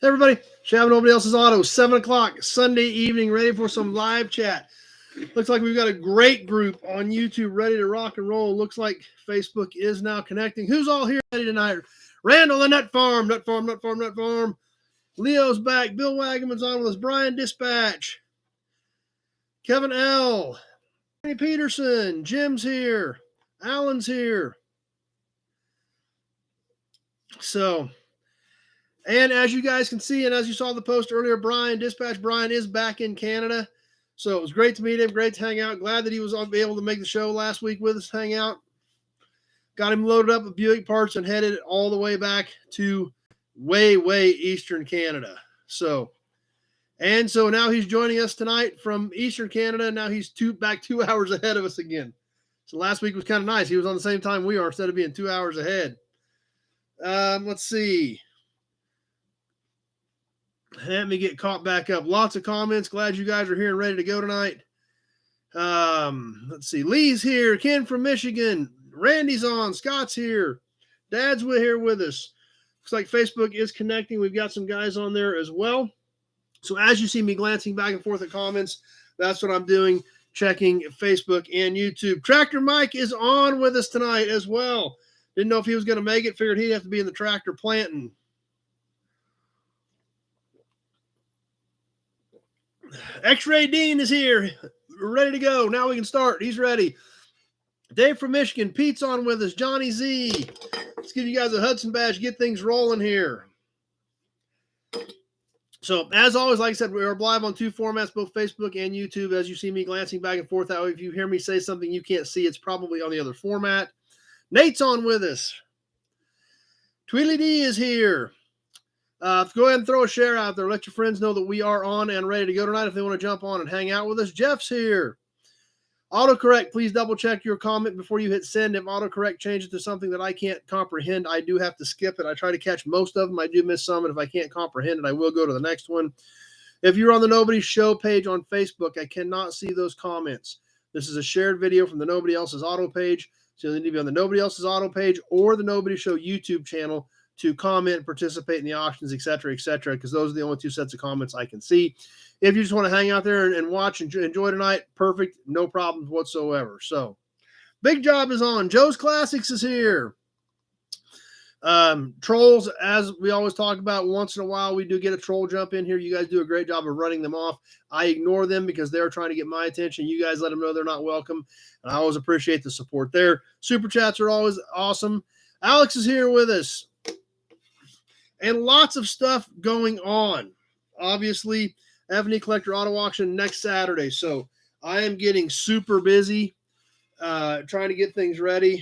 Hey everybody, Shaving Nobody Else's Auto, 7 o'clock Sunday evening, ready for some live chat. Looks like we've got a great group on YouTube ready to rock and roll. Looks like Facebook is now connecting. Who's all here ready tonight? Randall, the Nut Farm, Nut Farm, Nut Farm, Nut Farm. Leo's back. Bill Wagaman's on with us. Brian Dispatch. Kevin L. Danny Peterson. Jim's here. Alan's here. So... and as you guys can see, and as you saw the post earlier, Brian Dispatch, Brian is back in Canada. So it was great to meet him, great to hang out. Glad that he was able to make the show last week with us, hang out. Got him loaded up with Buick parts and headed all the way back to way Eastern Canada. So now he's joining us tonight from Eastern Canada. Now he's back 2 hours ahead of us again. So last week was kind of nice. He was on the same time we are instead of being 2 hours ahead. Let's see. Let me get caught back up. Lots of comments. Glad you guys are here and ready to go tonight. Let's see. Lee's here. Ken from Michigan. Randy's on. Scott's here. Dad's here with us. Looks like Facebook is connecting. We've got some guys on there as well. So as you see me glancing back and forth at comments, that's what I'm doing, checking Facebook and YouTube. Tractor Mike is on with us tonight as well. Didn't know if he was going to make it. Figured he'd have to be in the tractor planting. X-Ray Dean is here. We're ready to go. Now we can start. He's ready. Dave from Michigan. Pete's on with us. Johnny Z. Let's give you guys a Hudson badge. Get things rolling here. So, as always, like I said, we are live on two formats, both Facebook and YouTube. As you see me glancing back and forth, that way, if you hear me say something you can't see, it's probably on the other format. Nate's on with us. Tweedly D is here. Go ahead and throw a share out there. Let your friends know that we are on and ready to go tonight if they want to jump on and hang out with us. Jeff's here. Autocorrect, please double check your comment before you hit send. If autocorrect changes to something that I can't comprehend, I do have to skip it. I try to catch most of them. I do miss some, and if I can't comprehend it, I will go to the next one. If you're on the Nobody Show page on Facebook, I cannot see those comments. This is a shared video from the Nobody Else's Auto page, so you'll need to be on the Nobody Else's Auto page or the Nobody Show YouTube channel to comment, participate in the auctions, etc., because those are the only two sets of comments I can see. If you just want to hang out there and watch and enjoy tonight, perfect, no problems whatsoever. So, Big Job is on. Joe's Classics is here. Trolls, as we always talk about, once in a while we do get a troll jump in here. You guys do a great job of running them off. I ignore them because they're trying to get my attention. You guys let them know they're not welcome, and I always appreciate the support there. Super chats are always awesome. Alex is here with us. And lots of stuff going on. Obviously, Ebony Collector Auto Auction next Saturday. So I am getting super busy trying to get things ready.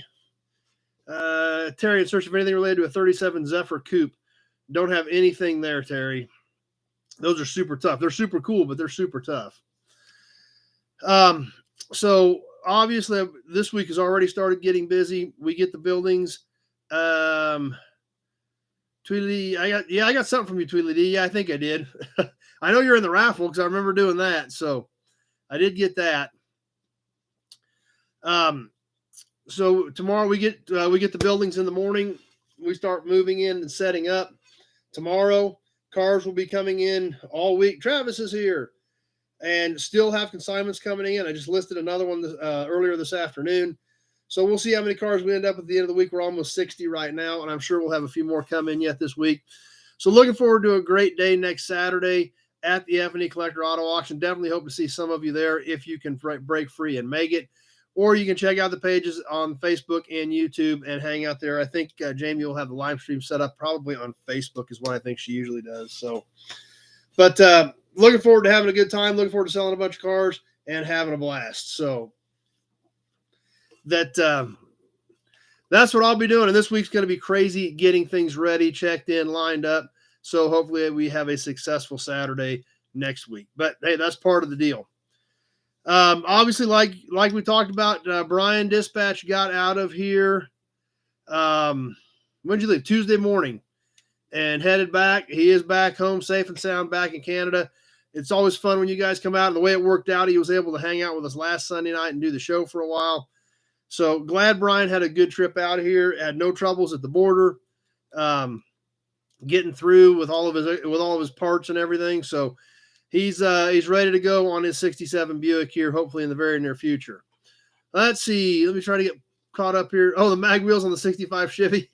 Terry, in search of anything related to a 37 Zephyr Coupe. Don't have anything there, Terry. Those are super tough. They're super cool, but they're super tough. So obviously, this week has already started getting busy. We get the buildings. Tweedly, I got something from you, Tweedly D. Yeah, I think I did. I know you're in the raffle because I remember doing that. So I did get that. So tomorrow we get the buildings in the morning. We start moving in and setting up. Tomorrow, cars will be coming in all week. Travis is here and still have consignments coming in. I just listed another one earlier this afternoon. So we'll see how many cars we end up at the end of the week. We're almost 60 right now, and I'm sure we'll have a few more come in yet this week. So looking forward to a great day next Saturday at the Ebony Collector Auto Auction. Definitely hope to see some of you there if you can break free and make it. Or you can check out the pages on Facebook and YouTube and hang out there. I think Jamie will have the live stream set up probably on Facebook is what I think she usually does. So, but looking forward to having a good time. Looking forward to selling a bunch of cars and having a blast. So, that's what I'll be doing. And this week's going to be crazy getting things ready, checked in, lined up. So hopefully we have a successful Saturday next week. But hey, that's part of the deal. Obviously, like we talked about, Brian Dispatch got out of here. When did you leave? Tuesday morning and headed back. He is back home safe and sound back in Canada. It's always fun when you guys come out. And the way it worked out, he was able to hang out with us last Sunday night and do the show for a while. So glad Brian had a good trip out here, had no troubles at the border. getting through with all of his parts and everything. So he's ready to go on his 67 Buick here, hopefully in the very near future. Let's see. Let me try to get caught up here. Oh, the mag wheels on the 65 Chevy.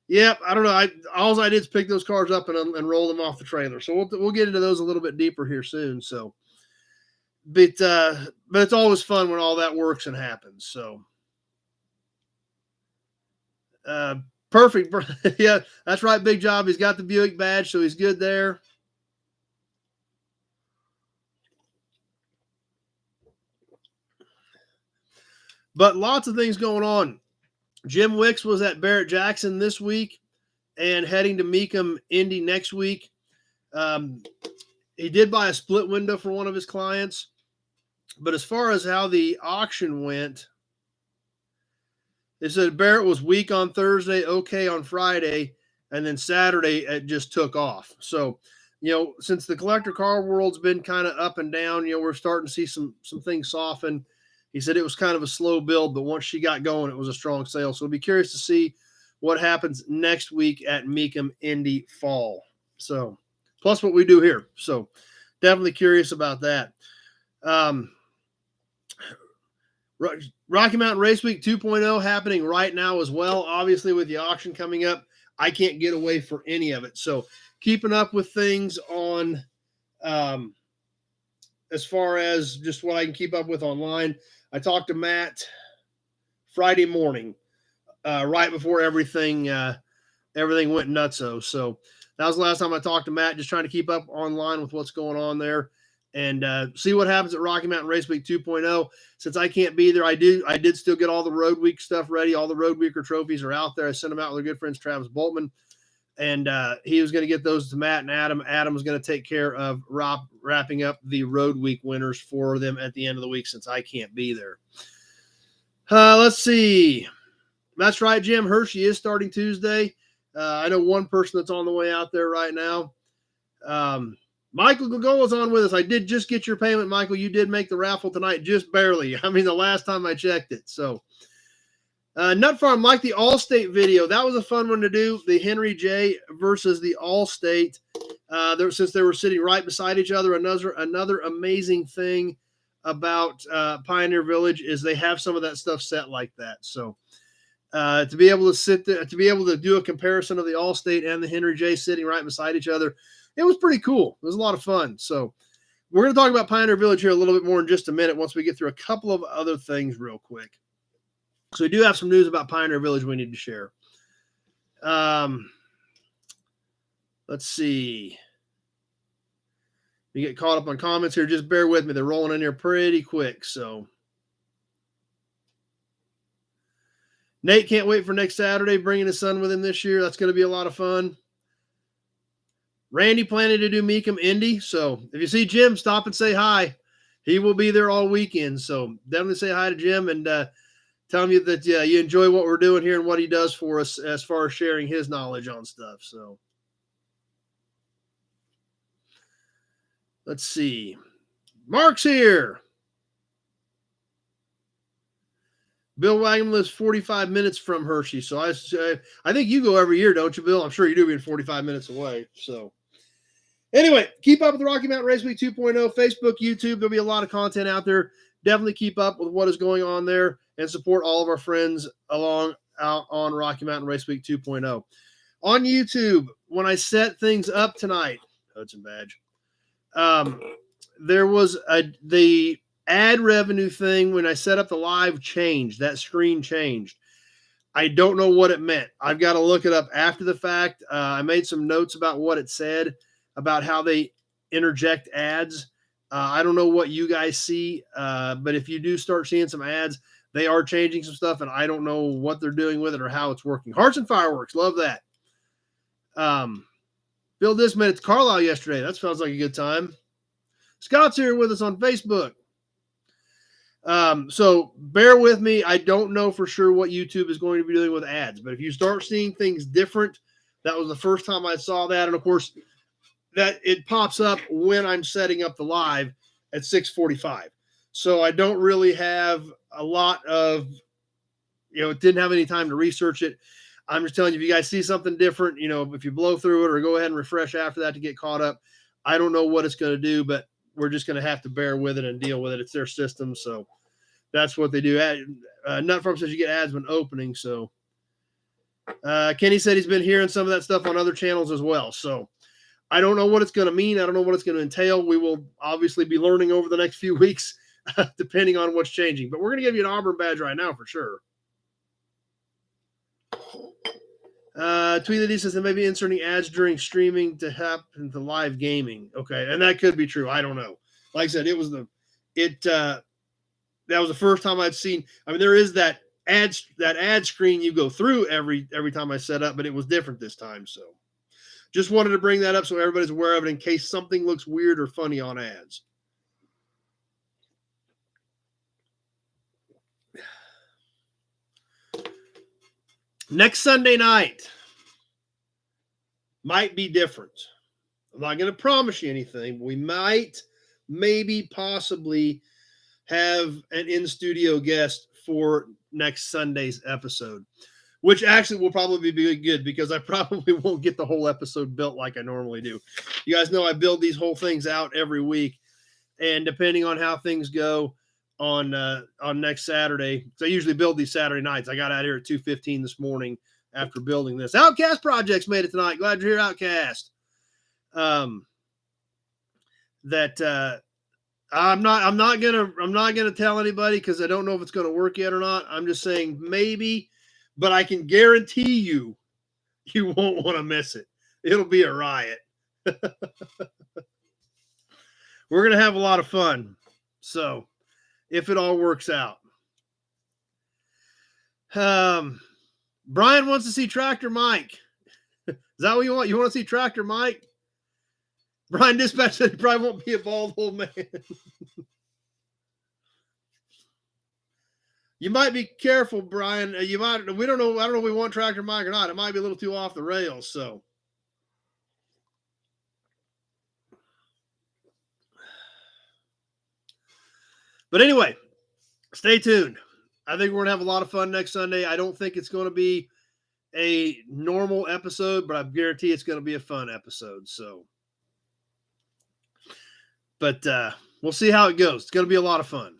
Yep. I don't know. All I did is pick those cars up and roll them off the trailer. So we'll get into those a little bit deeper here soon. So, but it's always fun when all that works and happens. So, perfect. Yeah, that's right. Big job. He's got the Buick badge, so he's good there. But lots of things going on. Jim Wicks was at Barrett Jackson this week and heading to Mecum, Indy next week. He did buy a split window for one of his clients. But as far as how the auction went, they said Barrett was weak on Thursday, okay on Friday, and then Saturday it just took off. So, since the collector car world's been kind of up and down, we're starting to see some things soften. He said it was kind of a slow build, but once she got going, it was a strong sale. So we'll be curious to see what happens next week at Mecum Indy Fall. So plus what we do here. So definitely curious about that. Rocky Mountain Race Week 2.0 happening right now as well. Obviously with the auction coming up, I can't get away for any of it. So keeping up with things on as far as just what I can keep up with online. I talked to Matt Friday morning, right before everything went nutso. So that was the last time I talked to Matt, just trying to keep up online with what's going on there and see what happens at Rocky Mountain Race Week 2.0. Since I can't be there, I did still get all the Road Week stuff ready. All the Road Weeker trophies are out there. I sent them out with our good friends Travis Boltman, and he was going to get those to Matt and Adam. Adam was going to take care of wrapping up the Road Week winners for them at the end of the week since I can't be there. Let's see. That's right, Jim. Hershey is starting Tuesday. I know one person that's on the way out there right now. Michael Gogola's on with us. I did just get your payment, Michael. You did make the raffle tonight, just barely. I mean, the last time I checked it. So, Nut Farm, like the Allstate video. That was a fun one to do. The Henry J versus the Allstate. Since they were sitting right beside each other. Another amazing thing about Pioneer Village is they have some of that stuff set like that. So to be able to sit there, to be able to do a comparison of the Allstate and the Henry J sitting right beside each other, it was pretty cool. It was a lot of fun. So we're going to talk about Pioneer Village here a little bit more in just a minute once we get through a couple of other things real quick. So we do have some news about Pioneer Village we need to share. Let's see. You get caught up on comments here. Just bear with me. They're rolling in here pretty quick. So Nate can't wait for next Saturday, bringing his son with him this year. That's going to be a lot of fun. Randy planning to do Mecum Indy. So if you see Jim, stop and say hi. He will be there all weekend. So definitely say hi to Jim and tell him that you enjoy what we're doing here and what he does for us as far as sharing his knowledge on stuff. So let's see. Mark's here. Bill Wagman lives 45 minutes from Hershey. So I think you go every year, don't you, Bill? I'm sure you do being 45 minutes away. So anyway, keep up with the Rocky Mountain Race Week 2.0, Facebook, YouTube. There'll be a lot of content out there. Definitely keep up with what is going on there and support all of our friends out on Rocky Mountain Race Week 2.0. On YouTube, when I set things up tonight, Hudson Badge, there was the ad revenue thing when I set up the live changed. That screen changed. I don't know what it meant. I've got to look it up after the fact. I made some notes about what it said, about how they interject ads. I don't know what you guys see, but if you do start seeing some ads, they are changing some stuff, and I don't know what they're doing with it or how it's working. Hearts and Fireworks, love that. Bill Disman at Carlisle yesterday. That sounds like a good time. Scott's here with us on Facebook. So bear with me. I don't know for sure what YouTube is going to be doing with ads, but if you start seeing things different, that was the first time I saw that. And of course, that it pops up when I'm setting up the live at 6:45. So I don't really have a lot of, didn't have any time to research it. I'm just telling you, if you guys see something different, if you blow through it or go ahead and refresh after that to get caught up, I don't know what it's going to do, but we're just going to have to bear with it and deal with it. It's their system, so that's what they do. Nut Farm says you get ads when opening, so Kenny said he's been hearing some of that stuff on other channels as well, so I don't know what it's going to mean. I don't know what it's going to entail. We will obviously be learning over the next few weeks, depending on what's changing, but we're going to give you an Auburn badge right now for sure. Tweet says they may be inserting ads during streaming to happen to live gaming. Okay, and that could be true. I don't know. Like I said, that was the first time I'd seen. I mean, there is that ad screen you go through every time I set up, but it was different this time. So, just wanted to bring that up so everybody's aware of it in case something looks weird or funny on ads. Next Sunday night might be different. I'm not going to promise you anything. We might, maybe, possibly have an in-studio guest for next Sunday's episode, which actually will probably be good because I probably won't get the whole episode built like I normally do. You guys know I build these whole things out every week, and depending on how things go on next Saturday, so I usually build these Saturday nights. I got out here at 2:15 this morning after building this. Outcast Projects made it tonight. Glad you're here, Outcast. I'm not gonna tell anybody because I don't know if it's gonna work yet or not. I'm just saying maybe, but I can guarantee you won't want to miss it. It'll be a riot. We're gonna have a lot of fun. So if it all works out. Brian wants to see Tractor Mike. Is that what you want? You want to see Tractor Mike? Brian Dispatch said he probably won't be a bald old man. You might be careful, Brian. We don't know. I don't know if we want Tractor Mike or not. It might be a little too off the rails. So, but anyway, stay tuned. I think we're going to have a lot of fun next Sunday. I don't think it's going to be a normal episode, but I guarantee it's going to be a fun episode. So, but we'll see how it goes. It's going to be a lot of fun.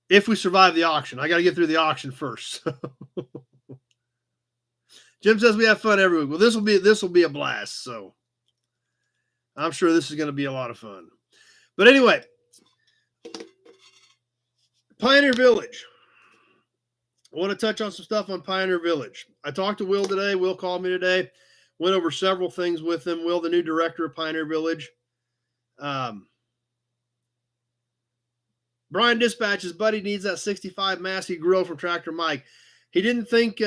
If we survive the auction, I got to get through the auction first. Jim says we have fun every week. Well, this will be a blast. So I'm sure this is going to be a lot of fun. But anyway, Pioneer Village. I want to touch on some stuff on Pioneer Village. I talked to Will today. Will called me today. Went over several things with him. Will, the new director of Pioneer Village. Brian Dispatch's buddy needs that 65 Massey grill from Tractor Mike. He didn't think he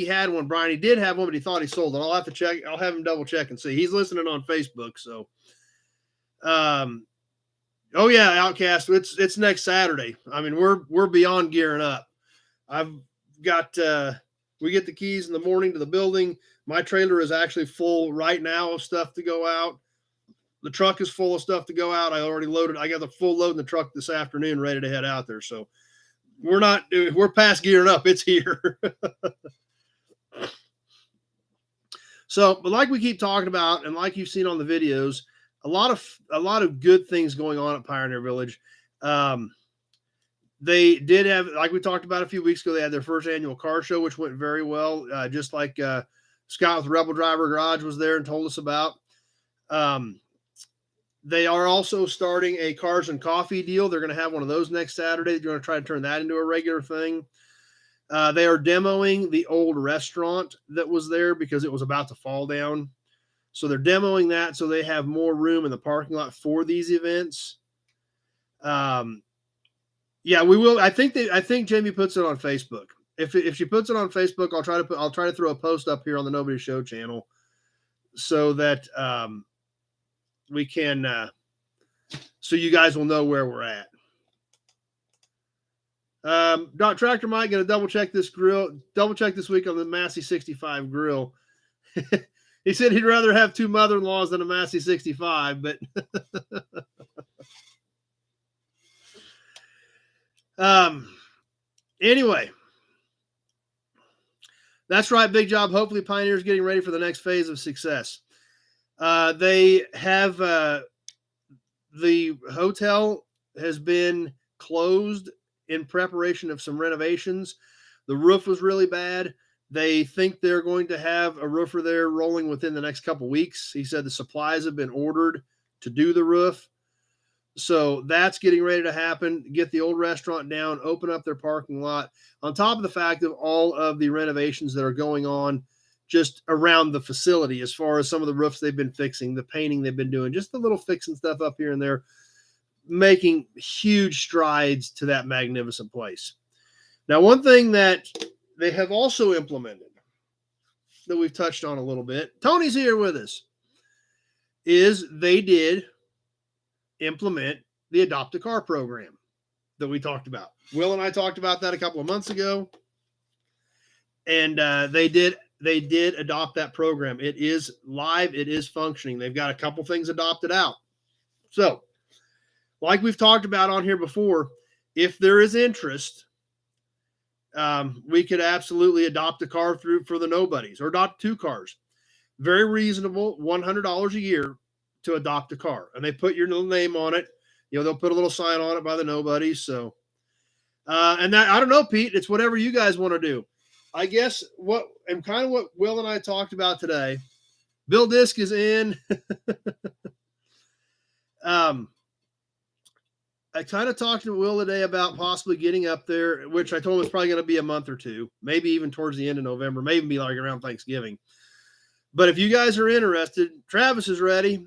had one, Brian. He did have one, but he thought he sold it. I'll have to check. I'll have him double check and see. He's listening on Facebook. So, oh yeah, Outcast. It's next Saturday. I mean, we're beyond gearing up. I've got we get the keys in the morning to the building. My trailer is actually full right now of stuff to go out. The truck is full of stuff to go out. I already loaded. I got the full load in the truck this afternoon, ready to head out there. So we're past gearing up. It's here. So, but like we keep talking about, and like you've seen on the videos, a lot of good things going on at Pioneer Village. They did have, like we talked about a few weeks ago, they had their first annual car show, which went very well. Just like Scott with Rebel Driver Garage was there and told us about. They are also starting a Cars and Coffee deal. They're going to have one of those next Saturday. They're going to try to turn that into a regular thing. They are demoing the old restaurant that was there because it was about to fall down. So they're demoing that so they have more room in the parking lot for these events. Yeah, we will. I think Jamie puts it on Facebook. If she puts it on Facebook, I'll try to throw a post up here on the Nobody Show channel so that we can so you guys will know where we're at. Tractor Mike going to double check this week on the Massey 65 grill. He said he'd rather have two mother-in-laws than a Massey 65, but Anyway, that's right. Big job. Hopefully Pioneer's getting ready for the next phase of success. They have the hotel has been closed in preparation of some renovations. The roof was really bad. They think they're going to have a roofer there rolling within the next couple weeks. He said the supplies have been ordered to do the roof. So that's getting ready to happen. Get the old restaurant down, open up their parking lot, on top of the fact of all of the renovations that are going on just around the facility, as far as some of the roofs they've been fixing, the painting they've been doing, just the little fixing stuff up here and there, making huge strides to that magnificent place. Now, one thing that they have also implemented that we've touched on a little bit, Tony's here with us, is they did implement the Adopt a Car program that we talked about. Will and I talked about that a couple of months ago, and they did adopt that program. It is live. It is functioning. They've got a couple things adopted out. So, like we've talked about on here before, if there is interest, we could absolutely adopt a car for the nobodies, or adopt 2 cars. Very reasonable, $100 a year to adopt a car, and they put your little name on it. You know, they'll put a little sign on it by the nobodies. So, and that, I don't know, Pete, it's whatever you guys want to do. I guess what Will and I talked about today. Bill Disk is in. I kind of talked to Will today about possibly getting up there, which I told him it's probably going to be a month or two, maybe even towards the end of November, maybe be like around Thanksgiving. But if you guys are interested, Travis is ready.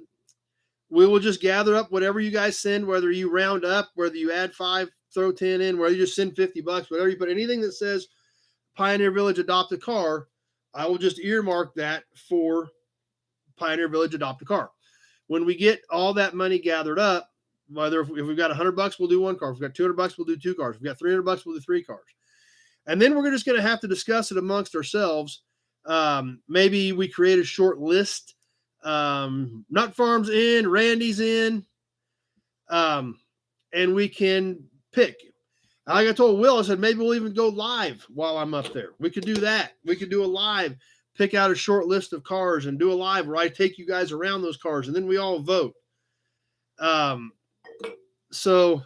We will just gather up whatever you guys send, whether you round up, whether you add 5, throw 10 in, whether you just send $50, whatever you put, anything that says Pioneer Village Adopt a Car, I will just earmark that for Pioneer Village Adopt a Car. When we get all that money gathered up, whether if we've got $100, we'll do 1 car. If we've got $200, we'll do 2 cars. If we've got $300, we'll do 3 cars. And then we're just going to have to discuss it amongst ourselves. Maybe we create a short list. Nut Farm's in, Randy's in, and we can pick. Like I told Will, I said, maybe we'll even go live while I'm up there. We could do that. We could do a live, pick out a short list of cars and do a live where I take you guys around those cars and then we all vote. So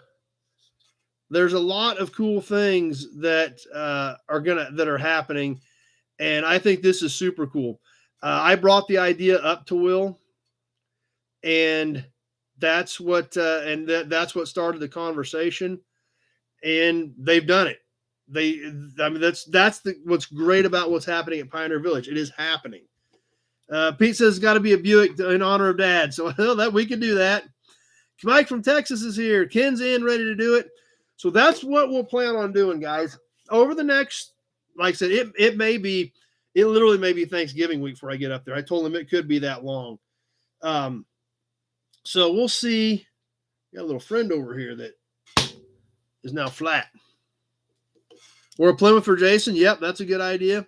there's a lot of cool things that are happening, and I think this is super cool. I brought the idea up to Will, and that's what that's what started the conversation, and they've done it. That's what's great about what's happening at Pioneer Village. It is happening. Pete says it's got to be a Buick in honor of Dad, so that we can do that. Mike from Texas is here. Ken's in, ready to do it. So that's what we'll plan on doing, guys. Over the next, like I said, it literally may be Thanksgiving week before I get up there. I told him it could be that long. So we'll see. Got a little friend over here that is now flat. Or a Plymouth for Jason. Yep, that's a good idea.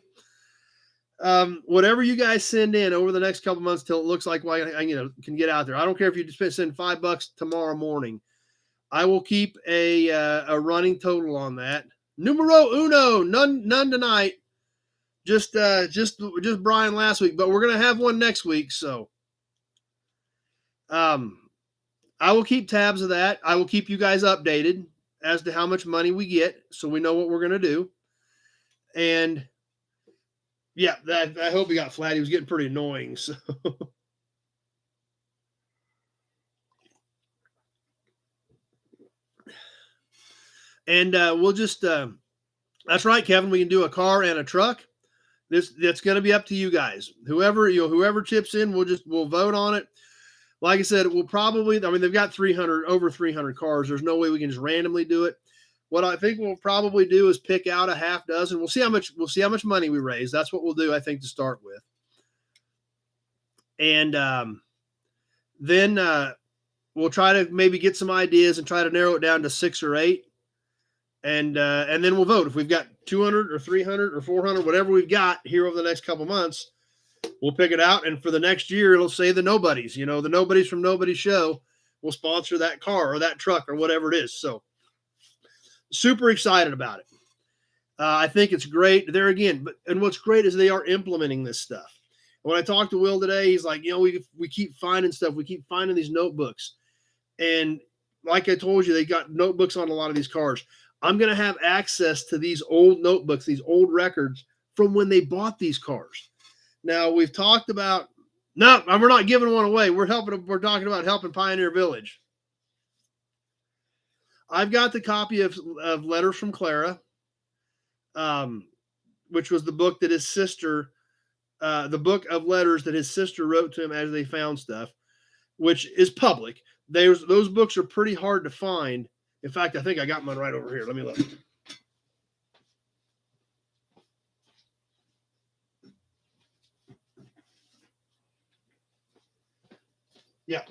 Whatever you guys send in over the next couple months till it looks like I can get out there. I don't care if you just send $5 tomorrow morning. I will keep a running total on that. Numero uno, none tonight. Just Brian last week, but we're gonna have one next week. So, I will keep tabs of that. I will keep you guys updated as to how much money we get, so we know what we're gonna do. And yeah, I hope he got flat. He was getting pretty annoying. So. And we'll just, that's right, Kevin, we can do a car and a truck. That's going to be up to you guys. Whoever chips in, we'll vote on it. Like I said, we'll probably, they've got over 300 cars. There's no way we can just randomly do it. What I think we'll probably do is pick out a half dozen. We'll see how much money we raise. That's what we'll do, I think, to start with. And then we'll try to maybe get some ideas and try to narrow it down to 6 or 8. And then we'll vote. If we've got 200 or 300 or 400, whatever we've got here over the next couple months, we'll pick it out. And for the next year, it'll say the Nobodies. The Nobodies from Nobody's Show will sponsor that car or that truck or whatever it is. So super excited about it. I think it's great there again. And what's great is they are implementing this stuff. When I talked to Will today, he's like, we keep finding stuff. We keep finding these notebooks. And like I told you, they got notebooks on a lot of these cars. I'm going to have access to these old notebooks, these old records from when they bought these cars. Now, we've talked about, no, we're not giving one away. We're talking about helping Pioneer Village. I've got the copy of Letters from Clara, which was the book that his sister, the book of letters that his sister wrote to him as they found stuff, which is public. Those books are pretty hard to find. In fact, I think I got mine right over here. Let me look. Yeah.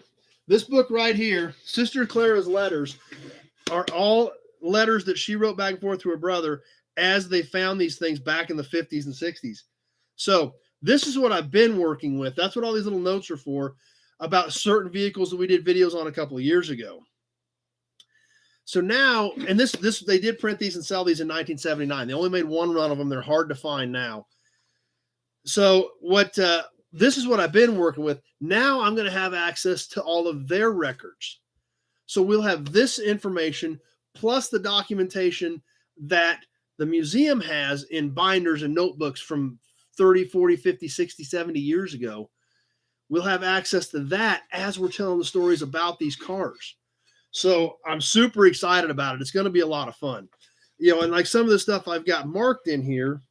This book right here, Sister Clara's letters, are all letters that she wrote back and forth to her brother as they found these things back in the 50s and 60s. So this is what I've been working with. That's what all these little notes are for, about certain vehicles that we did videos on a couple of years ago. So now, and this they did print these and sell these in 1979. They only made one run of them. They're hard to find now. So this is what I've been working with. Now I'm going to have access to all of their records. So we'll have this information plus the documentation that the museum has in binders and notebooks from 30, 40, 50, 60, 70 years ago. We'll have access to that as we're telling the stories about these cars. So I'm super excited about it. It's going to be a lot of fun. And like some of the stuff I've got marked in here,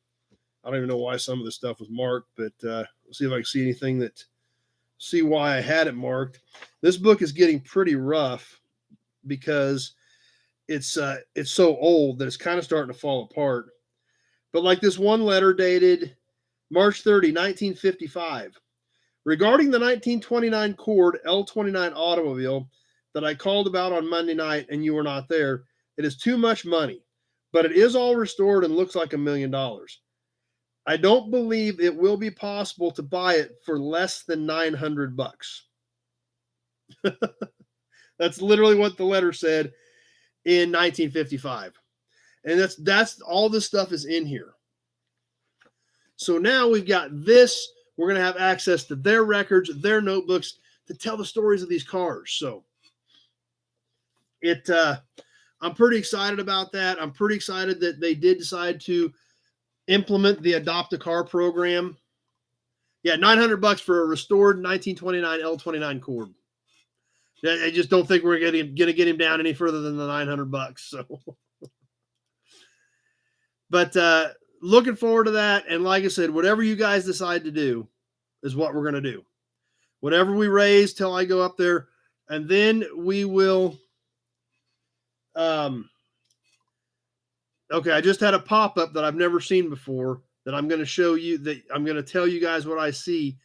I don't even know why some of this stuff was marked, but we'll see if I can see anything see why I had it marked. This book is getting pretty rough because it's so old that it's kind of starting to fall apart. But like this one letter dated March 30, 1955. Regarding the 1929 Cord L29 automobile that I called about on Monday night and you were not there, it is too much money, but it is all restored and looks like $1 million. I don't believe it will be possible to buy it for less than $900. That's literally what the letter said in 1955. And that's all this stuff is in here. So now we've got this. We're going to have access to their records, their notebooks to tell the stories of these cars. So I'm pretty excited about that. I'm pretty excited that they did decide to implement the Adopt a Car program. Yeah, $900 for a restored 1929 L29 Cord. I just don't think we're going to get him down any further than the $900. So, but looking forward to that. And like I said, whatever you guys decide to do is what we're going to do. Whatever we raise till I go up there, and then we will. Okay, I just had a pop-up that I've never seen before that I'm going to show you, that I'm going to tell you guys what I see.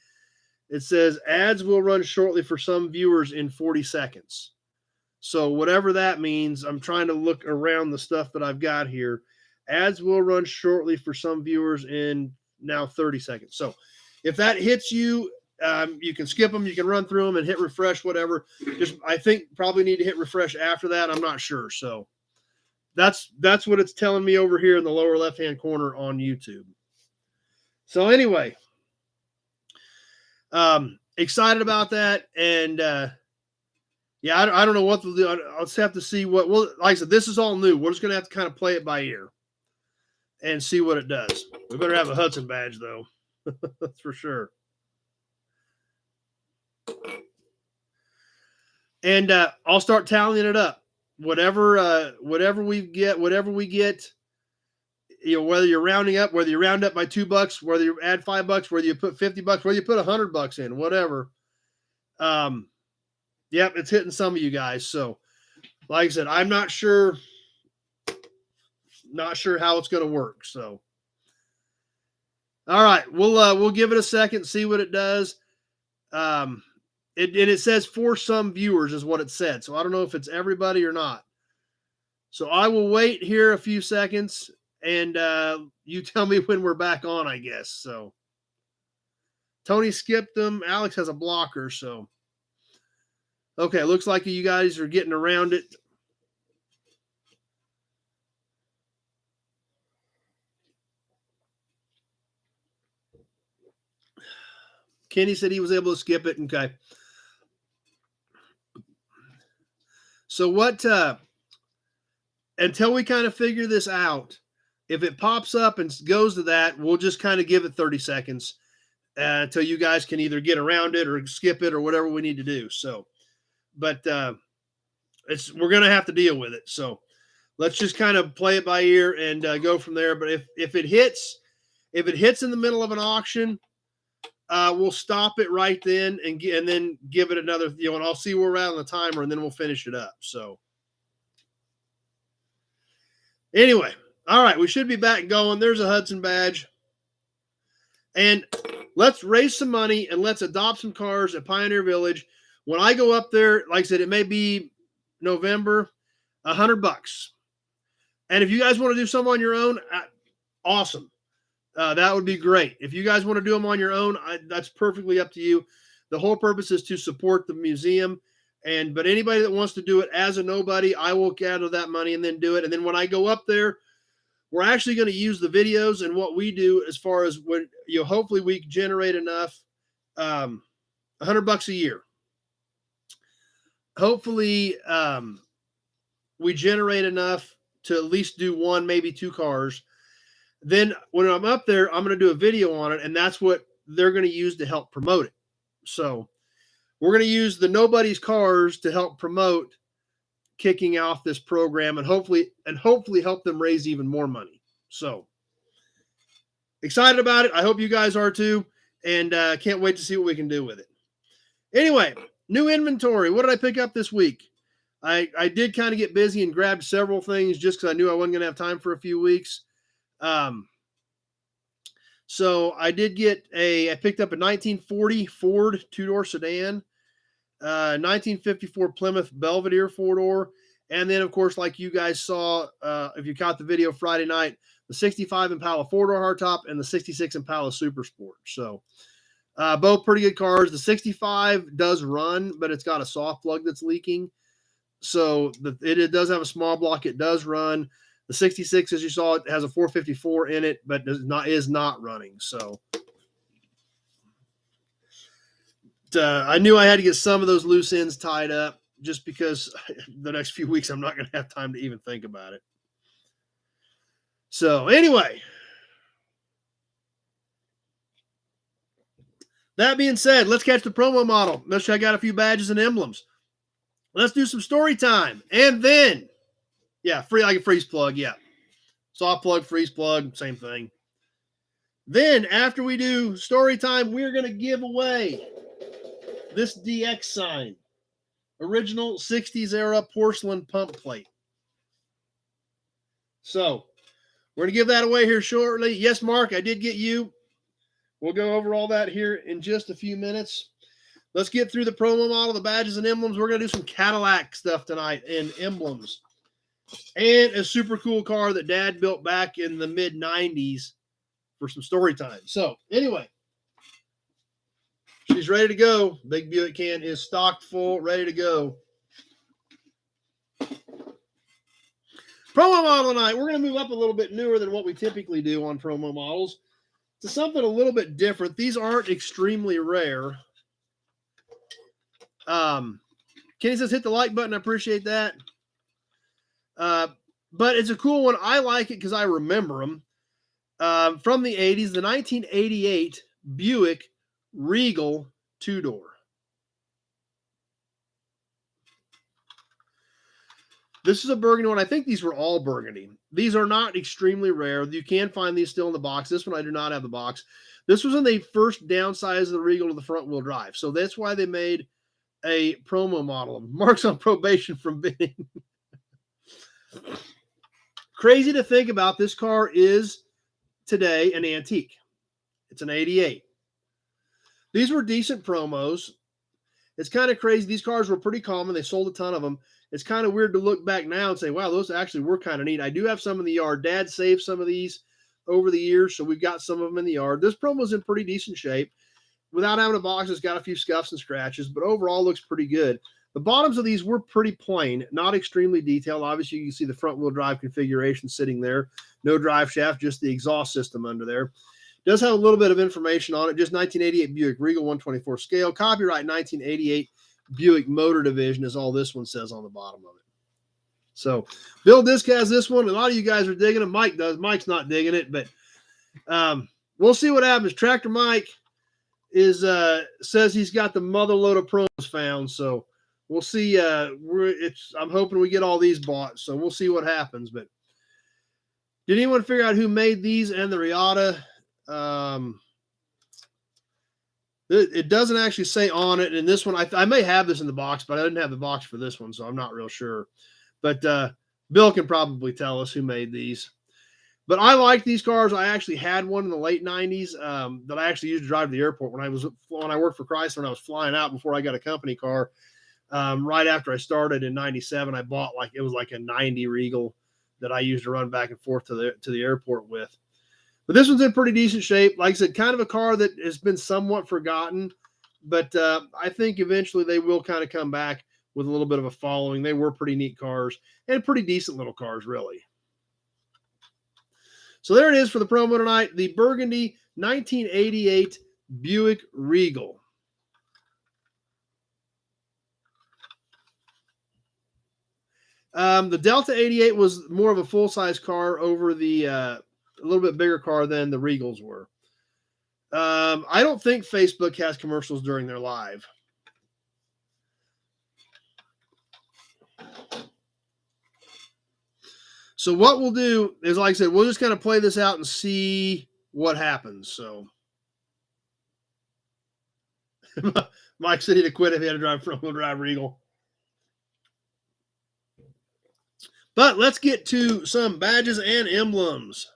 It says ads will run shortly for some viewers in 40 seconds. So whatever that means, I'm trying to look around the stuff that I've got here. Ads will run shortly for some viewers in now 30 seconds. So if that hits you, you can skip them, you can run through them and hit refresh, whatever. I think probably need to hit refresh after that. I'm not sure. So that's what it's telling me over here in the lower left-hand corner on YouTube. So anyway, excited about that. And yeah, I don't know what to do. I'll just have to see what, well, like I said, this is all new. We're just going to have to kind of play it by ear and see what it does. We better have a Hudson badge though. That's for sure. And I'll start tallying it up. Whatever we get, whether you're rounding up, whether you round up by $2, whether you add $5, whether you put $50, whether you put $100 in, whatever. Yep, it's hitting some of you guys. So, like I said, I'm not sure how it's going to work. So, all right, we'll give it a second, see what it does. It says for some viewers is what it said. So I don't know if it's everybody or not. So I will wait here a few seconds and you tell me when we're back on, I guess. So Tony skipped them. Alex has a blocker. So, okay. Looks like you guys are getting around it. Kenny said he was able to skip it. Okay. So what, until we kind of figure this out, if it pops up and goes to that, we'll just kind of give it 30 seconds until you guys can either get around it or skip it or whatever we need to do. So, but we're going to have to deal with it. So let's just kind of play it by ear and go from there. But if it hits in the middle of an auction, we'll stop it right then and then give it another, and I'll see where we're at on the timer, and then we'll finish it up. So anyway, all right, we should be back going. There's a Hudson badge. And let's raise some money and let's adopt some cars at Pioneer Village. When I go up there, like I said, it may be November, $100. And if you guys want to do some on your own, awesome. That would be great. If you guys want to do them on your own, that's perfectly up to you. The whole purpose is to support the museum. But anybody that wants to do it as a nobody, I will gather that money and then do it. And then when I go up there, we're actually going to use the videos and what we do as far as when hopefully we generate enough, $100 a year. Hopefully we generate enough to at least do one, maybe two cars. Then when I'm up there, I'm going to do a video on it, and that's what they're going to use to help promote it. So we're going to use the Nobody's Cars to help promote kicking off this program and hopefully help them raise even more money. So excited about it. I hope you guys are too. And can't wait to see what we can do with it. Anyway, new inventory. What did I pick up this week? I did kind of get busy and grabbed several things just because I knew I wasn't going to have time for a few weeks. So I did I picked up a 1940 Ford two-door sedan, 1954 Plymouth Belvedere four-door, and then, of course, like you guys saw, if you caught the video Friday night, the 65 Impala four-door hardtop and the 66 Impala Super Sport. So both pretty good cars. The 65 does run, but it's got a soft plug that's leaking. So it does have a small block. It does run. The 66, as you saw, it has a 454 in it, but is not running. So I knew I had to get some of those loose ends tied up just because the next few weeks I'm not going to have time to even think about it. So anyway, that being said, let's catch the promo model. Let's check out a few badges and emblems. Let's do some story time. And then, free like a freeze plug. Yeah. Soft plug, freeze plug, same thing. Then after we do story time, we're going to give away this DX sign. Original 60s era porcelain pump plate. So we're going to give that away here shortly. Yes, Mark, I did get you. We'll go over all that here in just a few minutes. Let's get through the promo model, the badges and emblems. We're going to do some Cadillac stuff tonight and emblems. And a super cool car that Dad built back in the mid-90s for some story time. So anyway, she's ready to go. Big Buick can is stocked full, ready to go. Promo model tonight. We're going to move up a little bit newer than what we typically do on promo models to something a little bit different. These aren't extremely rare. Kenny says hit the like button. I appreciate that. But it's a cool one. I like it because I remember them. From the 80s, the 1988 Buick Regal two-door. This is a burgundy one. I think these were all burgundy. These are not extremely rare. You can find these still in the box. This one I do not have the box. This was when they first downsized the Regal to the front-wheel drive. So that's why they made a promo model. Mark's on probation from bidding. Crazy to think about. This car is today an antique. It's an 88. These were decent promos. It's kind of crazy. These cars were pretty common. They sold a ton of them. It's kind of weird to look back now and say, wow, those actually were kind of neat. I do have some in the yard. Dad saved some of these over the years, so we've got some of them in the yard. This promo's in pretty decent shape. Without having a box, it's got a few scuffs and scratches, but overall looks pretty good. The bottoms of these were pretty plain, not extremely detailed. Obviously, you can see the front-wheel drive configuration sitting there. No drive shaft, just the exhaust system under there. Does have a little bit of information on it. Just 1988 Buick Regal 124 scale. Copyright 1988 Buick Motor Division is all this one says on the bottom of it. So Bill Disc has this one. A lot of you guys are digging it. Mike does. Mike's not digging it, but we'll see what happens. Tractor Mike is says he's got the mother load of promos found. So we'll see. I'm hoping we get all these bought. So we'll see what happens. But did anyone figure out who made these and the Riata? It doesn't actually say on it. And this one, I may have this in the box, but I didn't have the box for this one, so I'm not real sure. But Bill can probably tell us who made these. But I like these cars. I actually had one in the late 90s that I actually used to drive to the airport when I worked for Chrysler and I was flying out before I got a company car. Right after I started in 97, I bought it was like a 90 Regal that I used to run back and forth to the airport with. But this one's in pretty decent shape. Like I said, kind of a car that has been somewhat forgotten, but I think eventually they will kind of come back with a little bit of a following. They were pretty neat cars and pretty decent little cars, really. So there it is for the promo tonight, the Burgundy 1988 Buick Regal. The Delta 88 was more of a full-size car over the a little bit bigger car than the Regals were. I don't think Facebook has commercials during their live. So what we'll do is, like I said, we'll just kind of play this out and see what happens. So Mike said he'd quit if he had to drive front-wheel drive Regal. But let's get to some badges and emblems.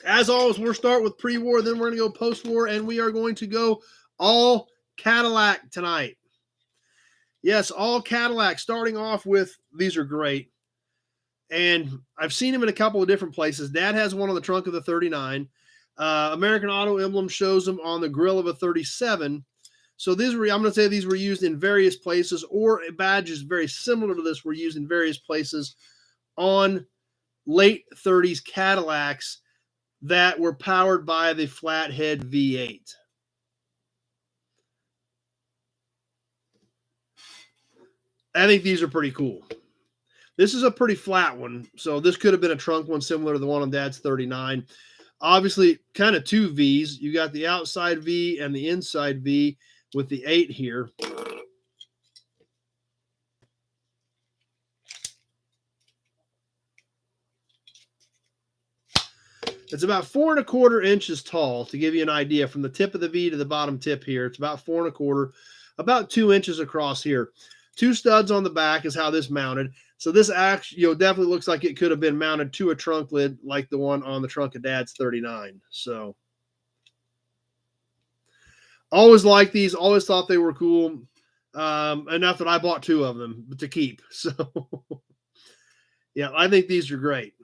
As always, we'll start with pre-war, then we're going to go post-war, and we are going to go all Cadillac tonight. Yes, all Cadillac, starting off with, these are great. And I've seen them in a couple of different places. Dad has one on the trunk of the 39. American Auto emblem shows them on the grill of a 37. So I'm going to say these were used in various places, or badges very similar to this were used in various places on late 30s Cadillacs that were powered by the flathead V8. I think these are pretty cool. This is a pretty flat one, so this could have been a trunk one similar to the one on Dad's 39. Obviously, kind of two Vs. You got the outside V and the inside V with the 8 here. It's about 4 1/4 inches tall, to give you an idea. From the tip of the V to the bottom tip here, it's about 4 1/4, about 2 inches across here. 2 studs on the back is how this mounted. So this actually, definitely looks like it could have been mounted to a trunk lid like the one on the trunk of Dad's 39. So always liked these, always thought they were cool. Enough that I bought 2 of them to keep. So yeah, I think these are great.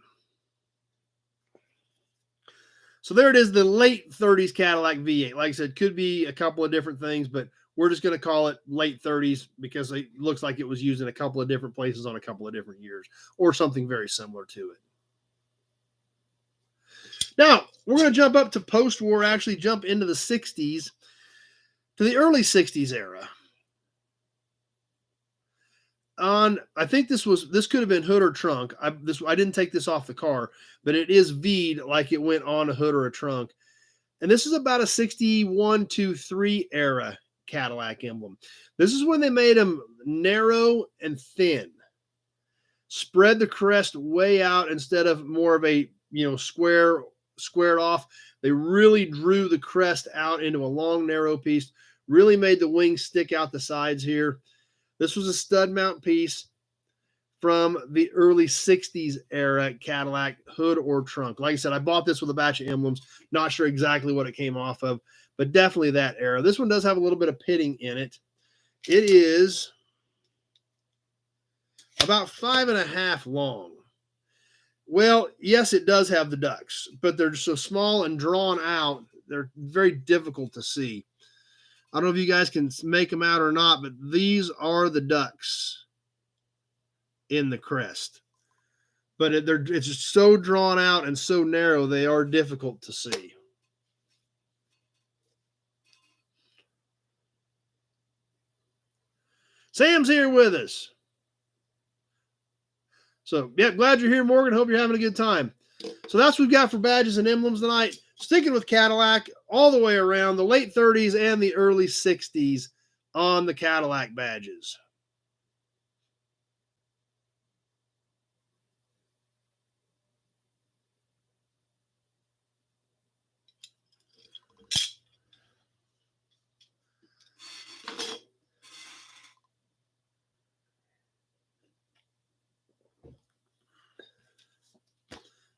So there it is, the late 30s Cadillac V8. Like I said, could be a couple of different things, but we're just going to call it late 30s because it looks like it was used in a couple of different places on a couple of different years, or something very similar to it. Now, we're going to jump up to post-war, actually jump into the 60s, to the early 60s era. I think this could have been hood or trunk. I didn't take this off the car, but it is V'd like it went on a hood or a trunk. And this is about a 61 to 3 era Cadillac emblem. This is when they made them narrow and thin. Spread the crest way out instead of more of a, squared off. They really drew the crest out into a long, narrow piece. Really made the wings stick out the sides here. This was a stud mount piece from the early 60s era Cadillac, hood or trunk. Like I said, I bought this with a batch of emblems. Not sure exactly what it came off of, but definitely that era. This one does have a little bit of pitting in it. It is about 5.5 long. Well, yes, it does have the ducts, but they're so small and drawn out, they're very difficult to see. I don't know if you guys can make them out or not, but these are the ducts in the crest. but it's just so drawn out and so narrow, they are difficult to see. Sam's here with us. So, yeah, glad you're here, Morgan. Hope you're having a good time. So that's what we've got for badges and emblems tonight. Sticking with Cadillac all the way around, the late 30s and the early 60s on the Cadillac badges.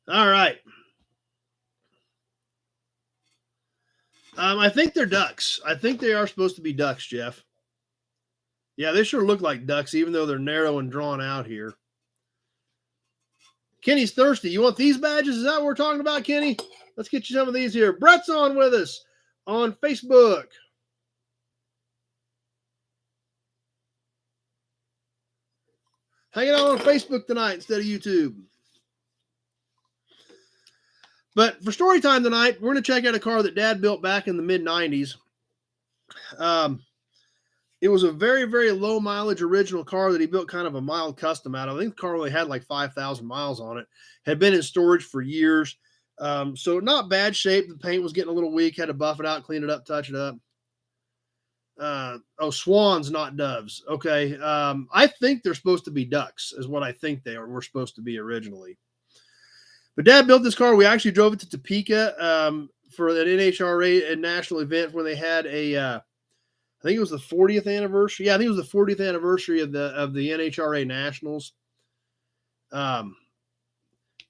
All right. I think they're ducks. I think they are supposed to be ducks, Jeff. Yeah, they sure look like ducks, even though they're narrow and drawn out here. Kenny's thirsty. You want these badges? Is that what we're talking about, Kenny? Let's get you some of these here. Brett's on with us on Facebook. Hanging out on Facebook tonight instead of YouTube. But for story time tonight, we're going to check out a car that Dad built back in the mid-90s. It was a very, very low mileage original car that he built kind of a mild custom out of. I think the car only had like 5,000 miles on it. Had been in storage for years. So not bad shape. The paint was getting a little weak. Had to buff it out, clean it up, touch it up. Swans, not doves. Okay. I think they're supposed to be ducks is what I think they were supposed to be originally. But Dad built this car. We actually drove it to Topeka for an NHRA national event where they had I think it was the 40th anniversary. Yeah, I think it was the 40th anniversary of the NHRA Nationals.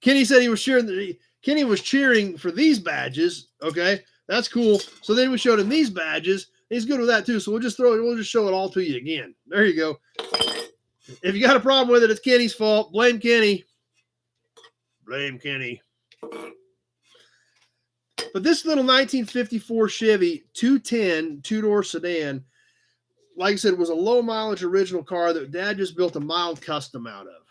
Kenny said he was cheering. Kenny was cheering for these badges. Okay, that's cool. So then we showed him these badges. He's good with that too. So we'll just show it all to you again. There you go. If you got a problem with it, it's Kenny's fault. Blame Kenny. Blame Kenny. But this little 1954 Chevy 210 two-door sedan, like I said, was a low mileage original car that Dad just built a mild custom out of.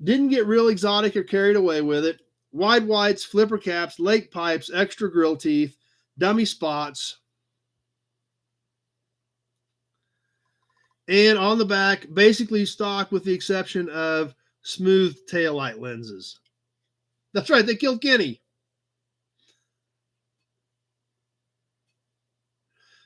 Didn't get real exotic or carried away with it. Wide whites, flipper caps, lake pipes, extra grill teeth, dummy spots. And on the back, basically stock with the exception of smooth taillight lenses. That's right, they killed Kenny.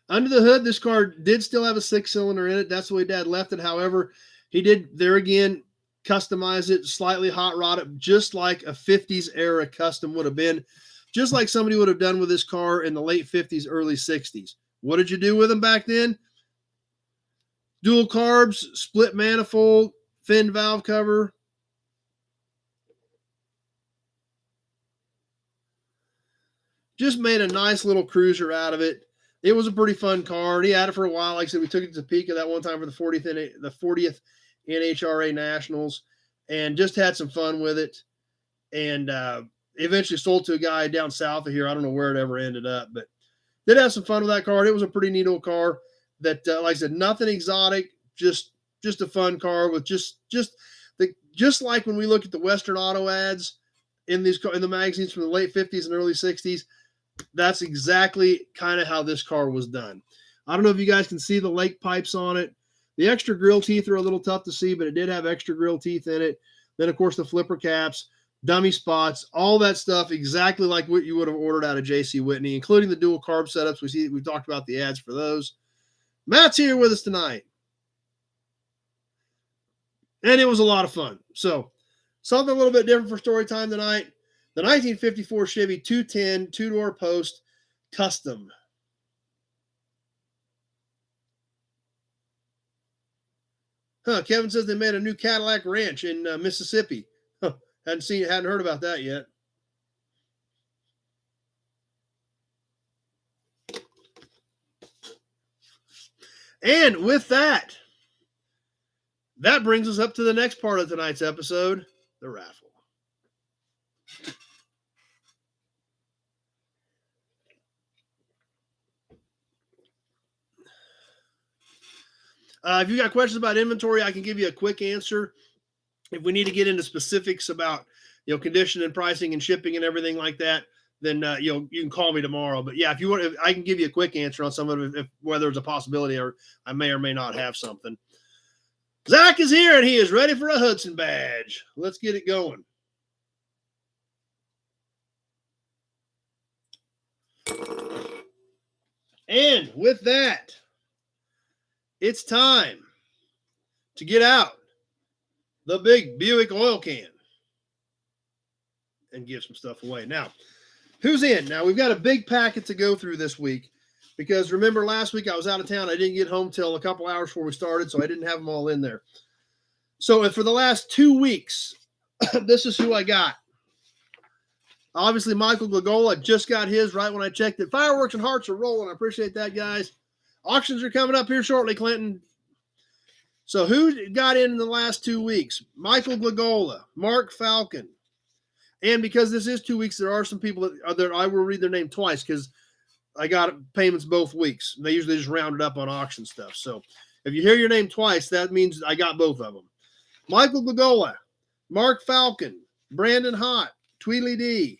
Under the hood, this car did still have a 6-cylinder in it. That's the way Dad left it. However, he did, there again, customize it, slightly hot rod it, just like a 50s era custom would have been, just like somebody would have done with this car in the late 50s, early 60s. What did you do with them back then? Dual carbs, split manifold, fin valve cover. Just made a nice little cruiser out of it. It was a pretty fun car. He had it for a while. Like I said, we took it to Topeka that one time for the 40th NHRA Nationals and just had some fun with it. And eventually sold to a guy down south of here. I don't know where it ever ended up, but did have some fun with that car. It was a pretty neat old car that, like I said, nothing exotic, just a fun car with just like when we look at the Western Auto ads in the magazines from the late 50s and early 60s. That's exactly kind of how this car was done. I don't know if you guys can see the lake pipes on it. The extra grill teeth are a little tough to see, but it did have extra grill teeth in it. Then, of course, the flipper caps, dummy spots, all that stuff exactly like what you would have ordered out of J.C. Whitney, including the dual carb setups. We've talked about the ads for those. Matt's here with us tonight. And it was a lot of fun. So, something a little bit different for story time tonight. The 1954 Chevy 210 two-door post custom. Kevin says they made a new Cadillac ranch in Mississippi. Hadn't heard about that yet. And with that brings us up to the next part of tonight's episode, the raffle. If you got questions about inventory, I can give you a quick answer. If we need to get into specifics about, condition and pricing and shipping and everything like that, then you can call me tomorrow. But yeah, if you want, I can give you a quick answer on some of it, whether it's a possibility or I may or may not have something. Zach is here and he is ready for a Hudson badge. Let's get it going. And with that, it's time to get out the big Buick oil can and give some stuff away. Now, who's in? Now, we've got a big packet to go through this week because remember last week I was out of town. I didn't get home till a couple hours before we started, so I didn't have them all in there. So for the last 2 weeks, this is who I got. Obviously, Michael Glagola just got his right when I checked it. Fireworks and hearts are rolling. I appreciate that, guys. Auctions are coming up here shortly, Clinton. So who got in the last 2 weeks? Michael Glagola, Mark Falcon. And because this is 2 weeks, there are some people that I will read their name twice because I got payments both weeks. They usually just round it up on auction stuff. So if you hear your name twice, that means I got both of them. Michael Glagola, Mark Falcon, Brandon Hott, Tweedly D,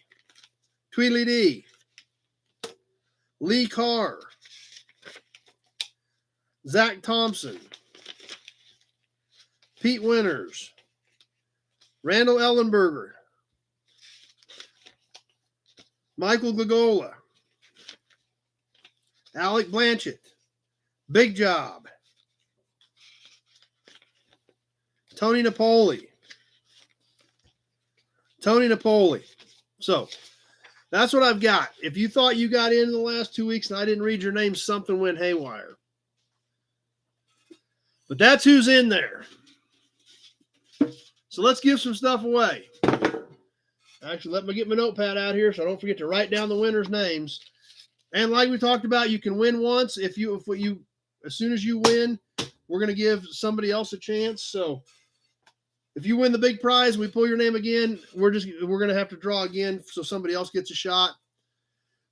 Lee Carr, Zach Thompson, Pete Winters, Randall Ellenberger, Michael Glagola, Alec Blanchett, Big Job, Tony Napoli. So that's what I've got. If you thought you got in the last 2 weeks and I didn't read your name, something went haywire. But that's who's in there. So let's give some stuff away. Actually, let me get my notepad out here so I don't forget to write down the winners' names. And like we talked about, you can win once. As soon as you win, we're going to give somebody else a chance. So if you win the big prize, we pull your name again. We're going to have to draw again so somebody else gets a shot.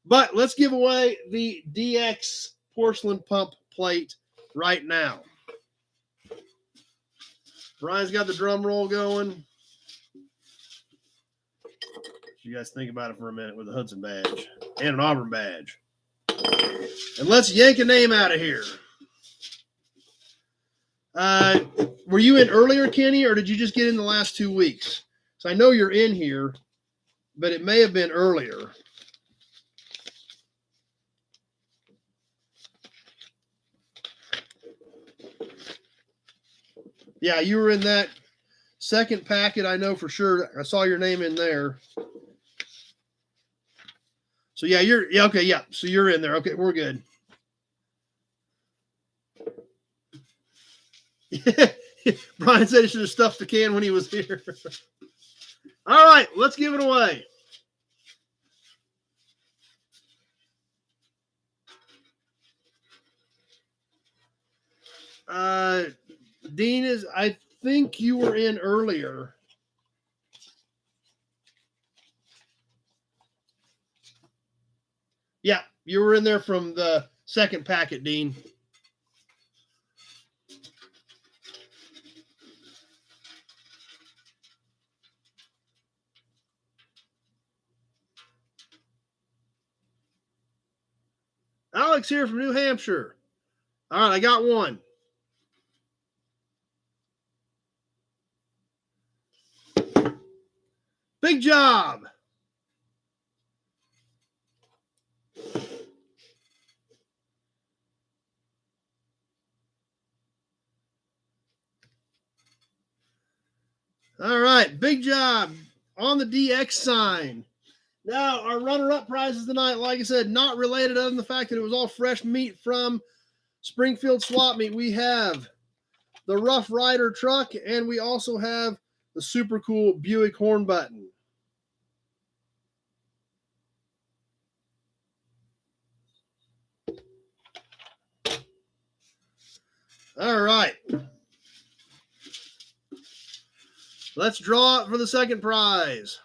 But let's give away the DX porcelain pump plate right now. Brian's got the drum roll going. You guys think about it for a minute with a Hudson badge and an Auburn badge. And let's yank a name out of here. Were you in earlier, Kenny, or did you just get in the last 2 weeks? So I know you're in here, but it may have been earlier. Yeah, you were in that second packet, I know for sure. I saw your name in there. So yeah, so you're in there. Okay, we're good. Brian said he should have stuffed the can when he was here. All right, let's give it away. Dean I think you were in earlier. Yeah, you were in there from the second packet, Dean. Alex here from New Hampshire. All right, I got one. Big job. All right, big job on the DX sign. Now, our runner-up prizes tonight, like I said, not related other than the fact that it was all fresh meat from Springfield Swap Meet. We have the Rough Rider truck, and we also have the super cool Buick horn button. All right. Let's draw it for the second prize.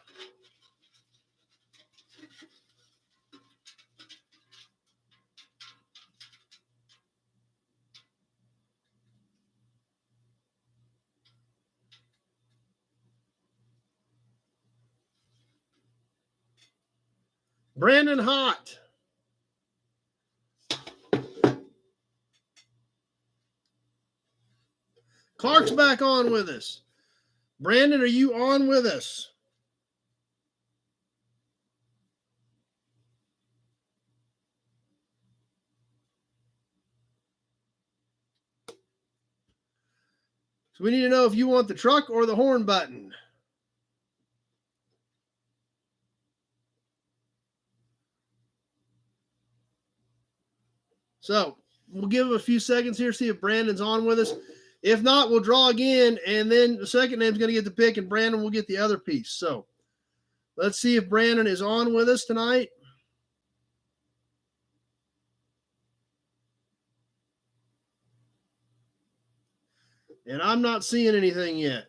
Brandon Hott. Clark's back on with us. Brandon, are you on with us? So we need to know if you want the truck or the horn button. So we'll give him a few seconds here, see if Brandon's on with us. If not, we'll draw again, and then the second name's going to get the pick, and Brandon will get the other piece. So let's see if Brandon is on with us tonight. And I'm not seeing anything yet.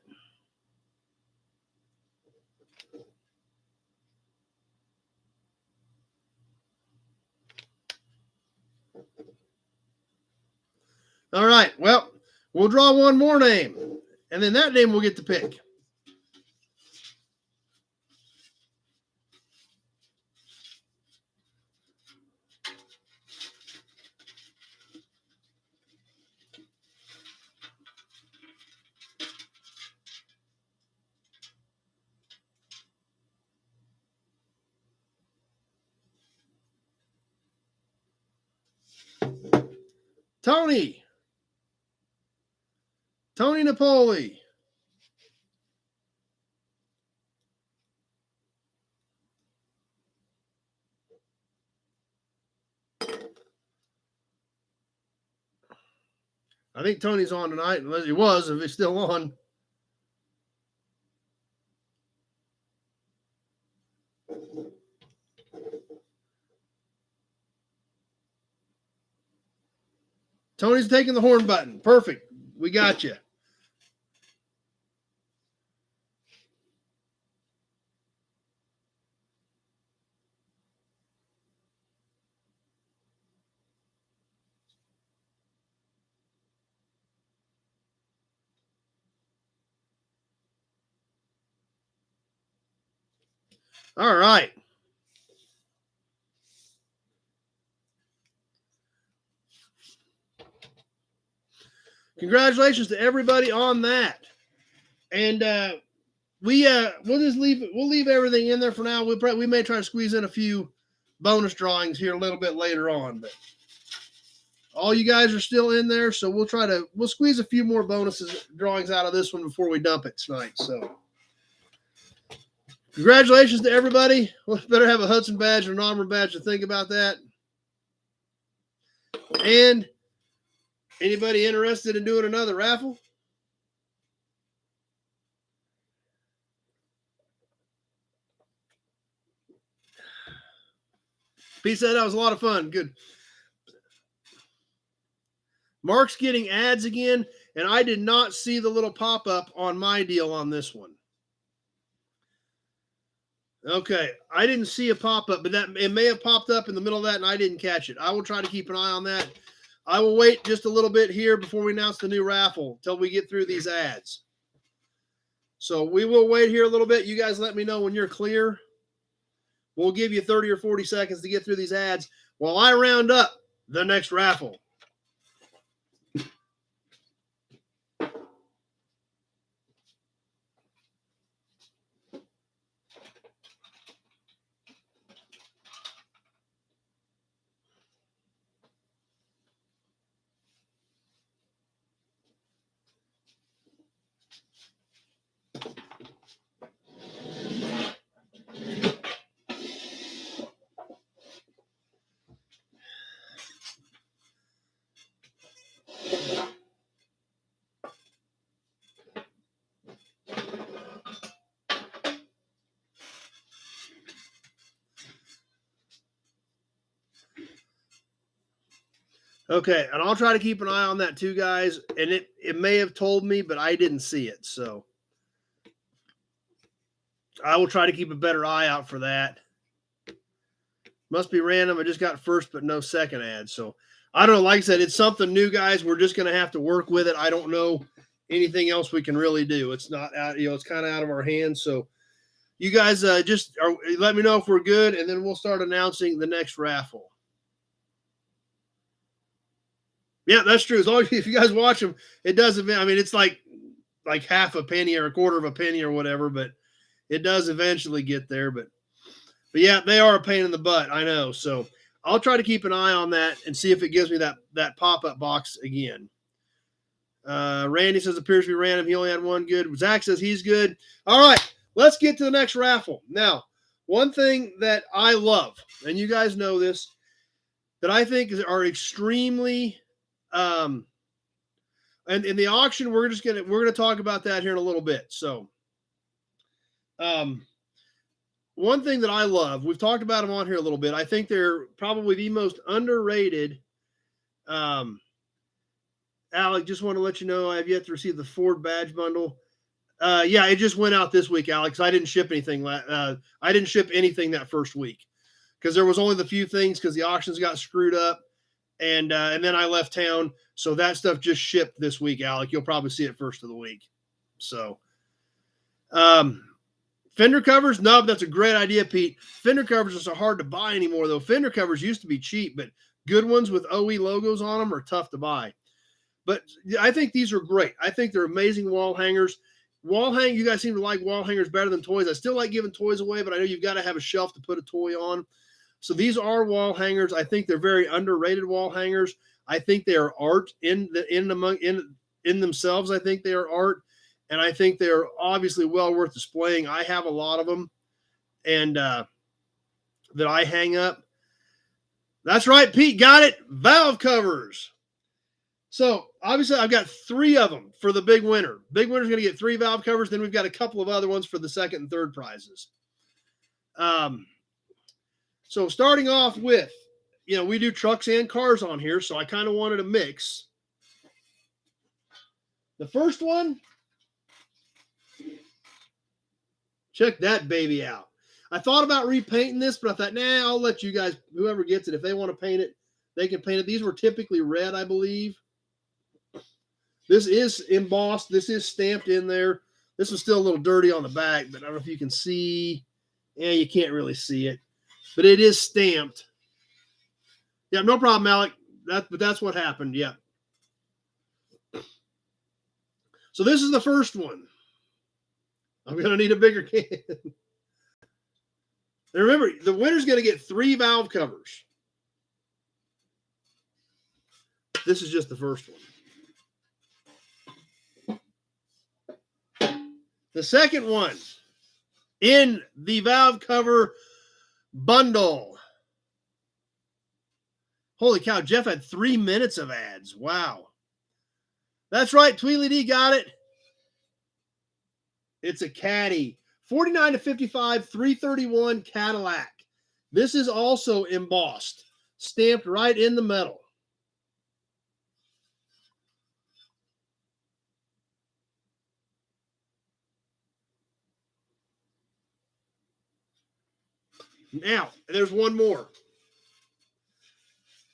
All right. Well, we'll draw one more name, and then that name will get the pick. Tony Napoli. I think Tony's on tonight, unless he was, if he's still on. Tony's taking the horn button. Perfect. We got you. All right. Congratulations to everybody on that. And we'll just leave everything in there for now. We may try to squeeze in a few bonus drawings here a little bit later on, but all you guys are still in there, so we'll squeeze a few more bonuses drawings out of this one before we dump it tonight. So congratulations to everybody. We'll better have a Hudson badge or an Armor badge to think about that. And anybody interested in doing another raffle? Pete said that was a lot of fun. Good. Mark's getting ads again, and I did not see the little pop-up on my deal on this one. Okay, I didn't see a pop-up, but it may have popped up in the middle of that, and I didn't catch it. I will try to keep an eye on that. I will wait just a little bit here before we announce the new raffle until we get through these ads. So we will wait here a little bit. You guys let me know when you're clear. We'll give you 30 or 40 seconds to get through these ads while I round up the next raffle. Okay, and I'll try to keep an eye on that too, guys. And it may have told me, but I didn't see it. So I will try to keep a better eye out for that. Must be random. I just got first, but no second ad. So I don't know. Like I said, it's something new, guys. We're just going to have to work with it. I don't know anything else we can really do. It's not out, it's kind of out of our hands. So you guys let me know if we're good, and then we'll start announcing the next raffle. Yeah, that's true. As long as if you guys watch them, it doesn't. I mean, it's like half a penny or a quarter of a penny or whatever, but it does eventually get there. But yeah, they are a pain in the butt. I know. So I'll try to keep an eye on that and see if it gives me that pop-up box again. Randy says appears to be random. He only had one good. Zach says he's good. All right, let's get to the next raffle. Now, one thing that I love, and you guys know this, that I think are extremely, and in the auction, we're gonna talk about that here in a little bit. So, one thing that I love, we've talked about them on here a little bit. I think they're probably the most underrated. Alec, just want to let you know I have yet to receive the Ford badge bundle. Yeah, it just went out this week, Alex. I didn't ship anything. I didn't ship anything that first week because there was only the few things because the auctions got screwed up, and then I left town. So that stuff just shipped this week, Alec. You'll probably see it first of the week. So, fender covers. No, that's a great idea, Pete. Fender covers are so hard to buy anymore, though. Fender covers used to be cheap, but good ones with OE logos on them are tough to buy. But I think these are great. I think they're amazing wall hangers. You guys seem to like wall hangers better than toys. I still like giving toys away, but I know you've got to have a shelf to put a toy on. So these are wall hangers. I think they're very underrated wall hangers. I think they are art in themselves. I think they are art, and I think they are obviously well worth displaying. I have a lot of them, and that I hang up. That's right, Pete got it. Valve covers. So obviously I've got 3 of them for the big winner. Big winner's going to get 3 valve covers. Then we've got a couple of other ones for the second and third prizes. So starting off with, we do trucks and cars on here. So I kind of wanted a mix. The first one, check that baby out. I thought about repainting this, but I thought, nah, I'll let you guys, whoever gets it, if they want to paint it, they can paint it. These were typically red, I believe. This is embossed. This is stamped in there. This is still a little dirty on the back, but I don't know if you can see. Yeah, you can't really see it. But it is stamped. Yeah, no problem, Alec. But that's what happened. Yeah. So this is the first one. I'm going to need a bigger can. And remember, the winner's going to get 3 valve covers. This is just the first one. The second one in the valve cover bundle. Holy cow, Jeff had 3 minutes of ads. Wow. That's right, Tweely D got it. It's a Caddy. 49 to 55, 331 Cadillac. This is also embossed, stamped right in the metal. Now, there's one more.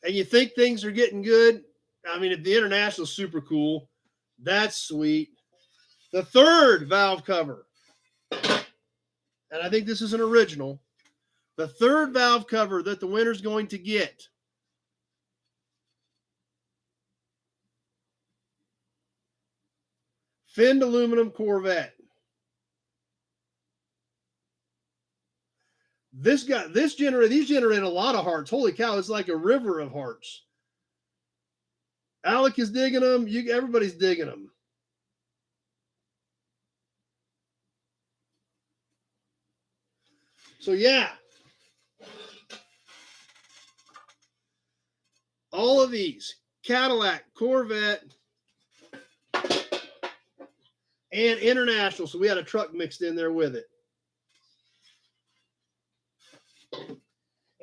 And you think things are getting good? I mean, if the International's super cool, that's sweet. The third valve cover. And I think this is an original. The third valve cover that the winner's going to get. Finned aluminum Corvette. These generate a lot of hearts. Holy cow, it's like a river of hearts. Alec is digging them. Everybody's digging them. So yeah, all of these, Cadillac, Corvette, and International. So we had a truck mixed in there with it.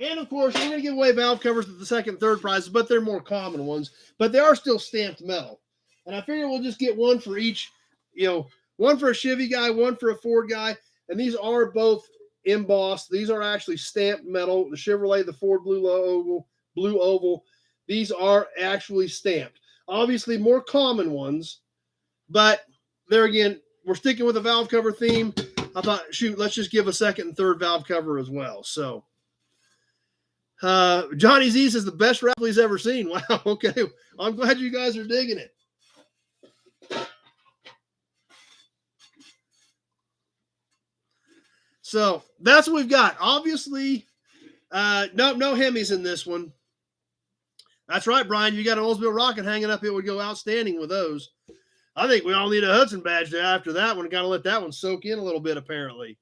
And, of course, we're going to give away valve covers at the second and third prizes, but they're more common ones. But they are still stamped metal. And I figure we'll just get one for each, one for a Chevy guy, one for a Ford guy. And these are both embossed. These are actually stamped metal. The Chevrolet, the Ford Blue Oval. These are actually stamped. Obviously, more common ones. But there again, we're sticking with the valve cover theme. I thought, shoot, let's just give a second and third valve cover as well. So Johnny Z says the best raffle he's ever seen. Wow. Okay. I'm glad you guys are digging it. So that's what we've got. Obviously, no Hemis in this one. That's right, Brian. You got an Oldsmobile Rocket hanging up. It would go outstanding with those. I think we all need a Hudson badge after that one. Got to let that one soak in a little bit, apparently.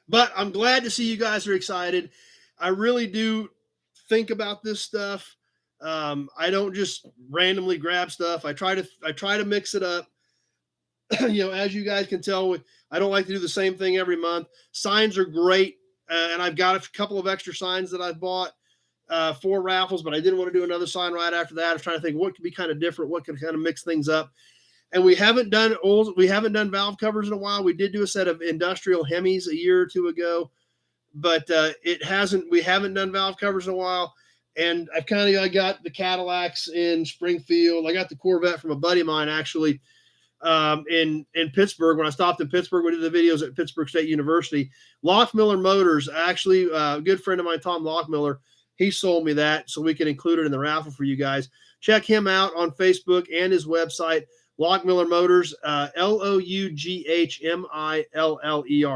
But I'm glad to see you guys are excited. I really do think about this stuff. I don't just randomly grab stuff. I try to mix it up. As you guys can tell, I don't like to do the same thing every month. Signs are great, and I've got a couple of extra signs that I've bought for raffles, but I didn't want to do another sign right after that. I was trying to think what could be kind of different, what could kind of mix things up. And we haven't done valve covers in a while. We did do a set of industrial Hemis a year or two ago, but we haven't done valve covers in a while. And I got the Cadillacs in Springfield. I got the Corvette from a buddy of mine, actually, in Pittsburgh. When I stopped in Pittsburgh, we did the videos at Pittsburgh State University. Lockmiller Motors, actually, a good friend of mine, Tom Lockmiller, he sold me that so we can include it in the raffle for you guys. Check him out on Facebook and his website, Lockmiller Motors, Loughmiller.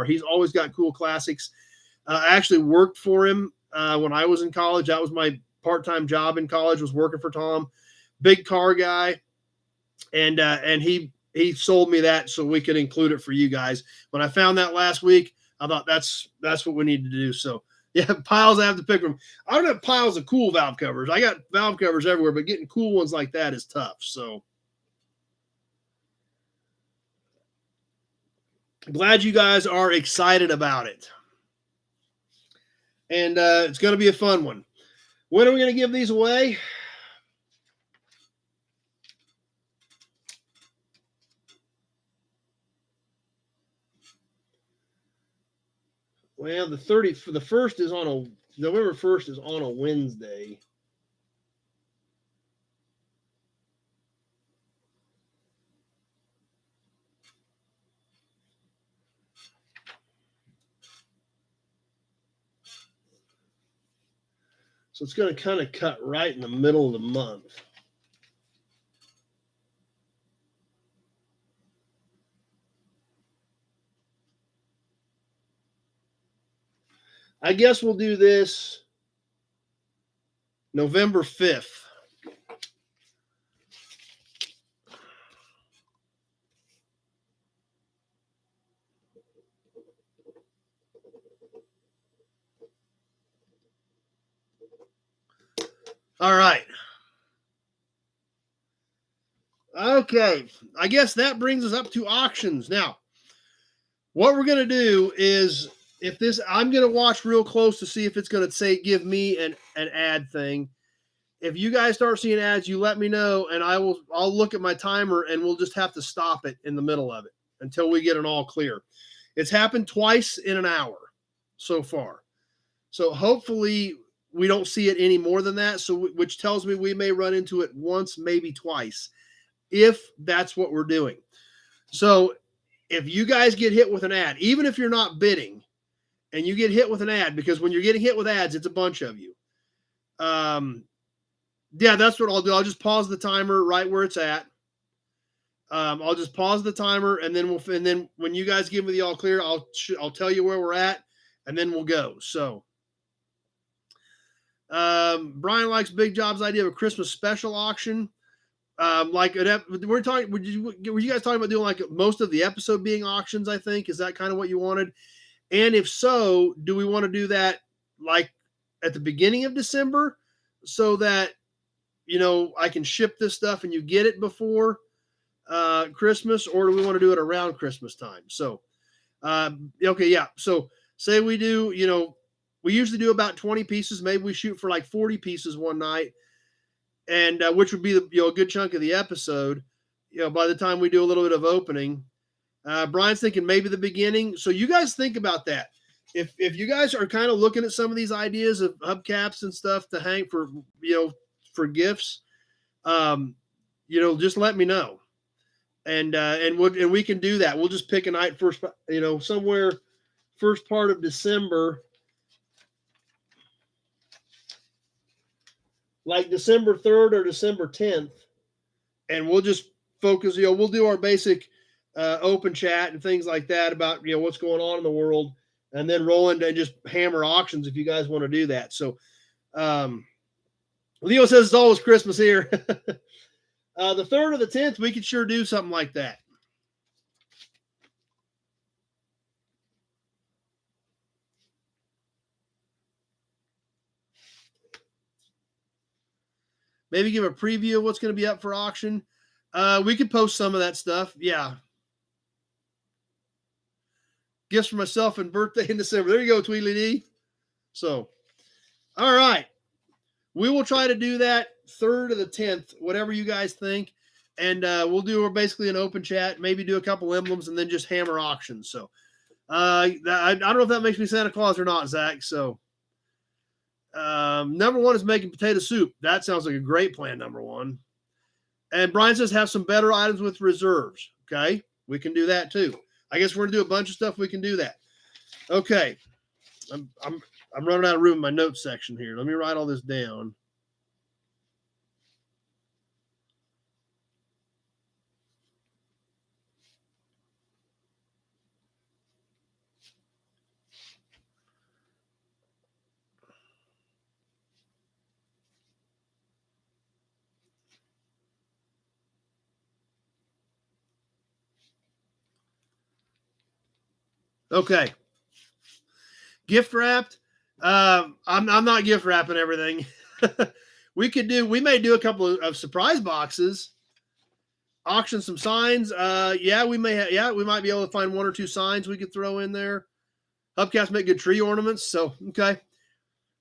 He's always got cool classics. I actually worked for him when I was in college. That was my part-time job in college, was working for Tom. Big car guy. And he sold me that so we could include it for you guys. When I found that last week, I thought that's what we need to do. So yeah, piles I have to pick from. I don't have piles of cool valve covers. I got valve covers everywhere, but getting cool ones like that is tough. So glad you guys are excited about it. And it's going to be a fun one. When are we going to give these away? Well, November 1st is on a Wednesday. So it's going to kind of cut right in the middle of the month. I guess we'll do this November 5th. All right. Okay. I guess that brings us up to auctions. Now, what we're going to do is I'm going to watch real close to see if it's going to give me an ad thing. If you guys start seeing ads, you let me know, and I'll look at my timer, and we'll just have to stop it in the middle of it until we get an all clear. It's happened twice in an hour so far. So hopefully we don't see it any more than that. So, which tells me we may run into it once, maybe twice, if that's what we're doing. So if you guys get hit with an ad, even if you're not bidding and you get hit with an ad, because when you're getting hit with ads, it's a bunch of you. Yeah, that's what I'll do. I'll just pause the timer right where it's at. I'll just pause the timer, and then when you guys give me the all clear, I'll tell you where we're at, and then we'll go. So, Brian likes Big Job's idea of a Christmas special auction. Were you guys talking about doing like most of the episode being auctions? I think, is that kind of what you wanted? And if so, do we want to do that like at the beginning of December so that I can ship this stuff and you get it before Christmas, or do we want to do it around Christmas time? So, okay, yeah. So say we do, we usually do about 20 pieces. Maybe we shoot for like 40 pieces one night, and which would be a good chunk of the episode. By the time we do a little bit of opening, Brian's thinking maybe the beginning. So you guys think about that. If you guys are kind of looking at some of these ideas of hubcaps and stuff to hang for gifts, just let me know. And we can do that. We'll just pick a night first, somewhere first part of December, like December 3rd or December 10th, and we'll just focus. We'll do our basic open chat and things like that about what's going on in the world, and then roll into and just hammer auctions if you guys want to do that. So, Leo says it's always Christmas here. The 3rd or the 10th, we could sure do something like that. Maybe give a preview of what's going to be up for auction. We could post some of that stuff. Yeah. Gifts for myself and birthday in December. There you go, Tweedly D. So, all right. We will try to do that 3rd or the 10th, whatever you guys think. And we'll do basically an open chat, maybe do a couple emblems, and then just hammer auctions. So, I don't know if that makes me Santa Claus or not, Zach. So, number 1 is making potato soup. That sounds like a great plan, number 1. And Brian says have some better items with reserves. Okay, we can do that too. I guess we're gonna do a bunch of stuff. We can do that. Okay, I'm running out of room in my notes section here. Let me write all this down. Okay. Gift wrapped. I'm not gift wrapping everything. We may do a couple of surprise boxes, auction some signs. We might be able to find 1 or 2 signs we could throw in there. Hubcaps make good tree ornaments. So, okay.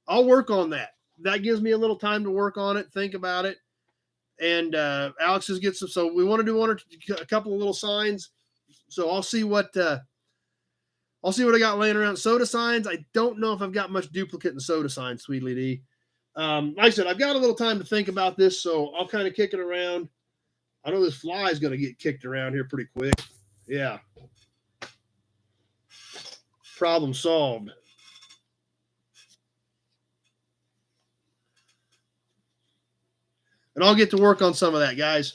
I'll work on that. That gives me a little time to work on it, think about it. And Alex has get some. So we want to do a couple of little signs. So I'll see what I got laying around. Soda signs. I don't know if I've got much duplicate in soda signs, Sweetly D. Like I said, I've got a little time to think about this, so I'll kind of kick it around. I know this fly is going to get kicked around here pretty quick. Yeah. Problem solved. And I'll get to work on some of that, guys.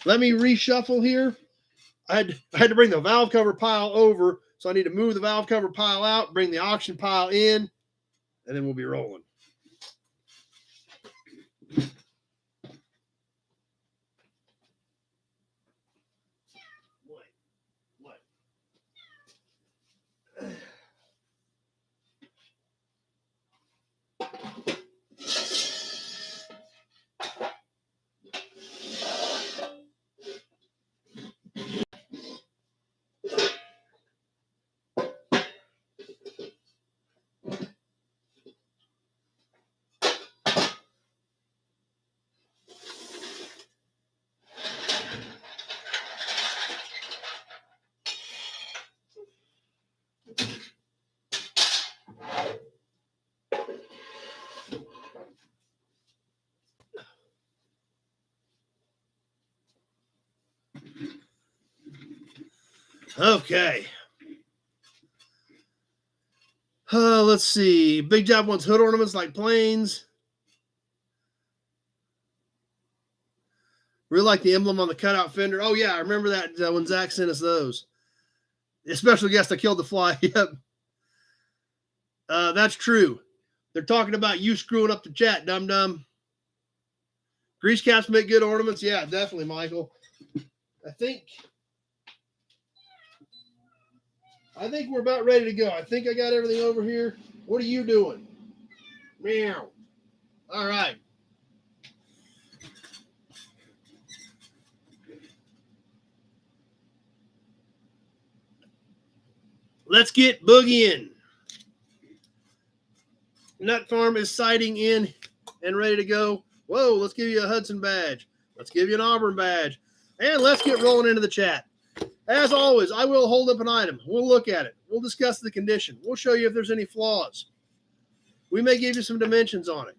Let me reshuffle here. I had to bring the valve cover pile over, so I need to move the valve cover pile out, bring the auction pile in, and then we'll be rolling. Okay. Let's see. Big Job wants hood ornaments like planes. Really like the emblem on the cutout fender. Oh, yeah. I remember that when Zach sent us those. A special guest, I killed the fly. Yep. That's true. They're talking about you screwing up the chat, dum-dum. Grease caps make good ornaments. Yeah, definitely, Michael. I think we're about ready to go. I think I got everything over here. What are you doing? Meow. All right. Let's get Boogie in. Nut Farm is sighting in and ready to go. Whoa, let's give you a Hudson badge. Let's give you an Auburn badge. And let's get rolling into the chat. As always, I will hold up an item. We'll look at it. We'll discuss the condition. We'll show you if there's any flaws. We may give you some dimensions on it.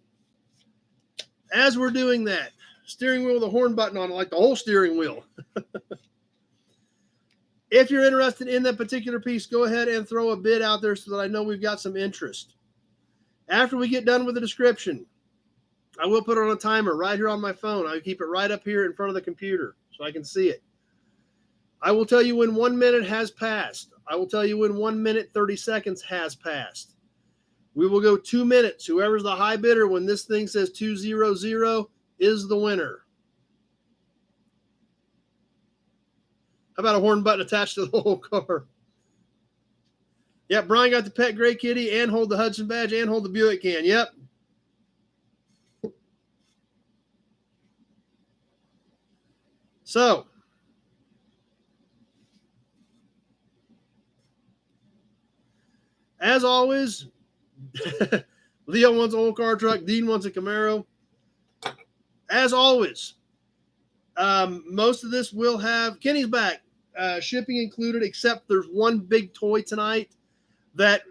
As we're doing that, steering wheel with a horn button on it, like the whole steering wheel. If you're interested in that particular piece, go ahead and throw a bid out there so that I know we've got some interest. After we get done with the description, I will put it on a timer right here on my phone. I keep it right up here in front of the computer so I can see it. I will tell you when 1 minute has passed. I will tell you when 1 minute, 30 seconds has passed. We will go 2 minutes. Whoever's the high bidder when this thing says 200 is the winner. How about a horn button attached to the whole car? Yep, Brian got the pet gray kitty and hold the Hudson badge and hold the Buick can. Yep. So, as always, Leo wants an old car truck. Dean wants a Camaro. As always, most of this will have Kenny's back, shipping included, except there's one big toy tonight that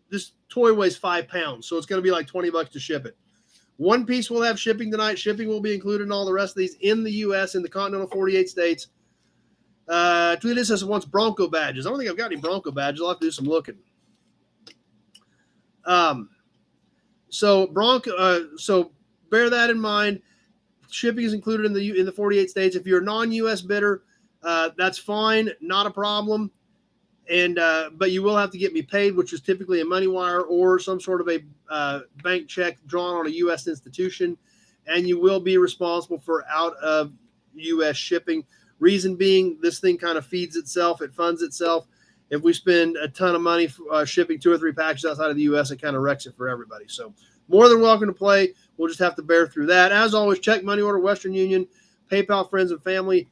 this toy weighs 5 pounds, so it's going to be like $20 to ship it. One piece will have shipping tonight. Shipping will be included in all the rest of these in the U.S., in the continental 48 states. Tweeted says it wants Bronco badges. I don't think I've got any Bronco badges. I'll have to do some looking. So bear that in mind. Shipping is included in the 48 states. If you're a non-U.S. bidder, that's fine, not a problem. And but you will have to get me paid, which is typically a money wire or some sort of a bank check drawn on a U.S. institution, and you will be responsible for out of U.S. shipping. Reason being, this thing kind of feeds itself, it funds itself. If we spend a ton of money shipping 2 or 3 packages outside of the U.S., it kind of wrecks it for everybody. So more than welcome to play. We'll just have to bear through that. As always, check, money order, Western Union, PayPal, friends and family,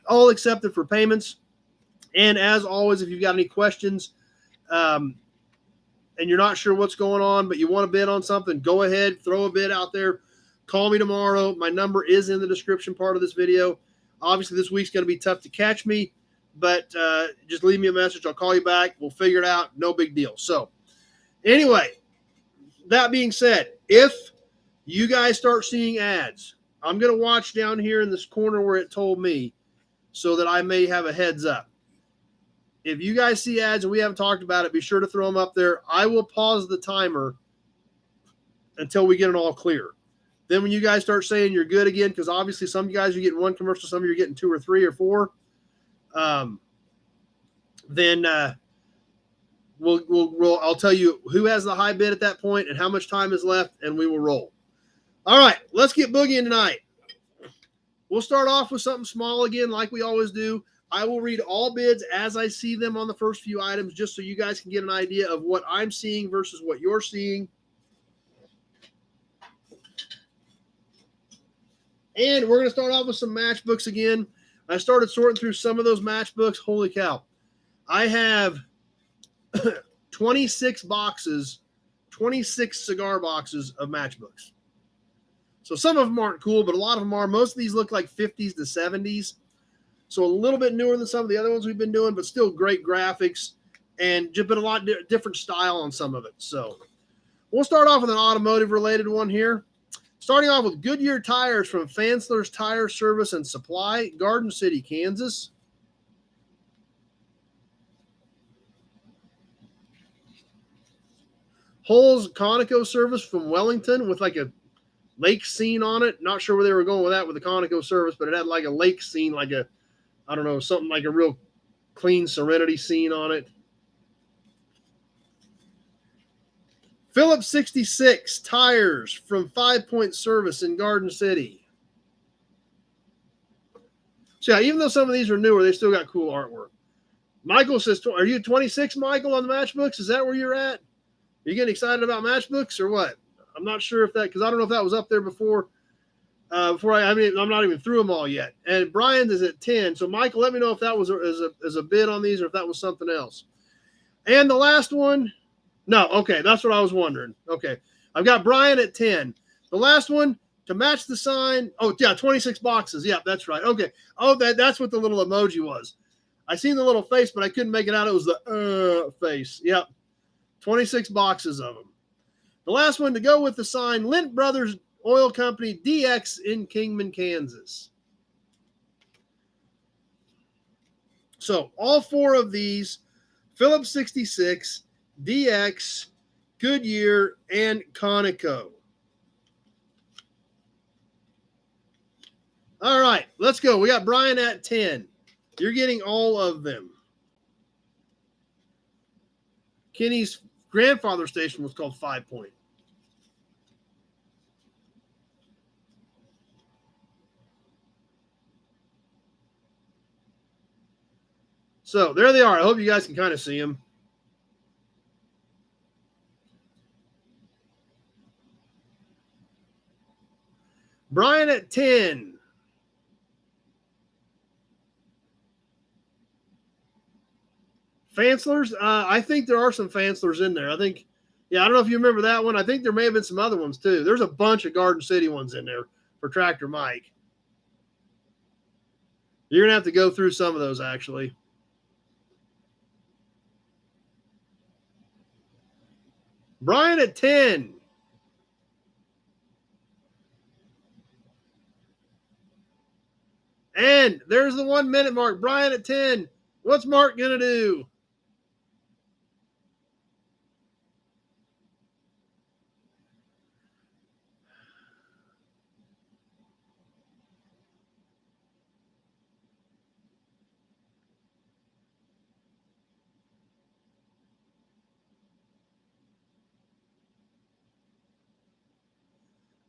all accepted for payments. And as always, if you've got any questions and you're not sure what's going on, but you want to bid on something, go ahead, throw a bid out there. Call me tomorrow. My number is in the description part of this video. Obviously, this week's going to be tough to catch me, but just leave me a message. I'll call you back. We'll figure it out. No big deal. So anyway, that being said, if you guys start seeing ads, I'm going to watch down here in this corner where it told me so that I may have a heads up. If you guys see ads and we haven't talked about it, be sure to throw them up there. I will pause the timer until we get it all clear. Then when you guys start saying you're good again, because obviously some of you guys are getting 1 commercial, some of you are getting 2 or 3 or 4, then I'll tell you who has the high bid at that point and how much time is left, and we will roll. All right, let's get boogieing tonight. We'll start off with something small again, like we always do. I will read all bids as I see them on the first few items, just so you guys can get an idea of what I'm seeing versus what you're seeing. And we're going to start off with some matchbooks again. I started sorting through some of those matchbooks. Holy cow. I have 26 boxes, 26 cigar boxes of matchbooks. So some of them aren't cool, but a lot of them are. Most of these look like 50s to 70s. So a little bit newer than some of the other ones we've been doing, but still great graphics and just been a lot different style on some of it. So we'll start off with an automotive related one here. Starting off with Goodyear tires from Fansler's Tire Service and Supply, Garden City, Kansas. Hull's Conoco service from Wellington with like a lake scene on it. Not sure where they were going with that with the Conoco service, but it had like a lake scene, like a, I don't know, something like a real clean Serenity scene on it. Phillips 66 tires from 5 Point Service in Garden City. So yeah, even though some of these are newer, they still got cool artwork. Michael says, are you 26, Michael, on the matchbooks? Is that where you're at? Are you getting excited about matchbooks or what? I'm not sure if that, because I don't know if that was up there before. I'm not even through them all yet. And Brian is at 10. So Michael, let me know if that was as a bid on these or if that was something else. And the last one, no, okay, that's what I was wondering. Okay, I've got Brian at 10. The last one, to match the sign, oh yeah, 26 boxes. Yeah, that's right. Okay. Oh, that's what the little emoji was. I seen the little face, but I couldn't make it out. It was the face. Yep. 26 boxes of them. The last one to go with the sign, Lint Brothers Oil Company DX in Kingman, Kansas. So all 4 of these, Phillips 66, DX, Goodyear, and Conoco. All right, let's go. We got Brian at 10. You're getting all of them. Kenny's grandfather's station was called 5 Point. So there they are. I hope you guys can kind of see them. Brian at 10. Fanslers, I think there are some Fanslers in there. I think, I don't know if you remember that one. I think there may have been some other ones too. There's a bunch of Garden City ones in there for Tractor Mike. You're going to have to go through some of those actually. Brian at 10. And there's the 1 minute mark. Brian at 10. What's Mark going to do?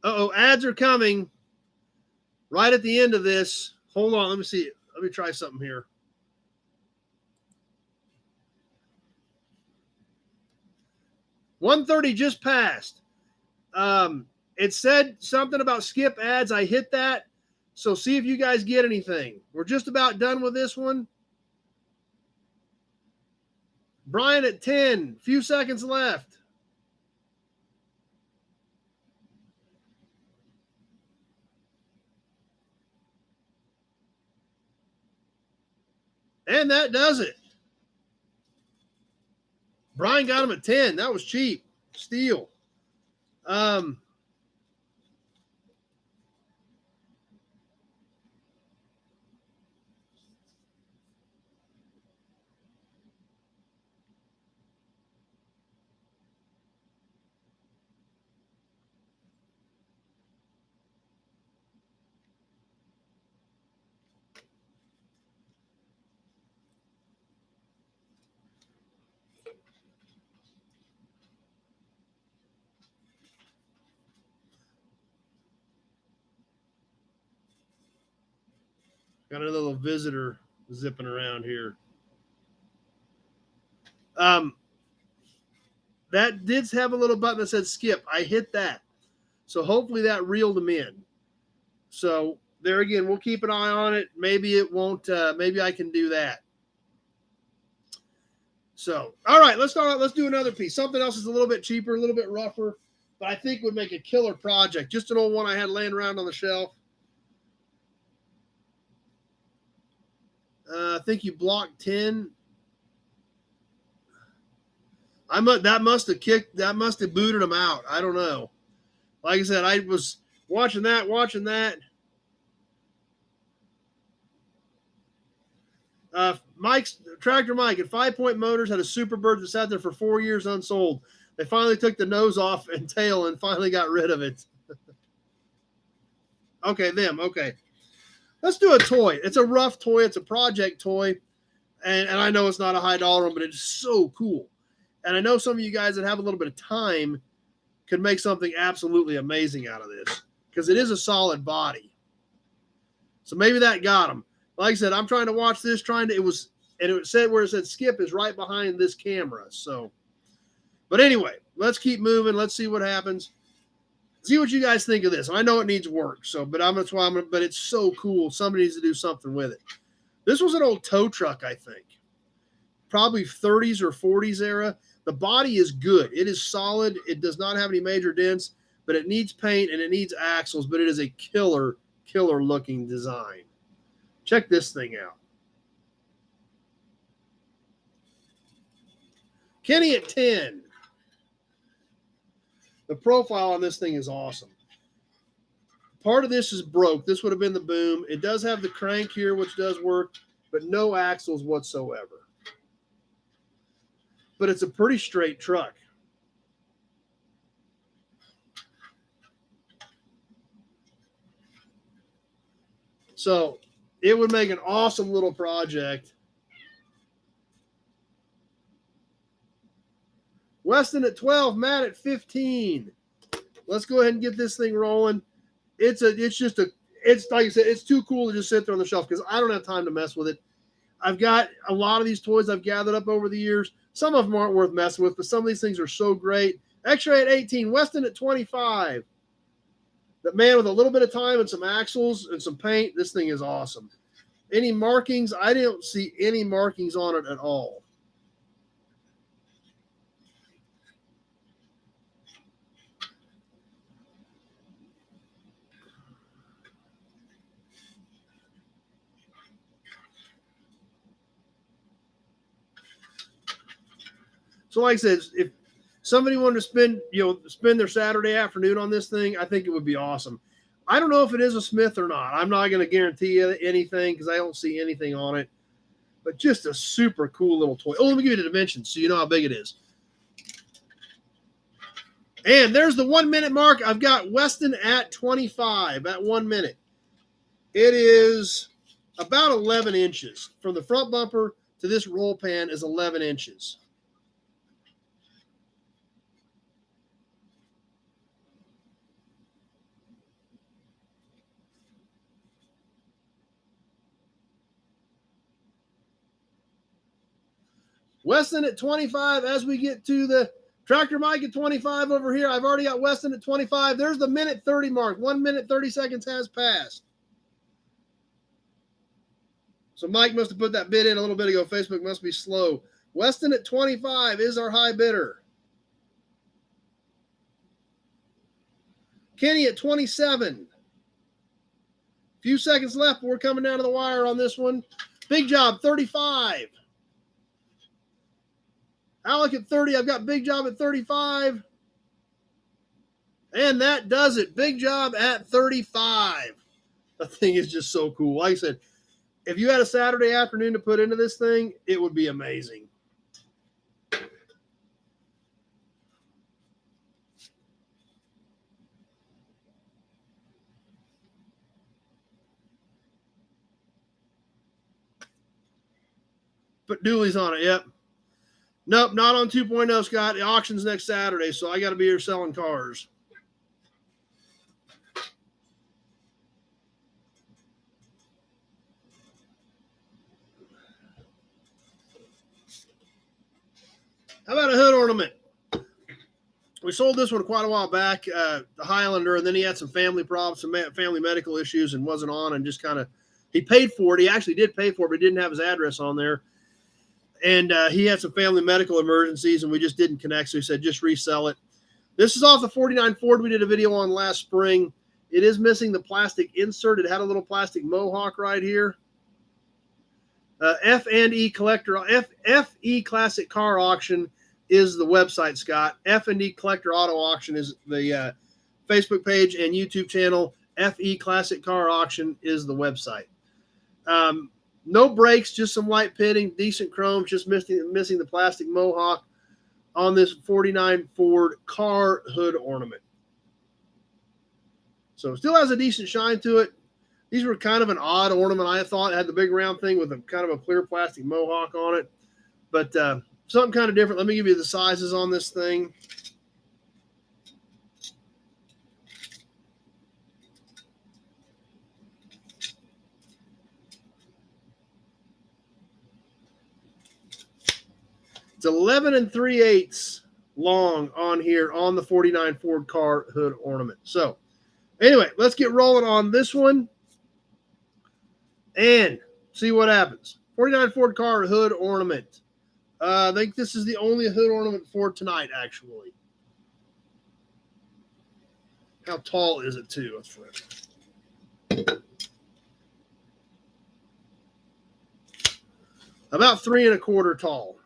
Uh-oh, ads are coming right at the end of this. Hold on, let me see. Let me try something here. $1:30 just passed. It said something about skip ads. I hit that. So see if you guys get anything. We're just about done with this one. Brian at 10. Few seconds left. And that does it. Brian got him at 10. That was cheap. Steal. Got a little visitor zipping around here. That did have a little button that said skip. I hit that. So hopefully that reeled them in. So there again, we'll keep an eye on it. Maybe it won't. Maybe I can do that. So, all right, let's start out. Let's do another piece. Something else is a little bit cheaper, a little bit rougher, but I think would make a killer project. Just an old one I had laying around on the shelf. I think you blocked 10. That must have booted them out. I don't know. Like I said, I was watching that. Tractor Mike at 5 Point Motors had a Superbird that sat there for 4 years unsold. They finally took the nose off and tail and finally got rid of it. Okay, them. Okay. Let's do a toy. It's a rough toy. It's a project toy. And I know it's not a high dollar one, but it's so cool. And I know some of you guys that have a little bit of time could make something absolutely amazing out of this because it is a solid body. So maybe that got them. Like I said, I'm trying to watch this, it said where it said skip is right behind this camera. So, but anyway, let's keep moving. Let's see what happens. See what you guys think of this. I know it needs work. So, but it's so cool. Somebody needs to do something with it. This was an old tow truck, I think. Probably 30s or 40s era. The body is good. It is solid. It does not have any major dents, but it needs paint and it needs axles, but it is a killer looking design. Check this thing out. Kenny at 10. The profile on this thing is awesome. part of this is broke. This would have been the boom. It does have the crank here, which does work, but no axles whatsoever. But it's a pretty straight truck. So it would make an awesome little project. Weston at 12, Matt at 15. Let's go ahead and get this thing rolling. It's like I said, it's too cool to just sit there on the shelf because I don't have time to mess with it. I've got a lot of these toys I've gathered up over the years. Some of them aren't worth messing with, but some of these things are so great. X-Ray at 18, Weston at 25. But man, with a little bit of time and some axles and some paint, this thing is awesome. Any markings? I didn't see any markings on it at all. So like I said, if somebody wanted to spend their Saturday afternoon on this thing, I think it would be awesome. I don't know if it is a Smith or not. I'm not going to guarantee you anything because I don't see anything on it. But just a super cool little toy. Oh, let me give you the dimensions so you know how big it is. And there's the 1 minute mark. I've got Weston at 25 at 1 minute. It is about 11 inches. From the front bumper to this roll pan is 11 inches. Weston at 25 as we get to the Tractor Mike at 25 over here. I've already got Weston at 25. There's the minute 30 mark. 1 minute, 30 seconds has passed. So Mike must have put that bid in a little bit ago. Facebook must be slow. Weston at 25 is our high bidder. Kenny at 27. Few seconds left, but we're coming down to the wire on this one. Big Job, 35. Alec at 30. I've got Big Job at 35. And that does it. Big Job at 35. The thing is just so cool. Like I said, if you had a Saturday afternoon to put into this thing, it would be amazing. Put dualies on it, yep. Nope, not on 2.0, Scott. The auction's next Saturday, so I got to be here selling cars. How about a hood ornament? We sold this one quite a while back, the Highlander, and then he had some family problems, some family medical issues, and wasn't on, and just kind of, he paid for it. He actually did pay for it, but he didn't have his address on there. And he had some family medical emergencies, and we just didn't connect. So he said, just resell it. This is off the 49 Ford we did a video on last spring. It is missing the plastic insert. It had a little plastic mohawk right here. F&E Collector, FE Classic Car Auction is the website, Scott. F&E Collector Auto Auction is the Facebook page and YouTube channel. FE Classic Car Auction is the website. No brakes, just some light pitting, decent chrome, just missing the plastic mohawk on this 49 Ford car hood ornament. So it still has a decent shine to it. These were kind of an odd ornament, I thought. It had the big round thing with a kind of a clear plastic mohawk on it. But something kind of different. Let me give you the sizes on this thing. It's 11 3/8 long on here on the 49 Ford car hood ornament. So anyway, let's get rolling on this one and see what happens. 49 Ford car hood ornament. I think this is the only hood ornament for tonight, actually. How tall is it, too? Let's flip. About 3 1/4 tall.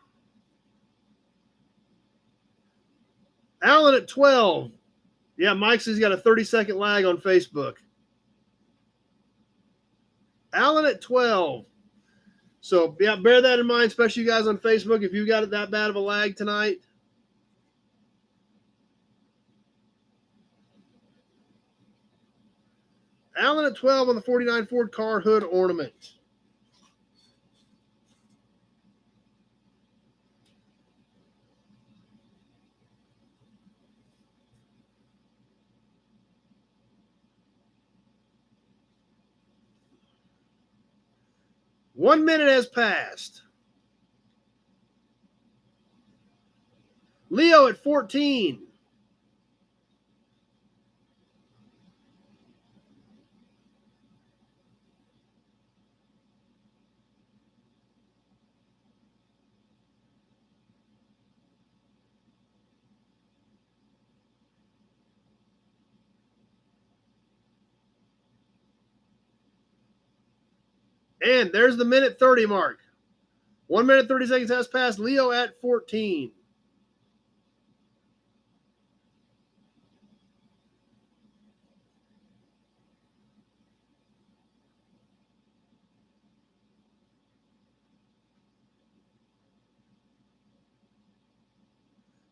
Alan at 12. Yeah, Mike says he's got a 30-second lag on Facebook. Allen at 12. So, yeah, bear that in mind, especially you guys on Facebook, if you got it that bad of a lag tonight. Allen at 12 on the 49 Ford car hood ornament. One minute has passed. Leo at 14. And there's the minute 30 mark. 1 minute 30 seconds has passed. Leo at 14.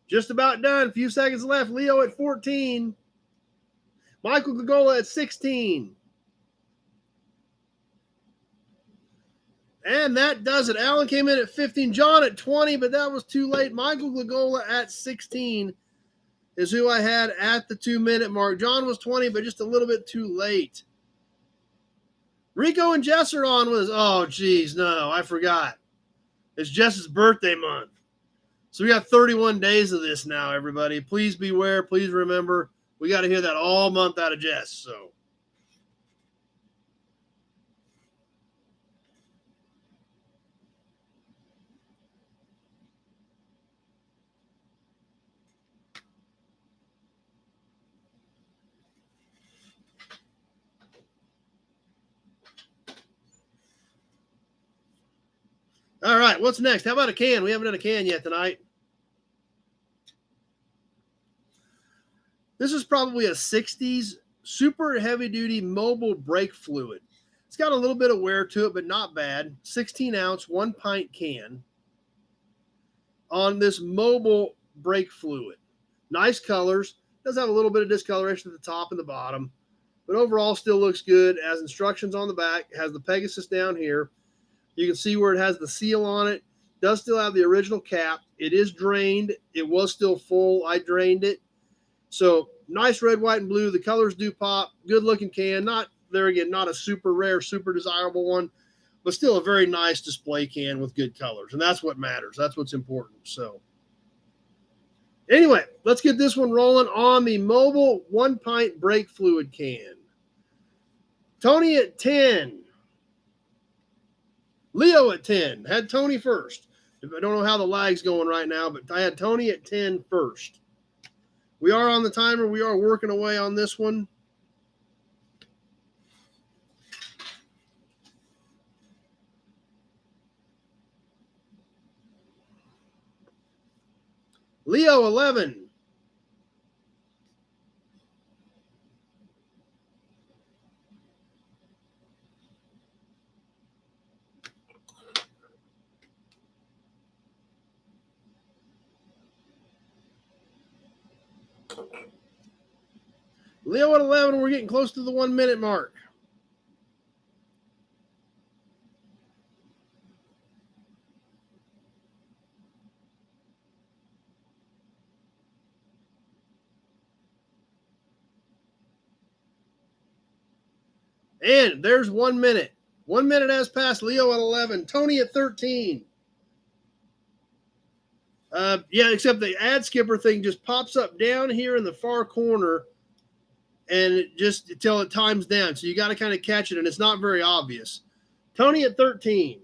Just about done. Few seconds left. Leo at 14. Michael Gagola at 16. And that does it. Allen came in at 15. John at 20, but that was too late. Michael Gagola at 16 is who I had at the 2 minute mark. John was 20, but just a little bit too late. Rico and Jess are on with us. Oh, geez, no, I forgot. It's Jess's birthday month. So we got 31 days of this now, everybody. Please beware. Please remember, we got to hear that all month out of Jess. So. All right, what's next? How about a can? We haven't done a can yet tonight. This is probably a 60s super heavy-duty mobile brake fluid. It's got a little bit of wear to it, but not bad. 16-ounce, 1 pint can on this mobile brake fluid. Nice colors. Does have a little bit of discoloration at the top and the bottom, but overall still looks good. It has instructions on the back. It has the Pegasus down here. You can see where it has the seal on it. Does still have the original cap. It is drained. It was still full. I drained it. So nice red, white, and blue. The colors do pop. Good looking can. Not, there again, not a super rare, super desirable one, but still a very nice display can with good colors. And that's what matters. That's what's important. So anyway, let's get this one rolling on the mobile 1 pint brake fluid can. Tony at 10. Leo at 10. Had Tony first. I don't know how the lag's going right now, but I had Tony at 10 first. We are on the timer. We are working away on this one. Leo 11. Leo at 11. We're getting close to the 1 minute mark. And there's 1 minute. 1 minute has passed. Leo at 11. Tony at 13. Yeah, except the ad skipper thing just pops up down here in the far corner and it just until it times down. So you got to kind of catch it, and it's not very obvious. Tony at 13.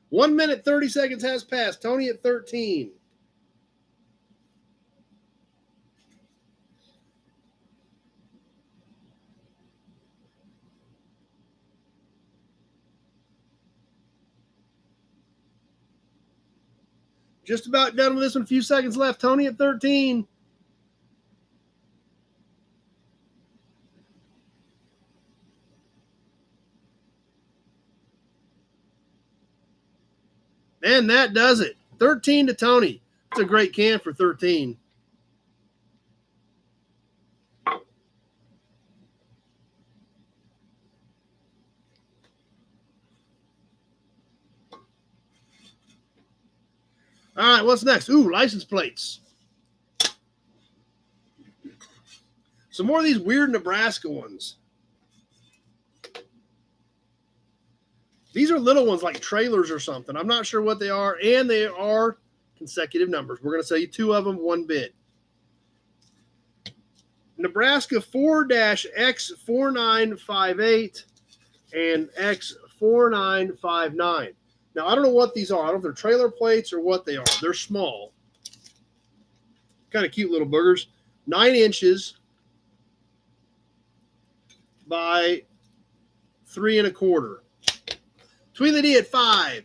One minute, 30 seconds has passed. Tony at 13. Just about done with this one. A few seconds left. Tony at 13. And that does it. 13 to Tony. It's a great can for 13. All right, what's next? Ooh, license plates. Some more of these weird Nebraska ones. These are little ones like trailers or something. I'm not sure what they are, and they are consecutive numbers. We're going to sell you 2 of them, 1 bid. Nebraska 4-X4958 and X4959. Now, I don't know what these are. I don't know if they're trailer plates or what they are. They're small. Kind of cute little boogers. 9 inches by 3 1/4. Tweedledee D at 5.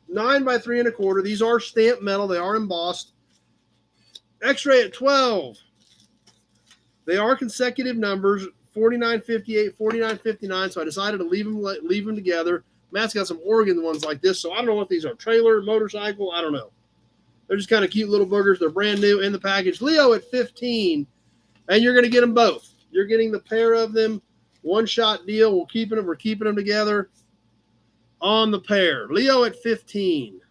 9 by 3 1/4. These are stamped metal. They are embossed. X-ray at 12. They are consecutive numbers. 4958, 4959. So I decided to leave them together. Matt's got some Oregon ones like this, so I don't know what these are. Trailer, motorcycle, I don't know. They're just kind of cute little boogers. They're brand new in the package. Leo at 15, and you're going to get them both. You're getting the pair of them. One-shot deal. We're keeping them together on the pair. Leo at 15.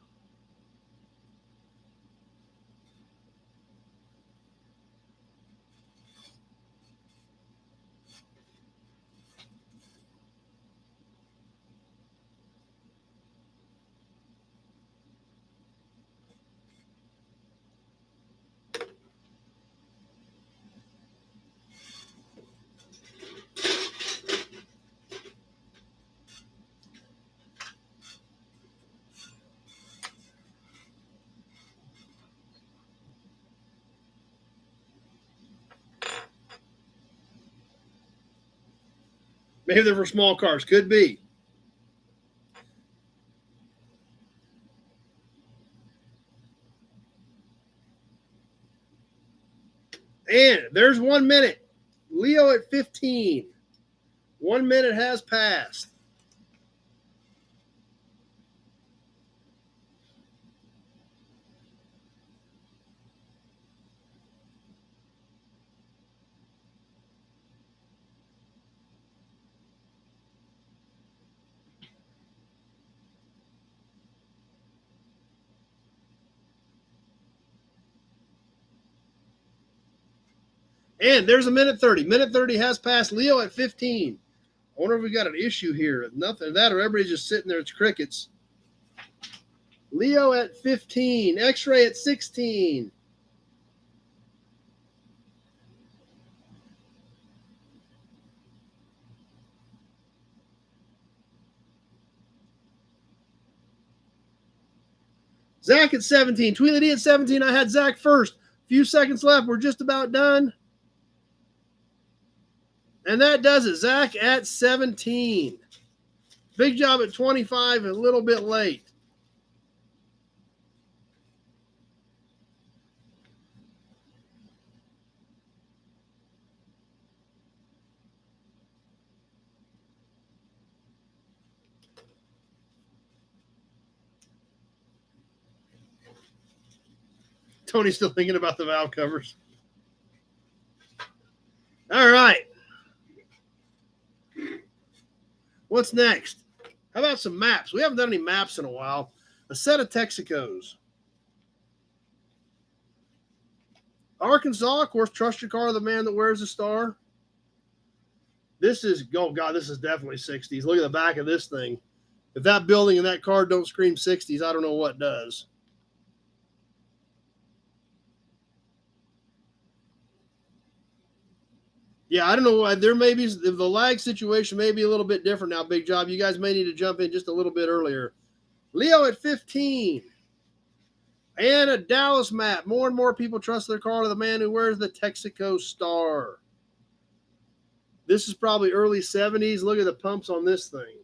Maybe they're for small cars. Could be. And there's 1 minute. Leo at 15. 1 minute has passed. And there's a minute 30. Minute 30 has passed. Leo at 15. I wonder if we got an issue here. Nothing that, or everybody's just sitting there. It's crickets. Leo at 15. X-ray at 16. Zach at 17. Tweedledee at 17. I had Zach first. Few seconds left. We're just about done. And that does it. Zach at 17. Big job at 25, a little bit late. Tony's still thinking about the valve covers. All right. What's next? How about some maps? We haven't done any maps in a while. A set of Texacos. Arkansas, of course, trust your car, the man that wears the star. This is, oh God, this is definitely 60s. Look at the back of this thing. If that building and that car don't scream 60s, I don't know what does. Yeah, I don't know. There may be the lag situation may be a little bit different now, Big Job. You guys may need to jump in just a little bit earlier. Leo at 15. And a Dallas map. More and more people trust their car to the man who wears the Texaco star. This is probably early 70s. Look at the pumps on this thing.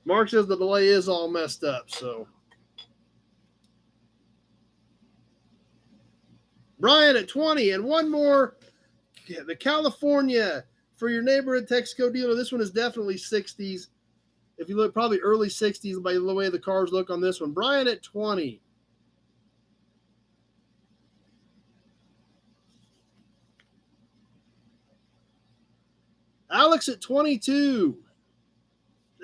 Mark says the delay is all messed up, so. Brian at 20, and one more. Yeah, the California for your neighborhood Texaco dealer. This one is definitely 60s. If you look, probably early 60s by the way the cars look on this one. Brian at 20. Alex at 22.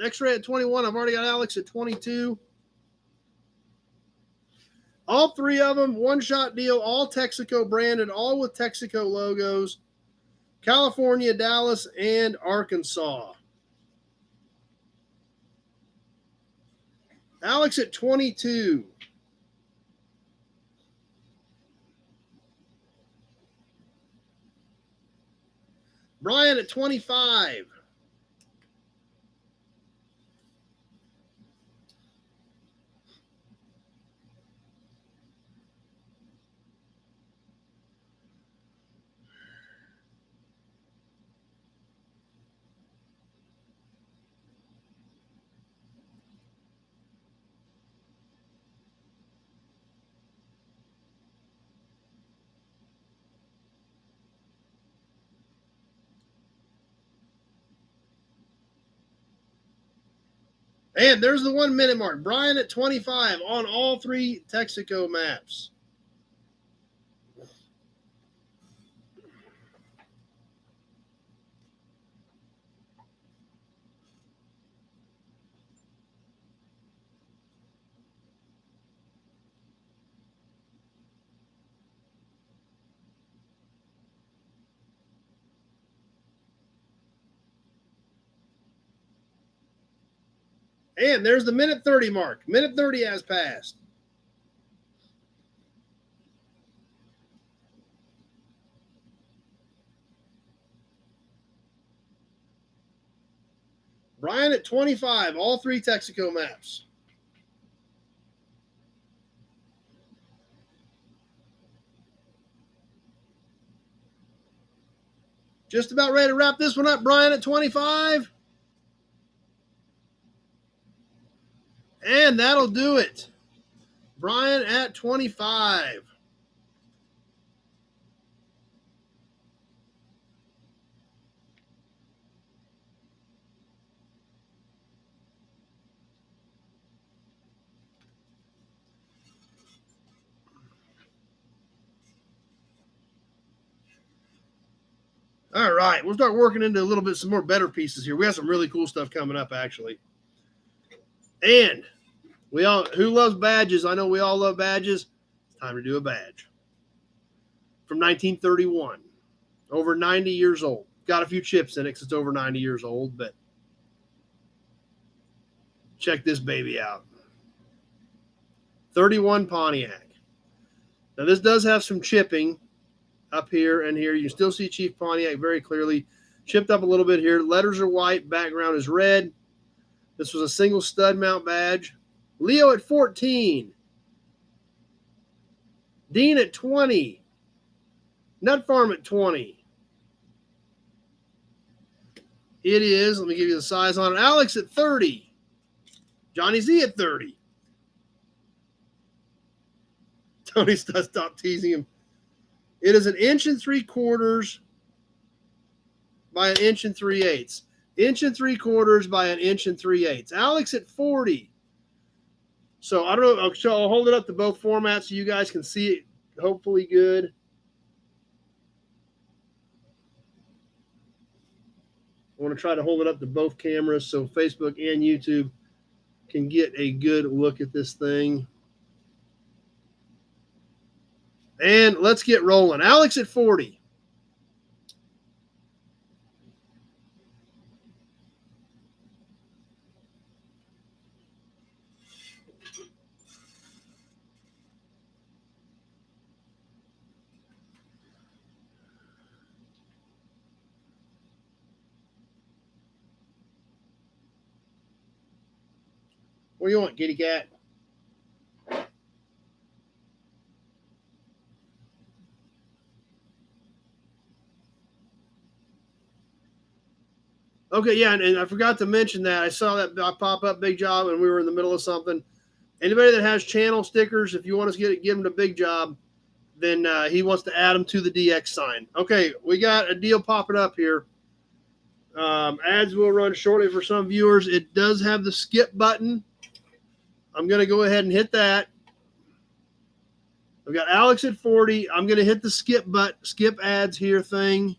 X-Ray at 21. I've already got Alex at 22. All three of them, one-shot deal, all Texaco branded, all with Texaco logos. California, Dallas, and Arkansas. Alex at 22. Brian at 25. And there's the 1 minute mark. Brian at 25 on all three Texaco maps. And there's the minute 30 mark. Minute 30 has passed. Brian at 25, all three Texaco maps. Just about ready to wrap this one up. Brian at 25. And that'll do it. Brian at 25. All right, we'll start working into a little bit some more better pieces here. We have some really cool stuff coming up, actually. And we all, who loves badges? I know we all love badges. It's time to do a badge. From 1931, over 90 years old. Got a few chips in it because it's over 90 years old, but check this baby out. 31 Pontiac. Now this does have some chipping up here and here. You can still see Chief Pontiac very clearly. Chipped up a little bit here. Letters are white. Background is red. This was a single stud mount badge. Leo at 14. Dean at 20. Nut Farm at 20. It is, let me give you the size on it. Alex at 30. Johnny Z at 30. Tony, stop teasing him. It is 1 3/4 by 1 3/8. 1 3/4 by 1 3/8. Alex at 40. So I don't know. So I'll hold it up to both formats so you guys can see it hopefully good. I want to try to hold it up to both cameras so Facebook and YouTube can get a good look at this thing. And let's get rolling. Alex at 40. What do you want, kitty cat? Okay, yeah, and I forgot to mention that. I saw that pop up, Big Job, and we were in the middle of something. Anybody that has channel stickers, if you want us to give them to Big Job, then he wants to add them to the DX sign. Okay, we got a deal popping up here. Ads will run shortly for some viewers. It does have the skip button. I'm going to go ahead and hit that. I've got Alex at 40. I'm going to hit the skip ads here thing.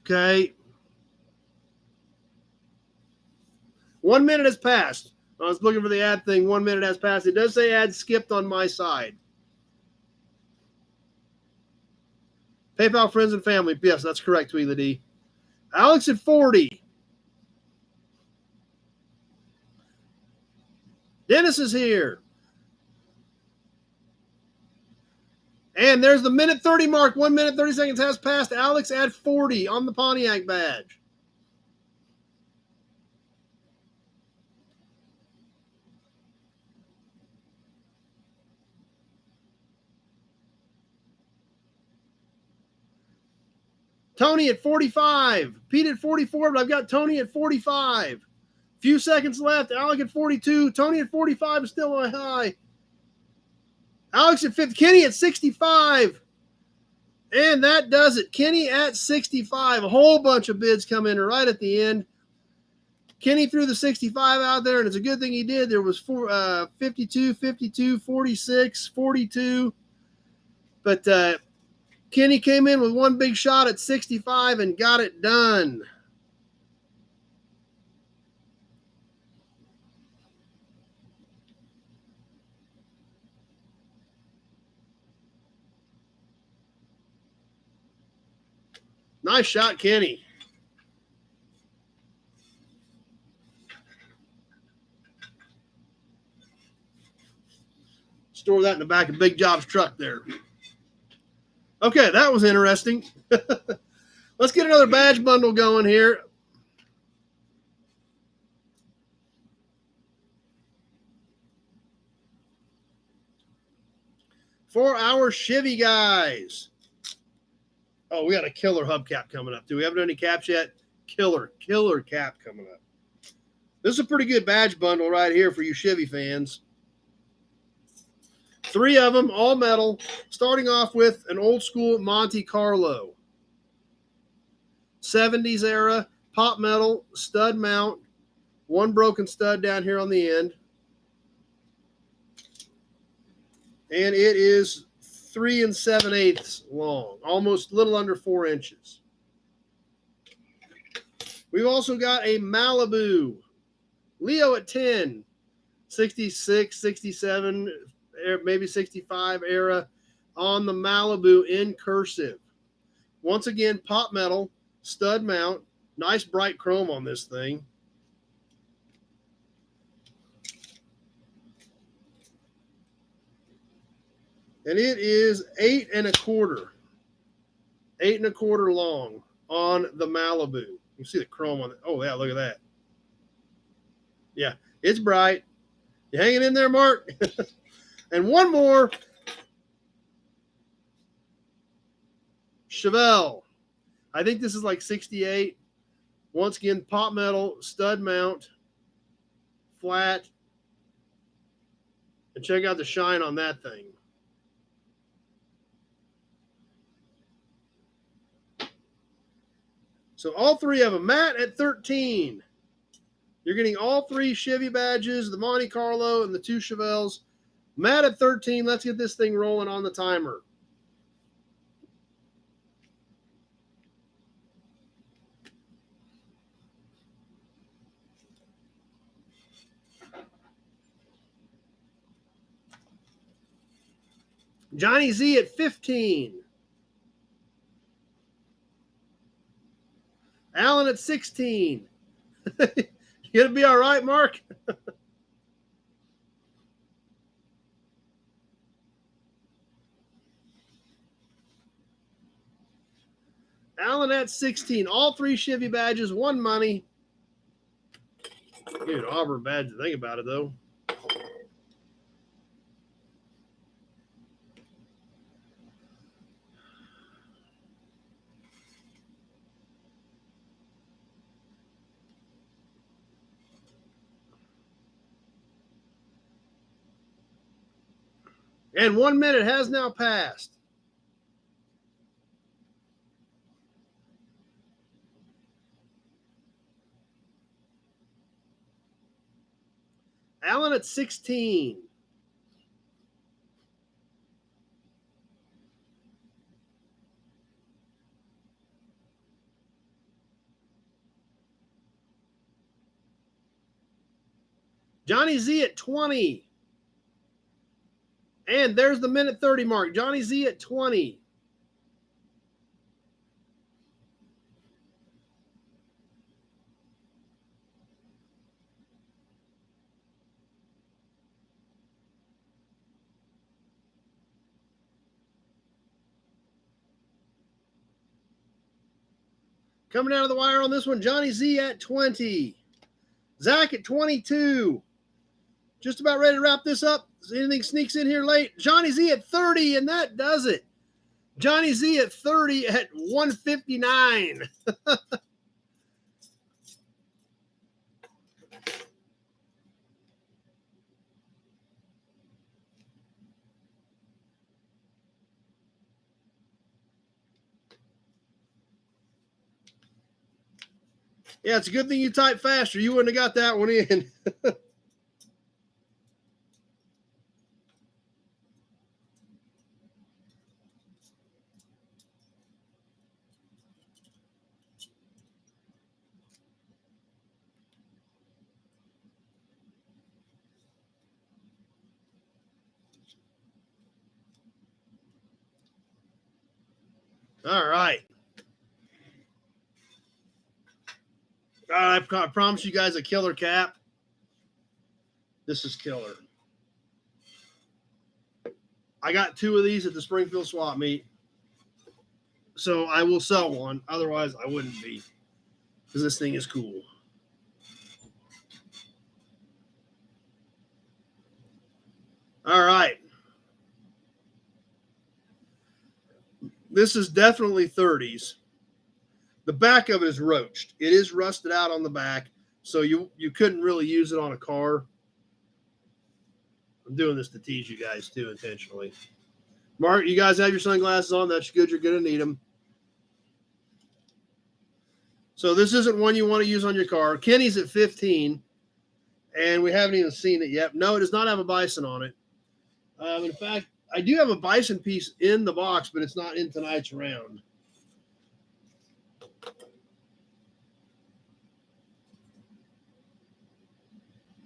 Okay. 1 minute has passed. I was looking for the ad thing. 1 minute has passed. It does say ad skipped on my side. PayPal friends and family. Yes, that's correct, Tweedly D. Alex at 40. Dennis is here. And there's the minute 30 mark. 1 minute, 30 seconds has passed. Alex at 40 on the Pontiac badge. Tony at 45. Pete at 44, but I've got Tony at 45. Few seconds left. Alec at 42. Tony at 45 is still on high. Alex at 50. Kenny at 65. And that does it. Kenny at 65. A whole bunch of bids come in right at the end. Kenny threw the 65 out there, and it's a good thing he did. There was 52, 52, 46, 42. But Kenny came in with one big shot at 65 and got it done. Nice shot, Kenny. Store that in the back of Big Job's truck there. Okay, that was interesting. Let's get another badge bundle going here. For our Chevy guys. Oh, we got a killer hubcap coming up. Do we have any caps yet? Killer cap coming up. This is a pretty good badge bundle right here for you Chevy fans. 3 of them, all metal, starting off with an old school Monte Carlo. 70s era, pop metal, stud mount, one broken stud down here on the end. And it is 3 7/8 long, almost a little under 4 inches. We've also got a Malibu Leo at 10, 66, 67, maybe 65 era on the Malibu in cursive. Once again, pop metal, stud mount, nice bright chrome on this thing. And it is 8 1/4. 8 1/4 long on the Malibu. You can see the chrome on it. Oh, yeah, look at that. Yeah, it's bright. You hanging in there, Mark? And one more. Chevelle. I think this is like 68. Once again, pop metal, stud mount, flat. And check out the shine on that thing. So all 3 of them. Matt at 13. You're getting all 3 Chevy badges, the Monte Carlo and the 2 Chevelles. Matt at 13. Let's get this thing rolling on the timer. Johnny Z at 15. Alan at 16. You gonna be all right, Mark? Alan at 16. All 3 Chevy badges, 1 money. Give an Auburn badge to think about it, though. And 1 minute has now passed. Allen at 16. Johnny Z at 20. And there's the minute 30 mark. Johnny Z at 20. Coming down to the wire on this one, Johnny Z at 20. Zach at 22. Just about ready to wrap this up. Anything sneaks in here late. Johnny Z at 30, and that does it. Johnny Z at 30 at 159. Yeah, it's a good thing you typed faster. You wouldn't have got that one in. All right. I promise you guys a killer cap. This is killer. I got 2 of these at the Springfield swap meet. So I will sell one. Otherwise, I wouldn't be. Because this thing is cool. All right. This is definitely 30s. The back of it is roached. It is rusted out on the back, so you couldn't really use it on a car. I'm doing this to tease you guys too intentionally. Mark, you guys have your sunglasses on. That's good. You're going to need them. So this isn't one you want to use on your car. Kenny's at 15, and we haven't even seen it yet. No, it does not have a bison on it. In fact, I do have a bison piece in the box, but it's not in tonight's round.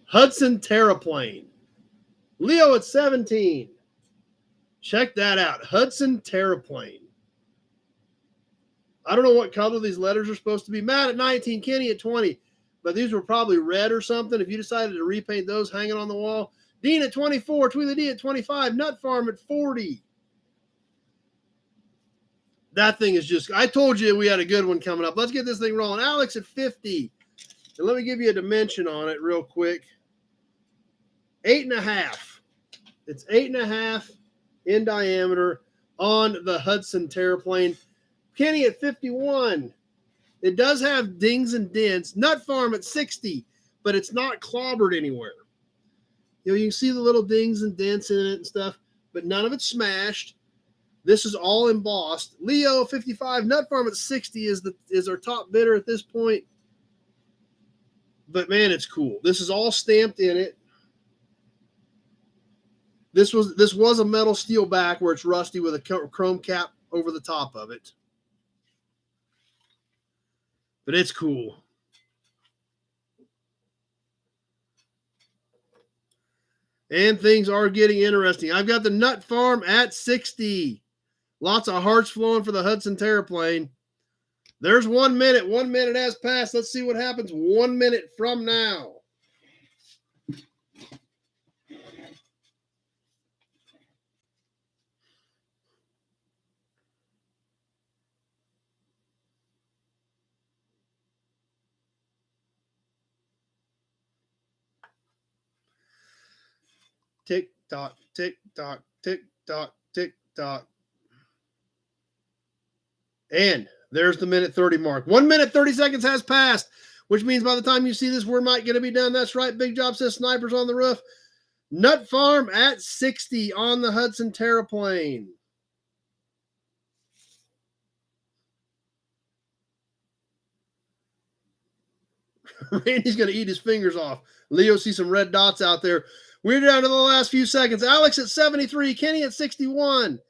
Hudson Terraplane. Leo at 17. Check that out. Hudson Terraplane. I don't know what color these letters are supposed to be. Matt at 19. Kenny at 20. But these were probably red or something. If you decided to repaint those hanging on the wall. Dean at 24. Tweely D at 25. Nut Farm at 40. That thing is just, I told you we had a good one coming up. Let's get this thing rolling. Alex at 50. And let me give you a dimension on it real quick. 8.5. It's 8.5 in diameter on the Hudson Terraplane. Kenny at 51. It does have dings and dents. Nut Farm at 60, but it's not clobbered anywhere. You know, you can see the little dings and dents in it and stuff, but none of it's smashed. This is all embossed. Leo 55. Nut Farm at 60 is our top bidder at this point. But man, it's cool. This is all stamped in it. This was a metal steel back where it's rusty with a chrome cap over the top of it. But it's cool. And things are getting interesting. I've got the Nut Farm at 60. Lots of hearts flowing for the Hudson Terraplane. There's 1 minute. 1 minute has passed. Let's see what happens 1 minute from now. Tick tock, tick tock, tick tock, tick tock. And there's the minute 30 mark. 1 minute, 30 seconds has passed, which means by the time you see this, we're not going to be done. That's right. Big Job says snipers on the roof. Nut Farm at 60 on the Hudson Terraplane. Randy's going to eat his fingers off. Leo sees some red dots out there. We're down to the last few seconds. Alex at 73. Kenny at 61.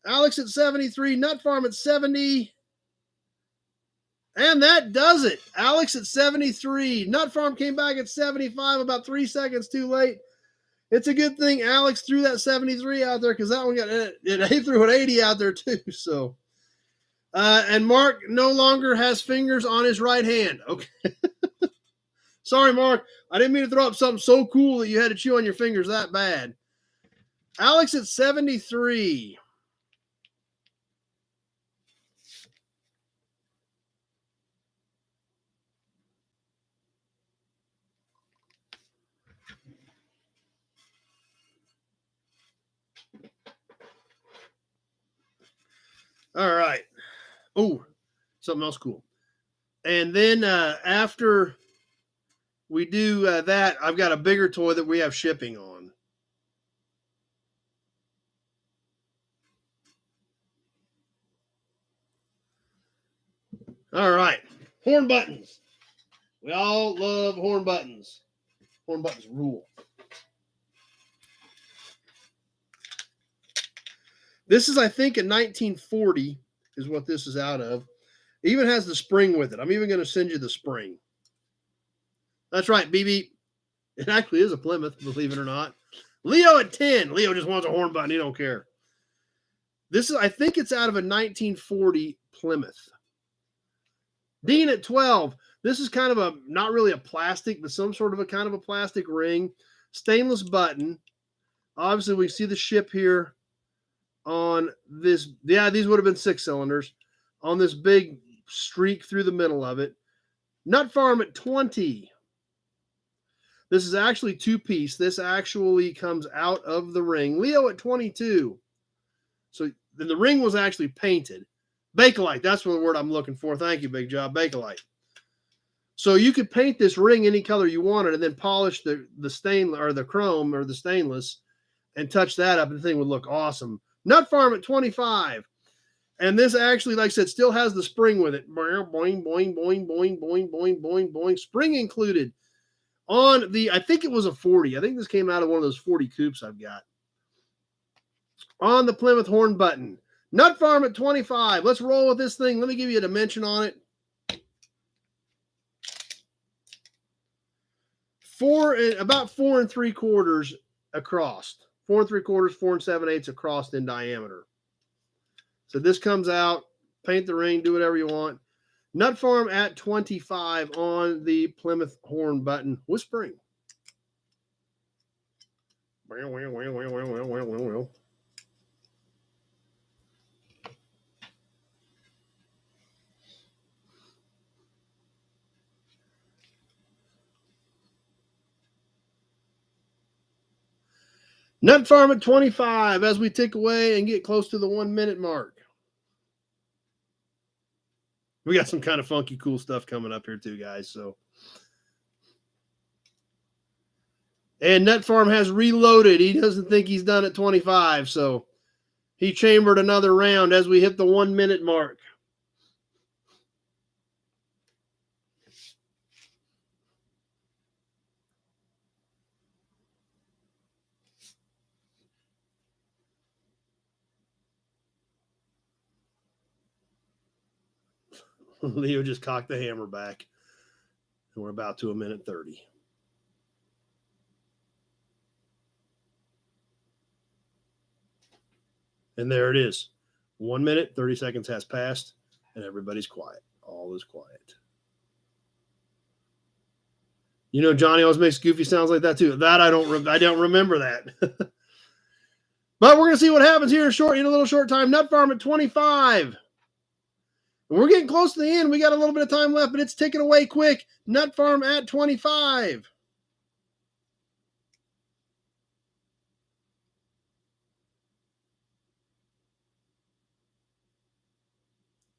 Alex at 73. Nut Farm at 70. And that does it. Alex at 73. Nut Farm came back at 75, about 3 seconds too late. It's a good thing Alex threw that 73 out there because that one got it. He threw an 80 out there too. So, and Mark no longer has fingers on his right hand. Okay. Sorry, Mark. I didn't mean to throw up something so cool that you had to chew on your fingers that bad. Alex at 73. All right. Oh, something else cool. And then after we do that, I've got a bigger toy that we have shipping on. All right. Horn buttons. We all love horn buttons. Horn buttons rule. This is, I think, a 1940 is what this is out of. It even has the spring with it. I'm even going to send you the spring. That's right, BB. It actually is a Plymouth, believe it or not. Leo at 10. Leo just wants a horn button. He don't care. This is, I think it's out of a 1940 Plymouth. Dean at 12. This is kind of a, not really a plastic, but some sort of a kind of a plastic ring. Stainless button. Obviously, we see the ship here on this. Yeah, these would have been 6 cylinders. On this big streak through the middle of it. Nut Farm at 20. This is actually 2-piece. This actually comes out of the ring. Leo at 22. So the ring was actually painted. Bakelite, that's the word I'm looking for. Thank you, Big Job. Bakelite. So you could paint this ring any color you wanted and then polish the stain or the chrome or the stainless and touch that up and the thing would look awesome. Nut Farm at 25. And this actually, like I said, still has the spring with it. Boing, boing, boing, boing, boing, boing, boing, boing. Spring included. On the, I think it was a 40. I think this came out of one of those 40 coupes I've got. On the Plymouth horn button. Nut Farm at 25. Let's roll with this thing. Let me give you a dimension on it. 4 3/4 across. 4 3/4, 4 7/8 across in diameter. So this comes out. Paint the ring. Do whatever you want. Nut Farm at 25 on the Plymouth horn button with spring. Nut Farm at 25 as we tick away and get close to the 1 minute mark. We got some kind of funky, cool stuff coming up here too, guys. So, and Nut Farm has reloaded. He doesn't think he's done at 25, so he chambered another round as we hit the 1 minute mark. Leo just cocked the hammer back. And we're about to 1:30. And there it is. 1 minute, 30 seconds has passed, and everybody's quiet. All is quiet. You know, Johnny always makes goofy sounds like that too. That I don't remember that. But we're gonna see what happens here in a little short time. Nut Farm at 25. We're getting close to the end. We got a little bit of time left, but it's ticking away quick. Nut Farm at 25.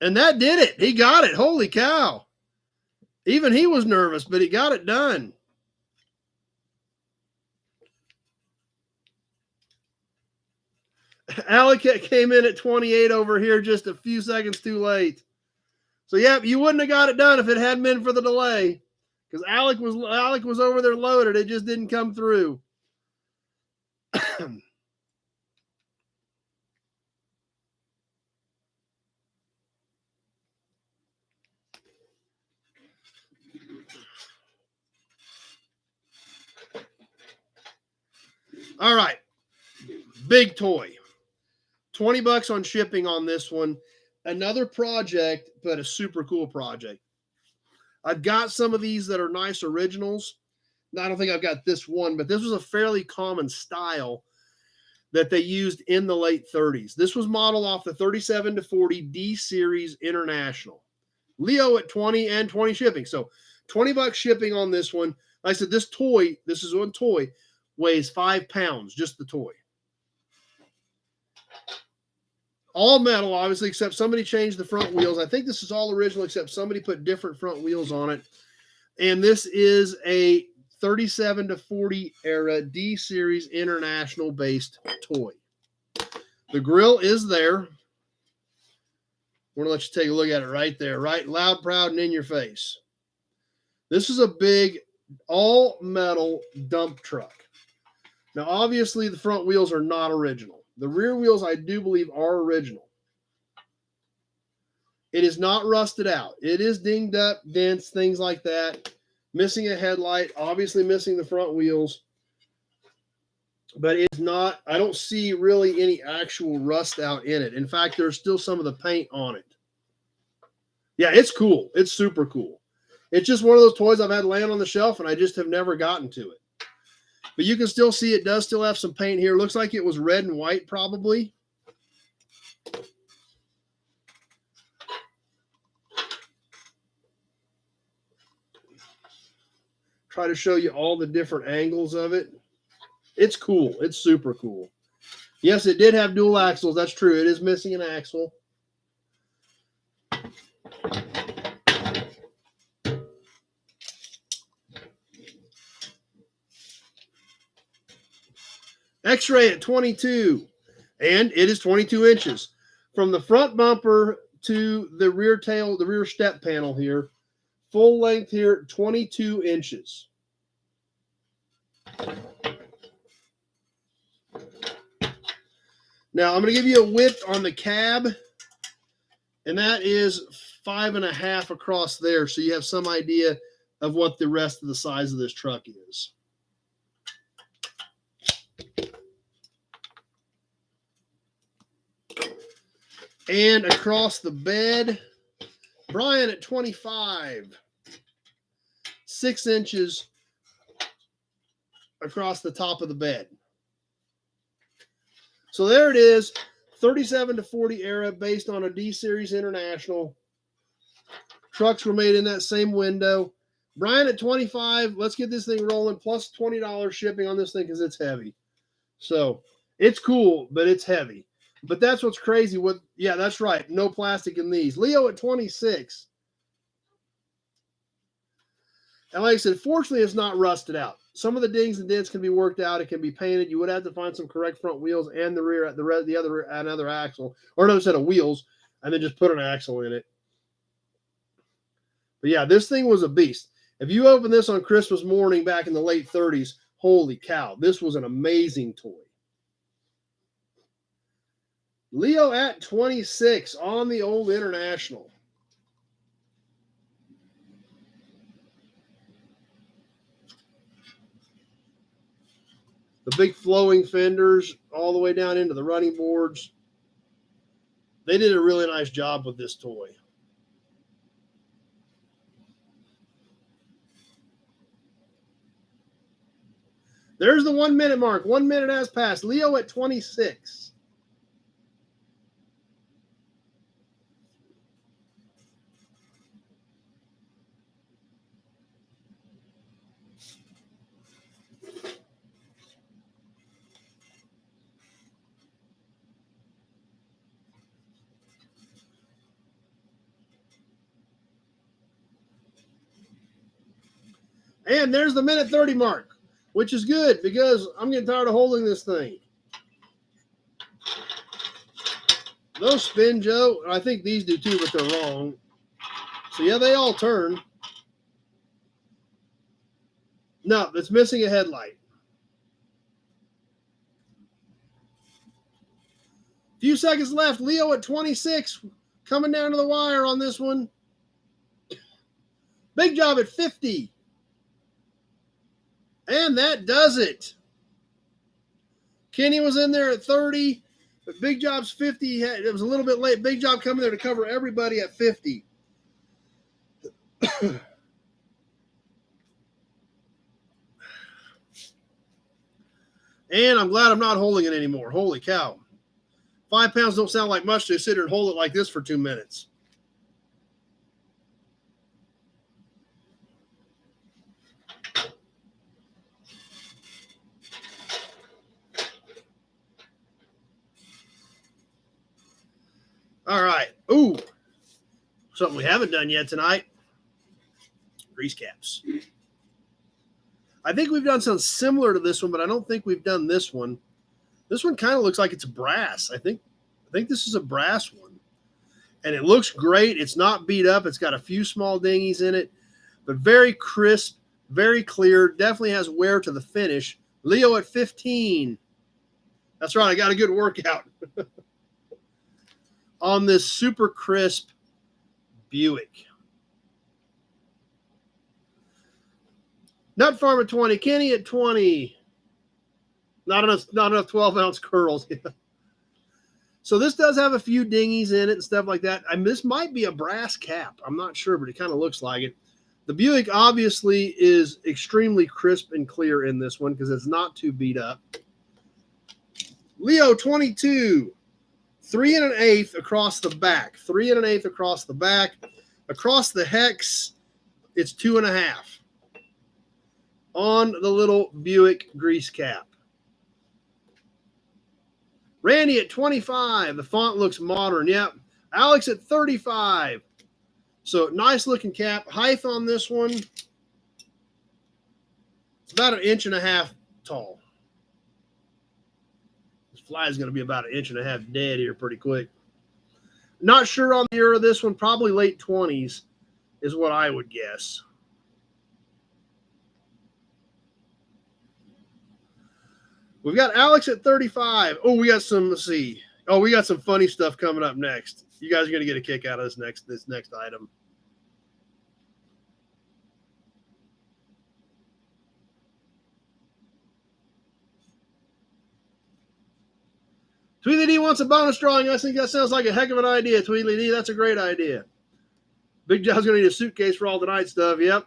And that did it. He got it. Holy cow. Even he was nervous, but he got it done. Alec came in at 28 over here just a few seconds too late. So, yeah, you wouldn't have got it done if it hadn't been for the delay. Because Alec was over there loaded. It just didn't come through. All right. Big toy. $20 on shipping on this one. Another project, but a super cool project. I've got some of these that are nice originals. I don't think I've got this one, but this was a fairly common style that they used in the late 30s. This was modeled off the 37-40 D Series International. Leo at 20 and 20 shipping. So $20 shipping on this one. Like I said, this is one toy, weighs 5 pounds, just the toy. All metal, obviously, except somebody changed the front wheels. I think this is all original, except somebody put different front wheels on it. And this is a 37-40 era D Series International based toy. The grill is there. I want to let you take a look at it right there, right? Loud, proud, and in your face. This is a big all metal dump truck. Now, obviously, the front wheels are not original. The rear wheels, I do believe, are original. It is not rusted out. It is dinged up, dents, things like that. Missing a headlight, obviously missing the front wheels. But it's not, I don't see really any actual rust out in it. In fact, there's still some of the paint on it. Yeah, it's cool. It's super cool. It's just one of those toys I've had laying on the shelf, and I just have never gotten to it. But you can still see it does still have some paint here. Looks like it was red and white probably. Try to show you all the different angles of it. It's cool. It's super cool. Yes, it did have dual axles. That's true. It is missing an axle. X-ray at 22, and it is 22 inches. From the front bumper to the rear tail, the rear step panel here, full length here, 22 inches. Now, I'm going to give you a width on the cab, and that is 5.5 across there, so you have some idea of what the rest of the size of this truck is. And across the bed, Brian at 25, 6 inches across the top of the bed. So there it is, 37-40 era based on a D Series International. Trucks were made in that same window. Brian at 25, let's get this thing rolling, plus $20 shipping on this thing because it's heavy. So it's cool, but it's heavy. But that's what's crazy. Yeah, that's right. No plastic in these. Leo at 26. And like I said, fortunately, it's not rusted out. Some of the dings and dents can be worked out. It can be painted. You would have to find some correct front wheels and another axle, or another set of wheels, and then just put an axle in it. But yeah, this thing was a beast. If you open this on Christmas morning back in the late 30s, holy cow, this was an amazing toy. Leo at 26 on the old International. The big flowing fenders all the way down into the running boards. They did a really nice job with this toy. There's the 1 minute mark. 1 minute has passed. Leo at 26. And there's the minute 30 mark, which is good because I'm getting tired of holding this thing. Those spin, Joe. I think these do too, but they're wrong. So, yeah, they all turn. No, it's missing a headlight. Few seconds left. Leo at 26. Coming down to the wire on this one. Big Job at 50. And that does it. Kenny was in there at 30, but Big Job's 50. It was a little bit late. Big Job coming there to cover everybody at 50. And I'm glad I'm not holding it anymore. Holy cow. 5 pounds don't sound like much to sit here and hold it like this for 2 minutes. All right. Ooh. Something we haven't done yet tonight. Grease caps. I think we've done something similar to this one, but I don't think we've done this one. This one kind of looks like it's brass. I think this is a brass one. And it looks great. It's not beat up. It's got a few small dinghies in it, but very crisp, very clear. Definitely has wear to the finish. Leo at 15. That's right. I got a good workout on this super crisp Buick. Nut Farm at 20. Kenny at 20. Not enough 12-ounce curls. So this does have a few dinghies in it and stuff like that. This might be a brass cap. I'm not sure, but it kind of looks like it. The Buick obviously is extremely crisp and clear in this one because it's not too beat up. Leo 22. 3 1/8 across the back. 3 1/8 across the back. Across the hex, it's 2.5 on the little Buick grease cap. Randy at 25. The font looks modern. Yep. Alex at 35. So nice looking cap. Height on this one, it's about 1.5 inches tall. This fly is going to be about 1.5 inches dead here pretty quick. Not sure on the year of this one. Probably late 20s is what I would guess. We've got Alex at 35. Oh, we got some, let's see. Oh, we got some funny stuff coming up next. You guys are going to get a kick out of this next item. Tweedly D wants a bonus drawing. I think that sounds like a heck of an idea, Tweedly D. That's a great idea. Big Job's going to need a suitcase for all the night stuff. Yep.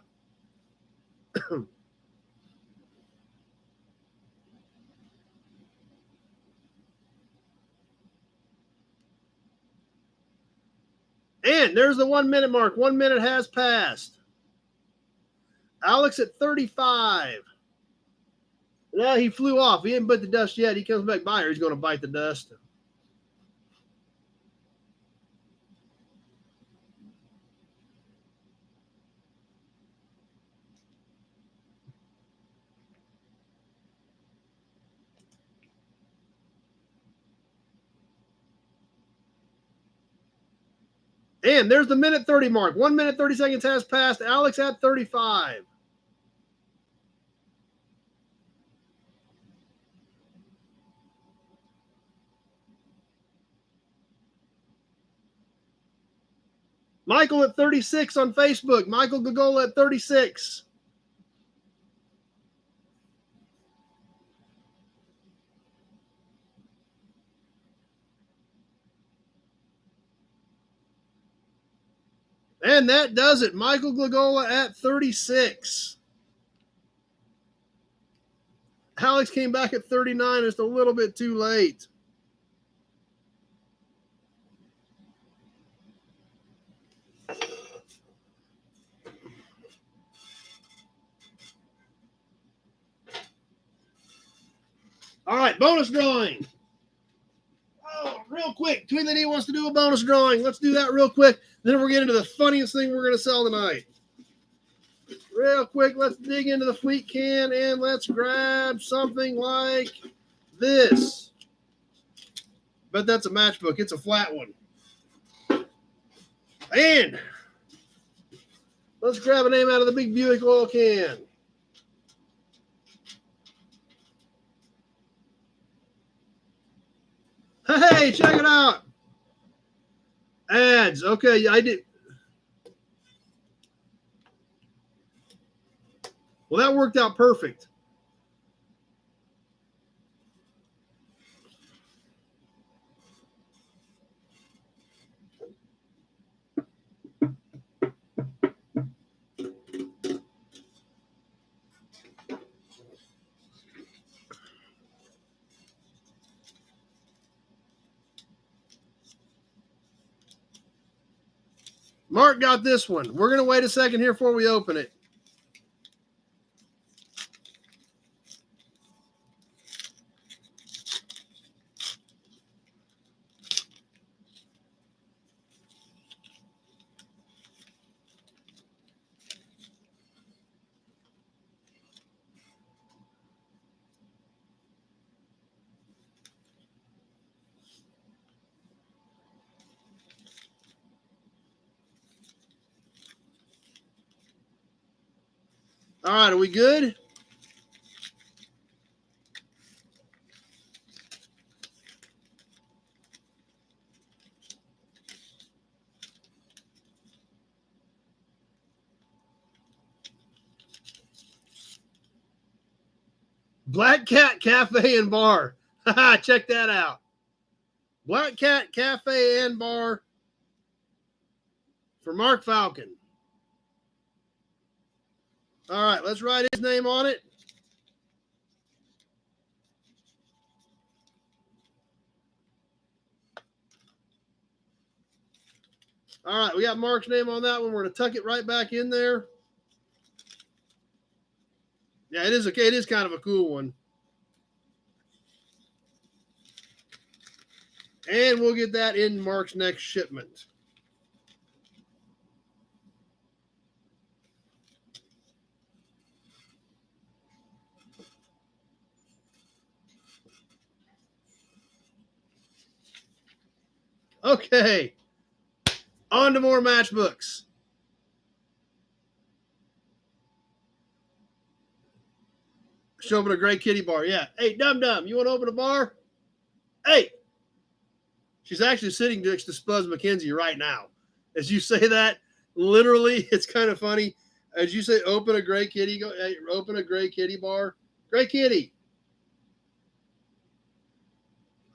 And there's the 1 minute mark. 1 minute has passed. Alex at 35. Now he flew off. He didn't bite the dust yet. He comes back by her. He's going to bite the dust. And there's the minute 30 mark. 1 minute, 30 seconds has passed. Alex at 35. Michael at 36 on Facebook. Michael Gagola at 36. And that does it. Michael Gagola at 36. Alex came back at 39. Just a little bit too late. All right, bonus drawing. Oh, real quick. Tweedly D wants to do a bonus drawing. Let's do that real quick. Then we're getting into the funniest thing we're going to sell tonight. Real quick, let's dig into the Fleet can and let's grab something like this. But that's a matchbook. It's a flat one. And let's grab a name out of the big Buick oil can. Hey, check it out. Ads. Okay, I did. Well, that worked out perfect. Mark got this one. We're going to wait a second here before we open it. All right, are we good? Black Cat Cafe and Bar. Check that out. Black Cat Cafe and Bar for Mark Falcon. All right, let's write his name on it. All right, we got Mark's name on that one. We're going to tuck it right back in there. Yeah, it is okay. It is kind of a cool one. And we'll get that in Mark's next shipment. Okay. On to more matchbooks. Show open a Gray Kitty bar. Yeah. Hey, Dum Dum, you want to open a bar? Hey. She's actually sitting next to Spuds MacKenzie right now. As you say that, literally, it's kind of funny. As you say, open a Gray Kitty, go hey, open a Gray Kitty bar. Gray Kitty.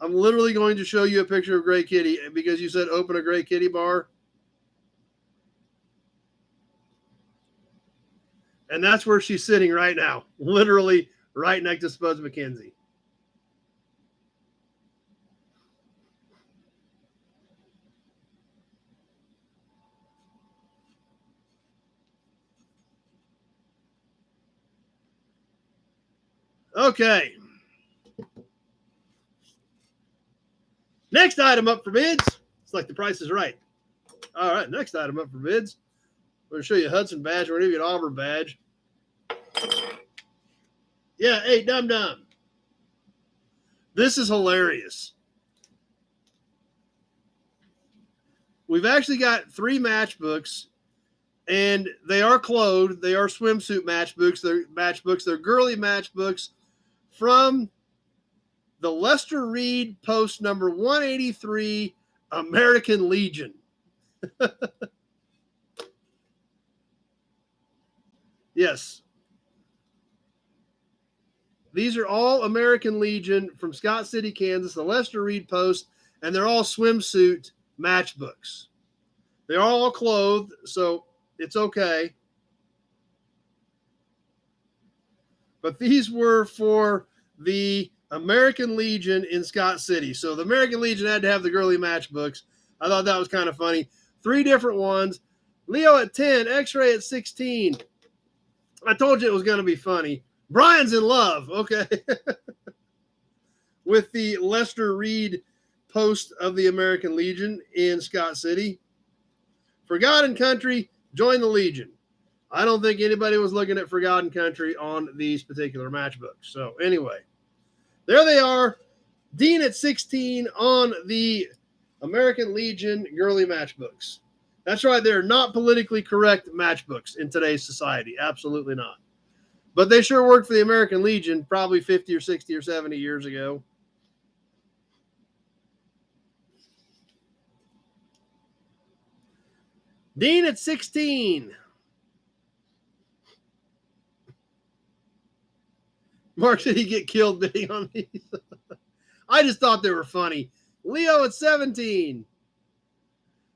I'm literally going to show you a picture of Gray Kitty because you said open a Gray Kitty bar. And that's where she's sitting right now, literally right next to Spuds MacKenzie. Okay. Next item up for bids. It's like the Price is Right. All right, next item up for bids. I'm going to show you a Hudson badge. We're going to give you an Auburn badge. Yeah, hey, Dum Dum. This is hilarious. We've actually got 3 matchbooks, and they are clothed. They are swimsuit matchbooks. They're matchbooks. They're girly matchbooks from the Lester Reed Post number 183, American Legion. Yes. These are all American Legion from Scott City, Kansas, the Lester Reed Post, and they're all swimsuit matchbooks. They're all clothed, so it's okay. But these were for the American Legion in Scott City. So the American Legion had to have the girly matchbooks. I thought that was kind of funny. 3 different ones. Leo at 10, X-Ray at 16. I told you it was going to be funny. Brian's in love. Okay. With the Lester Reed Post of the American Legion in Scott City. Forgotten Country, join the Legion. I don't think anybody was looking at Forgotten Country on these particular matchbooks. So anyway, there they are. Dean at 16 on the American Legion girly matchbooks. That's right, they're not politically correct matchbooks in today's society. Absolutely not. But they sure worked for the American Legion probably 50 or 60 or 70 years ago. Dean at 16. Mark said he'd get killed bidding on these. I just thought they were funny. Leo at 17.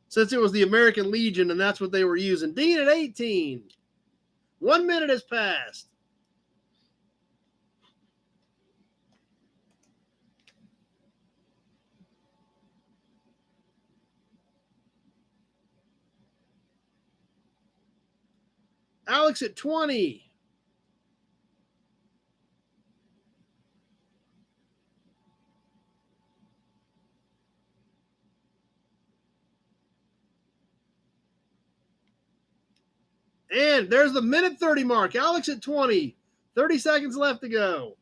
Since it was the American Legion and that's what they were using. Dean at 18. 1 minute has passed. Alex at 20. And there's the minute 30 mark. Alex at 20. 30 seconds left to go.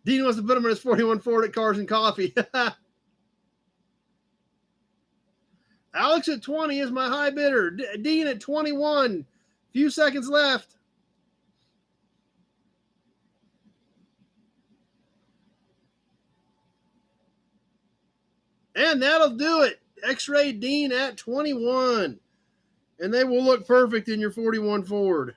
Dean wants to put him in his 41 Ford at Cars and Coffee. Alex at 20 is my high bidder. Dean at 21. Few seconds left. And that'll do it. X-Ray Dean at 21. And they will look perfect in your 41 Ford.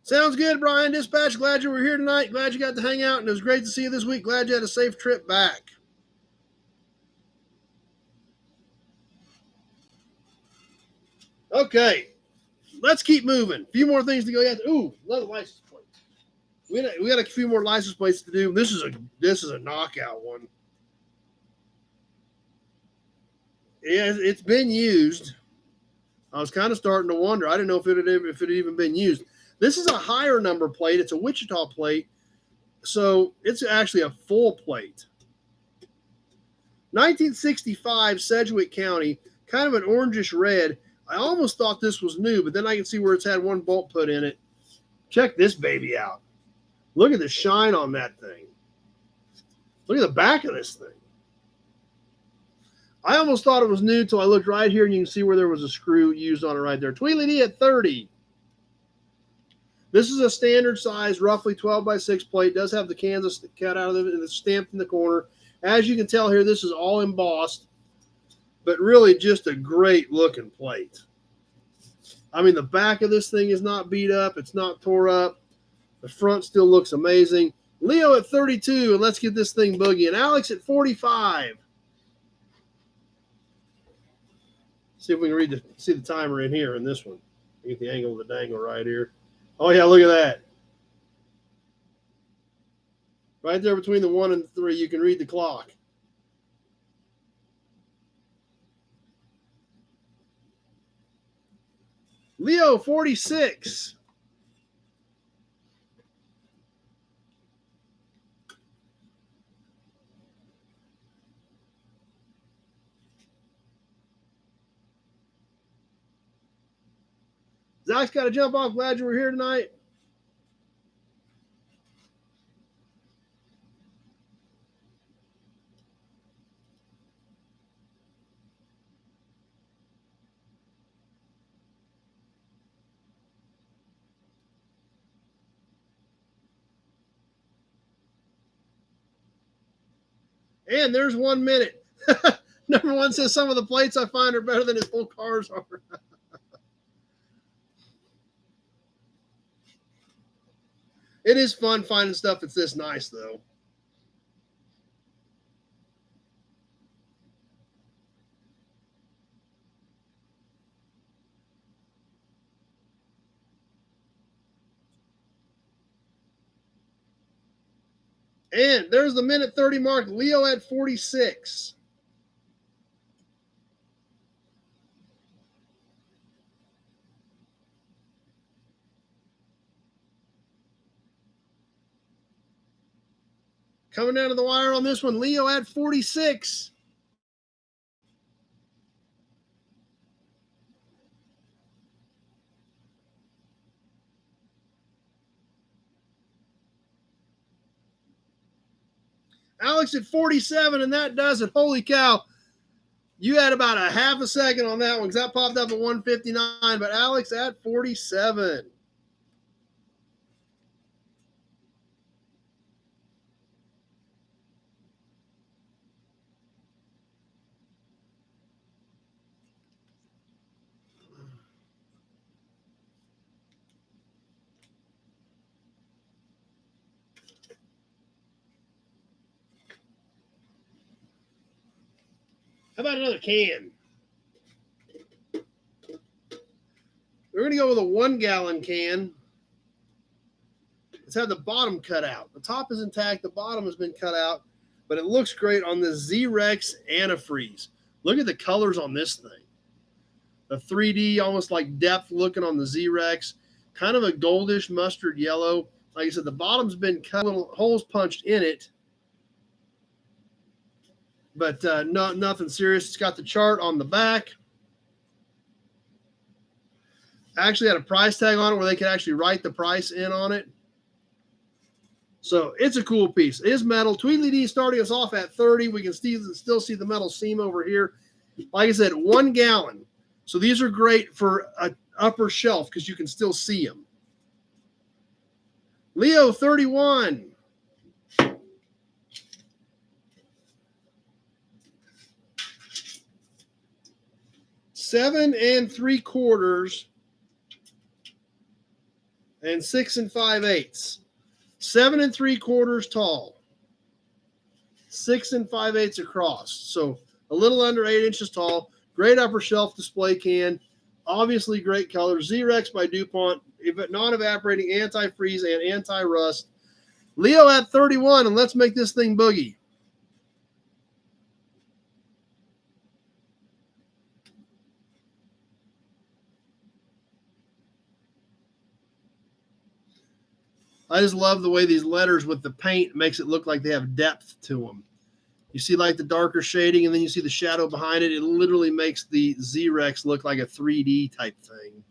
Sounds good, Brian. Dispatch, glad you were here tonight. Glad you got to hang out, and it was great to see you this week. Glad you had a safe trip back. Okay, let's keep moving. A few more things to go yet. Ooh, another license plate. We got a few more license plates to do. This is a knockout one. Yeah, it's been used. I was kind of starting to wonder. I didn't know if it had even been used. This is a higher number plate. It's a Wichita plate, so it's actually a full plate. 1965, Sedgwick County, kind of an orangish red. I almost thought this was new, but then I can see where it's had one bolt put in it. Check this baby out. Look at the shine on that thing. Look at the back of this thing. I almost thought it was new until I looked right here, and you can see where there was a screw used on it right there. Tweedledee at 30. This is a standard size, roughly 12 by 6 plate. It does have the Kansas cut out of it, and it's stamped in the corner. As you can tell here, this is all embossed, but really just a great looking plate. I mean, the back of this thing is not beat up. It's not tore up. The front still looks amazing. Leo at 32, and let's get this thing boogieing. Alex at 45. See if we can see the timer in here in this one. Get the angle of the dangle right here. Oh, yeah, look at that. Right there between the 1 and the 3, you can read the clock. Leo, 46. Zach's got to jump off. Glad you were here tonight. And there's 1 minute. Number 1 says some of the plates I find are better than his whole cars are. It is fun finding stuff that's this nice, though. And there's the minute 30 mark. Leo at 46. Coming down to the wire on this one, Leo at 46. Alex at 47, and that does it. Holy cow. You had about a half a second on that one because that popped up at 159, but Alex at 47. How about another can? We're going to go with a 1 gallon can. It's had the bottom cut out. The top is intact. The bottom has been cut out, but it looks great on the Z-Rex Antifreeze. Look at the colors on this thing. The 3D, almost like depth looking on the Z-Rex. Kind of a goldish mustard yellow. Like I said, the bottom's been cut, little holes punched in it. But nothing serious. It's got the chart on the back. I actually had a price tag on it where they could actually write the price in on it. So it's a cool piece. It is metal. Tweedledee D starting us off at 30. We can still see the metal seam over here. Like I said, 1 gallon. So these are great for an upper shelf because you can still see them. Leo 31. Seven and 3/4 and 6 5/8. 7 3/4 tall, 6 5/8 across. So a little under 8 inches tall. Great upper shelf display can. Obviously great color. Z-Rex by DuPont. Non-evaporating, anti-freeze, and anti-rust. Leo at 31, and let's make this thing boogie. I just love the way these letters with the paint makes it look like they have depth to them. You see like the darker shading, and then you see the shadow behind it. It literally makes the Z-Rex look like a 3D type thing.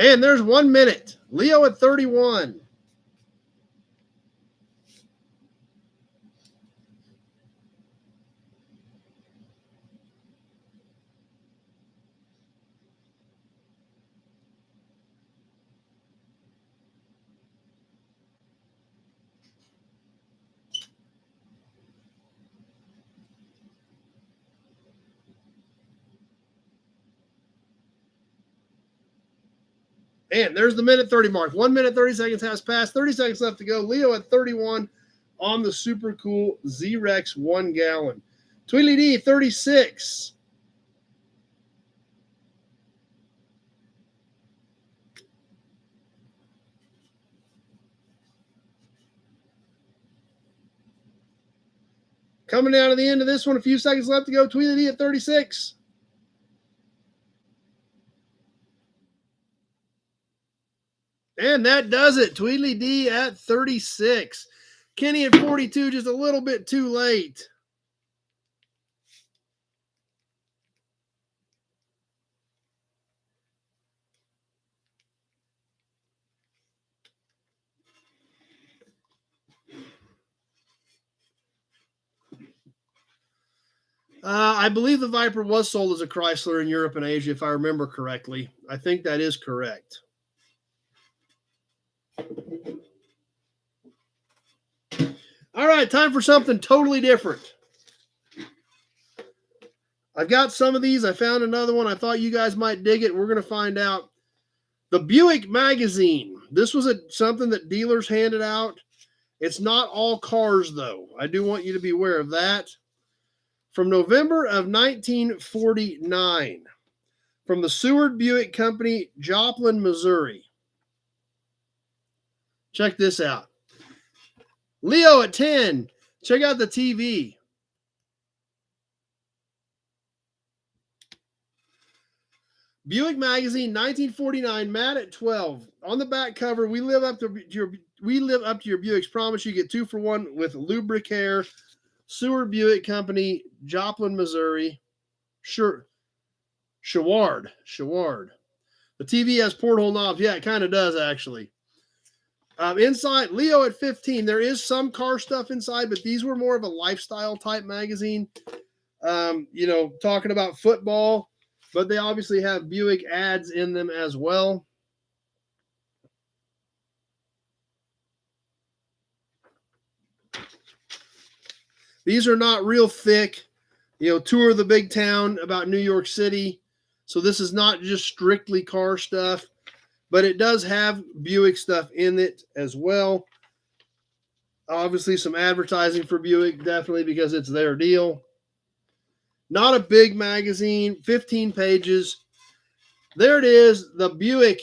And there's 1 minute. Leo at 31. And there's the minute 30 mark. 1 minute, 30 seconds has passed. 30 seconds left to go. Leo at 31 on the super cool Z-Rex 1 gallon. Tweedledee 36. Coming down to the end of this one, a few seconds left to go. Tweedledee at 36. And that does it. Tweedledee at 36. Kenny at 42, just a little bit too late. I believe the Viper was sold as a Chrysler in Europe and Asia, if I remember correctly. I think that is correct. All right, time for something totally different. I've got some of these. I found another one. I thought you guys might dig it. We're going to find out. The Buick magazine. This was something that dealers handed out. It's not all cars, though. I do want you to be aware of that. From November of 1949, from the Seward Buick Company, Joplin, Missouri. Check this out. Leo at 10. Check out the TV. Buick Magazine, 1949. Matt at 12. On the back cover, we live up to your Buicks. Promise you get 2 for 1 with Lubricare. Seward Buick Company, Joplin, Missouri. Sure. Chouard. The TV has porthole knobs. Yeah, it kind of does, actually. Inside, Leo at 15. There is some car stuff inside, but these were more of a lifestyle type magazine. Talking about football, but they obviously have Buick ads in them as well. These are not real thick. Tour of the big town about New York City. So this is not just strictly car stuff, but it does have Buick stuff in it as well. Obviously some advertising for Buick, definitely, because it's their deal. Not a big magazine, 15 pages. There it is, the Buick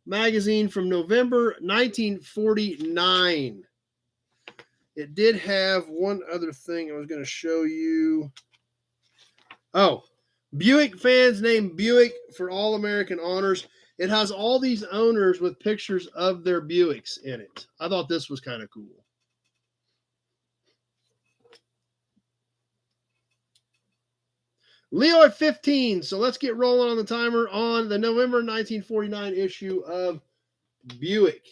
magazine from November 1949. It did have one other thing I was going to show you. Oh, Buick fans named Buick for All American Honors. It has all these owners with pictures of their Buicks in it. I thought this was kind of cool. Leo at 15. So let's get rolling on the timer on the November 1949 issue of Buick.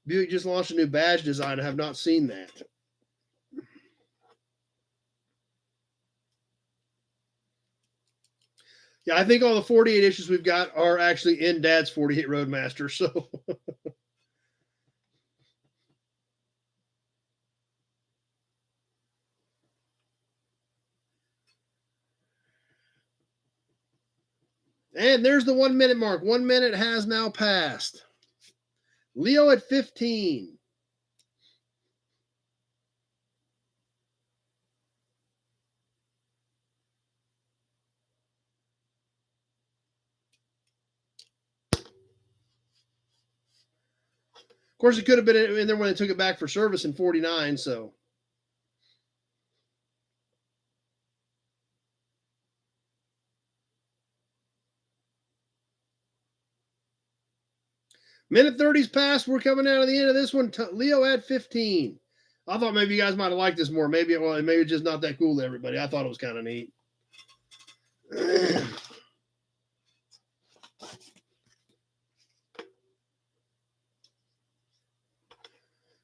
Buick just launched a new badge design. I have not seen that. Yeah, I think all the 48 issues we've got are actually in Dad's 48 Roadmaster. So and there's the 1 minute mark. 1 minute has now passed. Leo at 15. Of course, it could have been in there when they took it back for service in 49, so. Minute 30's passed. We're coming out of the end of this one. Leo at 15. I thought maybe you guys might have liked this more. Maybe it's just not that cool to everybody. I thought it was kind of neat.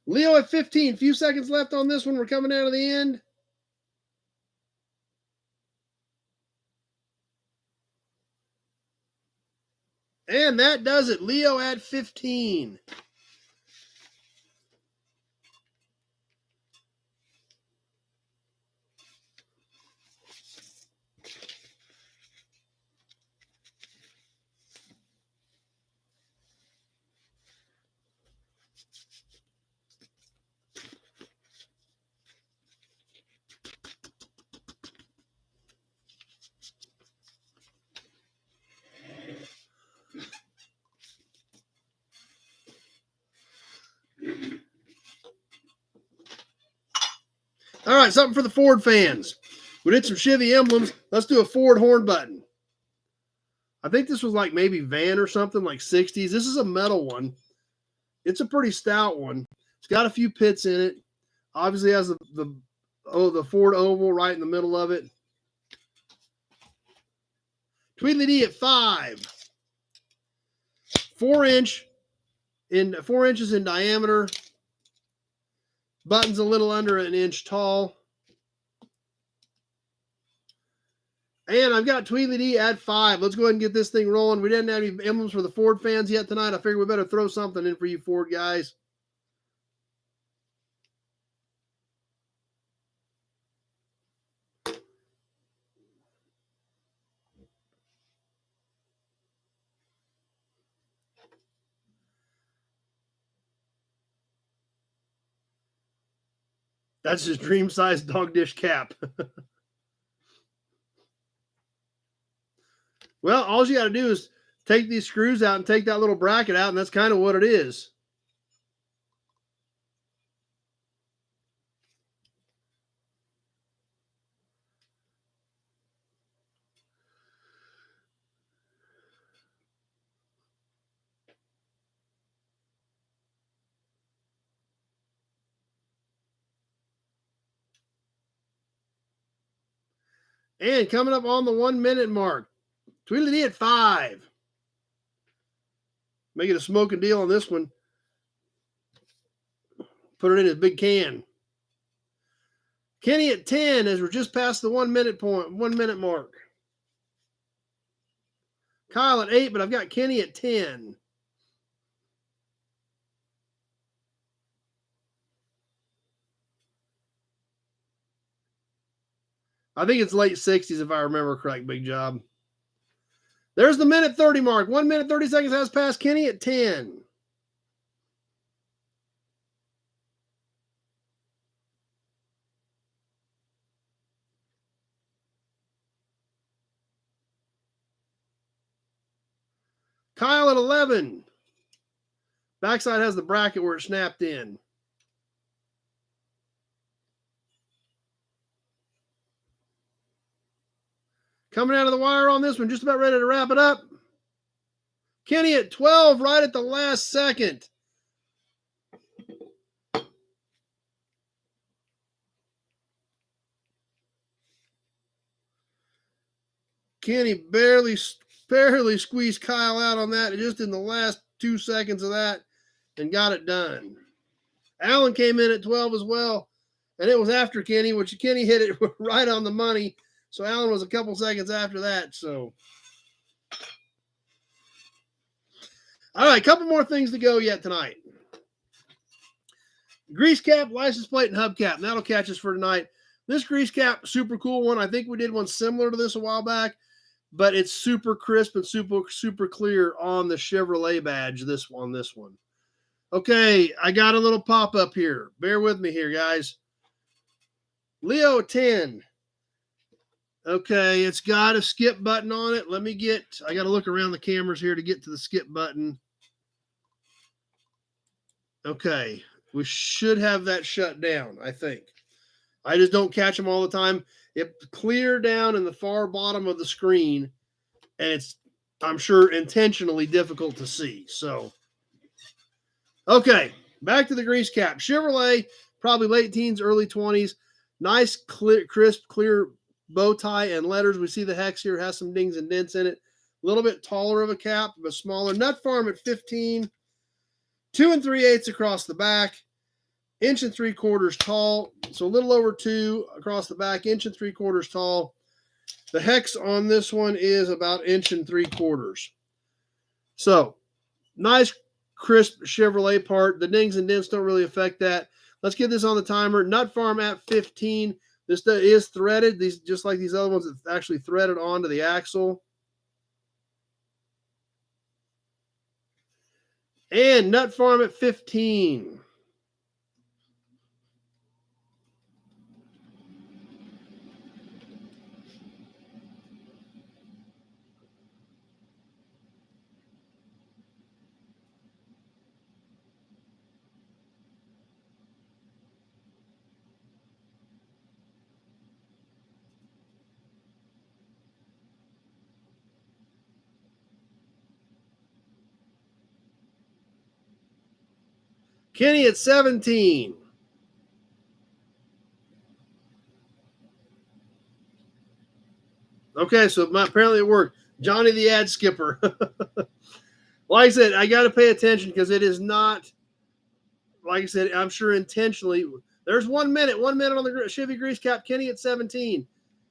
Leo at 15. Few seconds left on this one. We're coming out of the end. And that does it. Leo at 15. All right, something for the Ford fans. We did some Chevy emblems. Let's do a Ford horn button. I think this was like maybe van or something, like 60s. This is a metal one. It's a pretty stout one. It's got a few pits in it. Obviously has the Ford oval right in the middle of it. Tweedledee at 5. 4 inches in diameter. Button's a little under an inch tall. And I've got Tweedledee at 5. Let's go ahead and get this thing rolling. We didn't have any emblems for the Ford fans yet tonight. I figured we better throw something in for you Ford guys. That's his dream-sized dog dish cap. Well, all you got to do is take these screws out and take that little bracket out, and that's kind of what it is. And coming up on the 1 minute mark, Tweedledee at 5. Make it a smoking deal on this one. Put it in his big can. Kenny at 10 as we're just past the 1 minute point, 1 minute mark. Kyle at 8, but I've got Kenny at 10. I think it's late 60s if I remember correct. Big job. There's the minute 30 mark. 1 minute 30 seconds has passed. Kenny at 10. Kyle at 11. Backside has the bracket where it snapped in. Coming out of the wire on this one, just about ready to wrap it up. Kenny at 12, right at the last second. Kenny barely squeezed Kyle out on that, just in the last 2 seconds of that, and got it done. Alan came in at 12 as well, and it was after Kenny, which Kenny hit it right on the money. So Alan was a couple seconds after that. So, all right, a couple more things to go yet tonight. Grease cap, license plate, and hubcap. That'll catch us for tonight. This grease cap, super cool one. I think we did one similar to this a while back, but it's super crisp and super clear on the Chevrolet badge. This one. Okay, I got a little pop up here. Bear with me here, guys. Leo 10. Okay, it's got a skip button on it. I got to look around the cameras here to get to the skip button. Okay, we should have that shut down, I think. I just don't catch them all the time. It's clear down in the far bottom of the screen, and it's, I'm sure, intentionally difficult to see. So, okay, back to the grease cap. Chevrolet, probably late teens, early 20s. Nice, crisp, clear bow tie and letters. We see the hex here has some dings and dents in it. A little bit taller of a cap, but smaller. Nut farm at 15. 2 3/8 across the back. 1 3/4 tall. So a little over 2 across the back. 1 3/4 tall. The hex on this one is about 1 3/4. So nice, crisp Chevrolet part. The dings and dents don't really affect that. Let's get this on the timer. Nut farm at 15. This is threaded. These, just like these other ones, it's actually threaded onto the axle. And nut farm at 15. Kenny at 17. Okay, so apparently it worked. Johnny the ad skipper. Like I said, I got to pay attention because it is not, like I said, I'm sure intentionally There's 1 minute. 1 minute on the Chevy grease cap. Kenny at 17.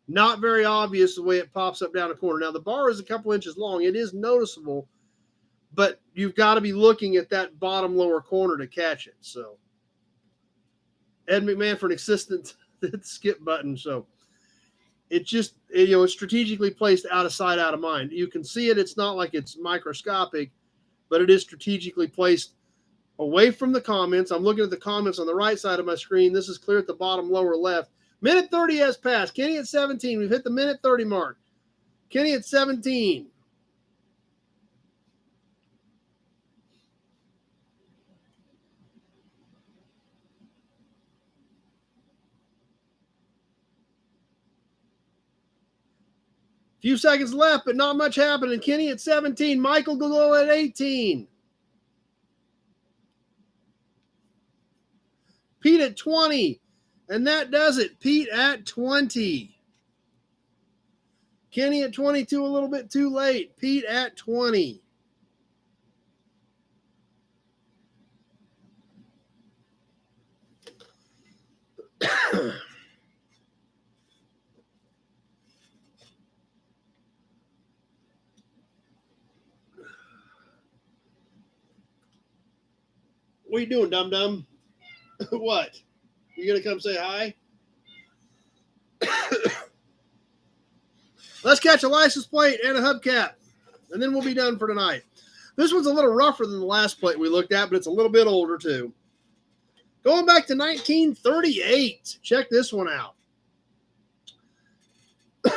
Not very obvious the way it pops up down the corner. Now, the bar is a couple inches long. It is noticeable, but you've got to be looking at that bottom lower corner to catch it. So, Ed McMahon for an assistant hit the skip button. So, it just, it's strategically placed out of sight, out of mind. You can see it. It's not like it's microscopic, but it is strategically placed away from the comments. I'm looking at the comments on the right side of my screen. This is clear at the bottom lower left. Minute 30 has passed. Kenny at 17. We've hit the minute 30 mark. Kenny at 17. Few seconds left, but not much happening. Kenny at 17. Michael Gallo at 18. Pete at 20. And that does it. Pete at 20. Kenny at 22, a little bit too late. Pete at 20. What are you doing, dum-dum? What? You going to come say hi? Let's catch a license plate and a hubcap, and then we'll be done for tonight. This one's a little rougher than the last plate we looked at, but it's a little bit older too. Going back to 1938. Check this one out.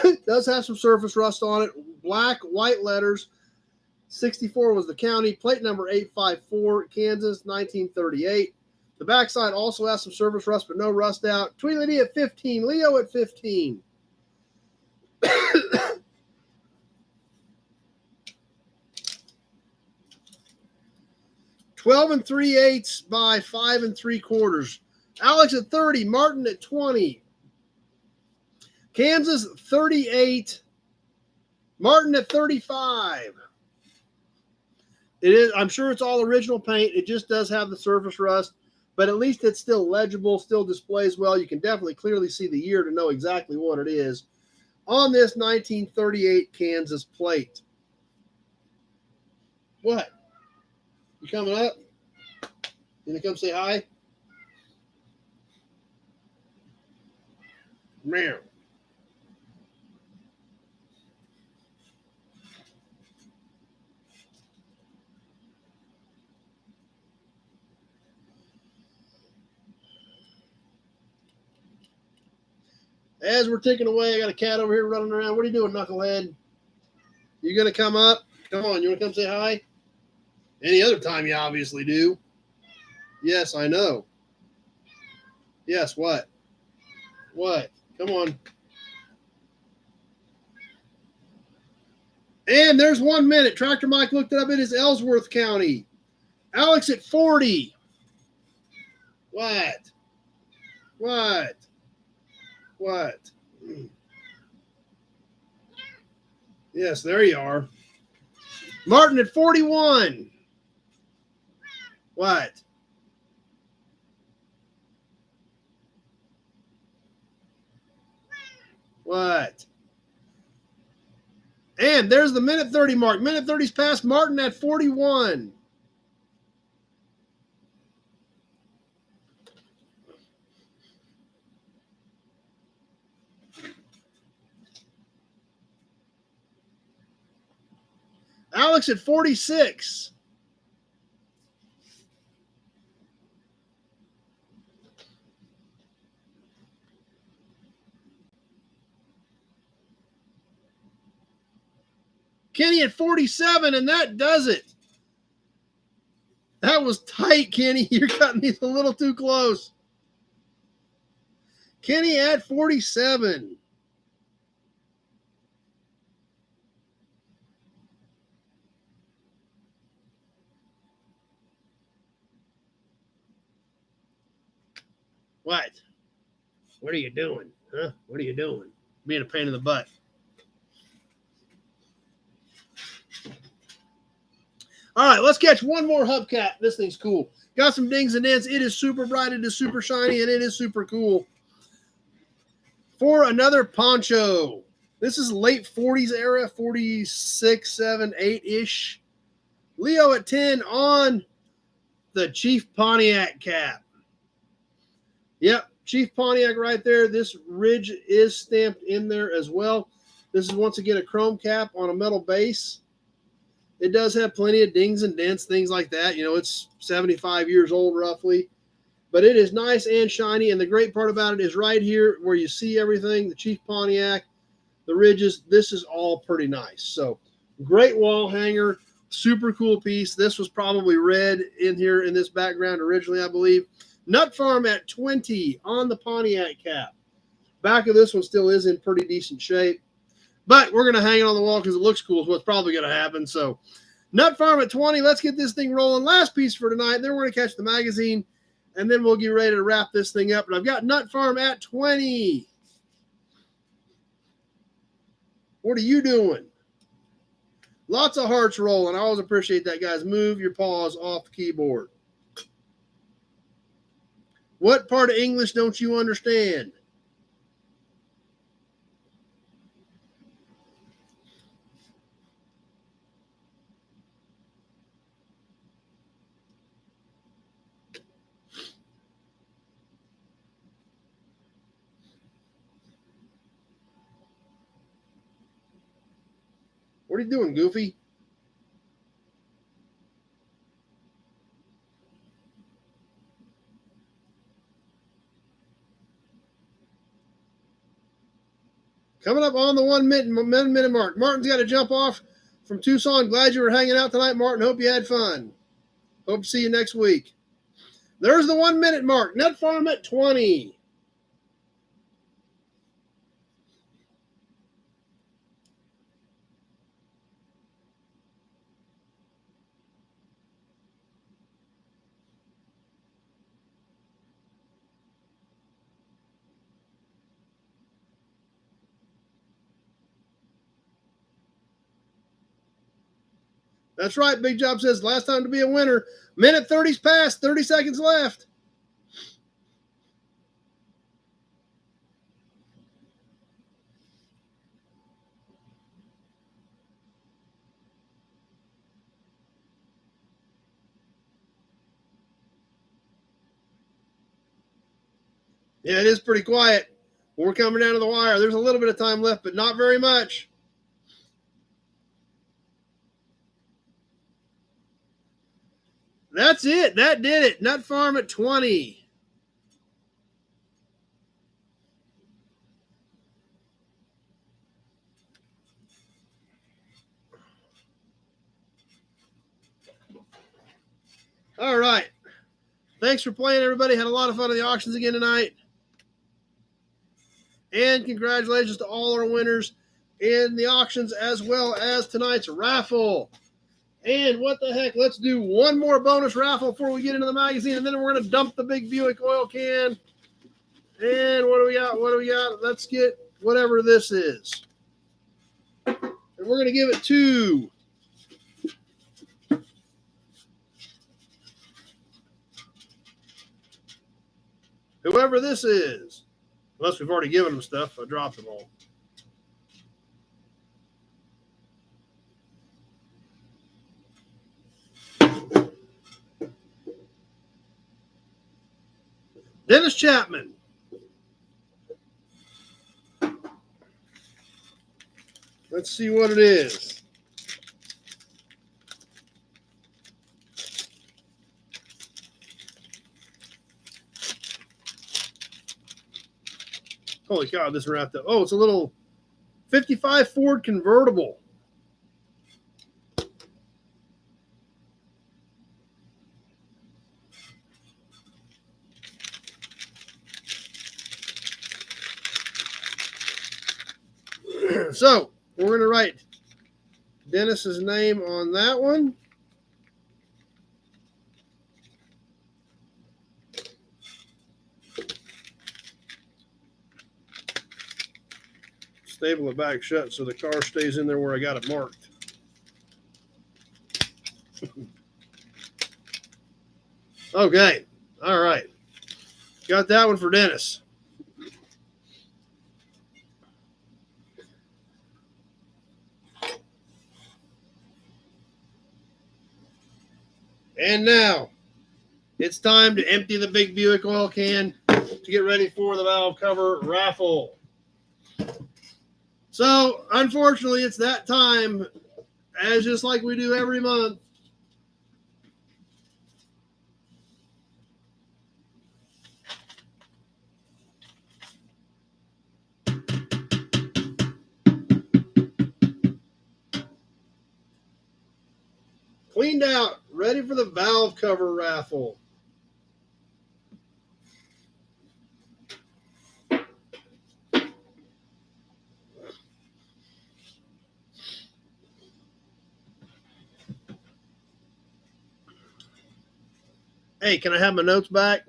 It does have some surface rust on it. Black, white letters. 64 was the county. Plate number 854, Kansas, 1938. The backside also has some surface rust, but no rust out. Tweedledee at 15. Leo at 15. 12 3/8 by 5 3/4. Alex at 30. Martin at 20. Kansas 38. Martin at 35. It is. I'm sure it's all original paint. It just does have the surface rust, but at least it's still legible, still displays well. You can definitely clearly see the year to know exactly what it is on this 1938 Kansas plate. What? You coming up? You gonna come say hi? Meow. As we're ticking away, I got a cat over here running around. What are you doing, knucklehead? You gonna come up? Come on, you wanna come say hi? Any other time you obviously do. Yes, I know. Yes, what? What? Come on. And there's 1 minute. Tractor Mike looked it up. It is Ellsworth County. Alex at 40. What? What? What? Yes, there you are. Martin at 41. What? What? And there's the minute 30 mark. Minute 30's past. Martin at 41. Alex at 46. Kenny at 47, and that does it. That was tight, Kenny. You're cutting these a little too close. Kenny at 47. What? What are you doing? Huh? What are you doing? Being a pain in the butt. All right, let's catch one more hubcap. This thing's cool. Got some dings and dents. It is super bright. It is super shiny, and it is super cool. For another poncho. This is late 40s era, 46, 7, 8-ish. Leo at 10 on the Chief Pontiac cap. Yep, Chief Pontiac right there. This ridge is stamped in there as well. This is once again a chrome cap on a metal base. It does have plenty of dings and dents, things like that. You know, it's 75 years old roughly. But it is nice and shiny, and the great part about it is right here where you see everything, the Chief Pontiac, the ridges, this is all pretty nice. So great wall hanger, super cool piece. This was probably red in here in this background originally, I believe. Nut Farm at 20 on the Pontiac cap. Back of this one still is in pretty decent shape. But we're going to hang it on the wall because it looks cool is what's probably going to happen. So Nut Farm at 20. Let's get this thing rolling. Last piece for tonight. Then we're going to catch the magazine. And then we'll get ready to wrap this thing up. And I've got Nut Farm at 20. What are you doing? Lots of hearts rolling. I always appreciate that, guys. Move your paws off the keyboard. What part of English don't you understand? What are you doing, Goofy? Coming up on the 1 minute mark. Martin's got to jump off from Tucson. Glad you were hanging out tonight, Martin. Hope you had fun. Hope to see you next week. There's the 1 minute mark. Nut Farm at 20. That's right. Big Job says last time to be a winner. Minute 30's passed. 30 seconds left. Yeah, it is pretty quiet. We're coming down to the wire. There's a little bit of time left, but not very much. That's it. That did it. Nut Farm at 20. All right. Thanks for playing, everybody. Had a lot of fun at the auctions again tonight. And congratulations to all our winners in the auctions as well as tonight's raffle. And what the heck, let's do one more bonus raffle before we get into the magazine, and then we're going to dump the big Buick oil can. And what do we got? What do we got? Let's get whatever this is. And we're going to give it to whoever this is. Unless we've already given them stuff. I dropped them all. Dennis Chapman. Let's see what it is. Holy cow, this wrapped up. Oh, it's a little 55 Ford convertible. So, we're going to write Dennis's name on that one. Staple it back shut so the car stays in there where I got it marked. Okay. All right. Got that one for Dennis. And now it's time to empty the big Buick oil can to get ready for the valve cover raffle. So, unfortunately, it's that time, as just like we do every month. Cleaned out, ready for the valve cover raffle. Hey, can I have my notes back?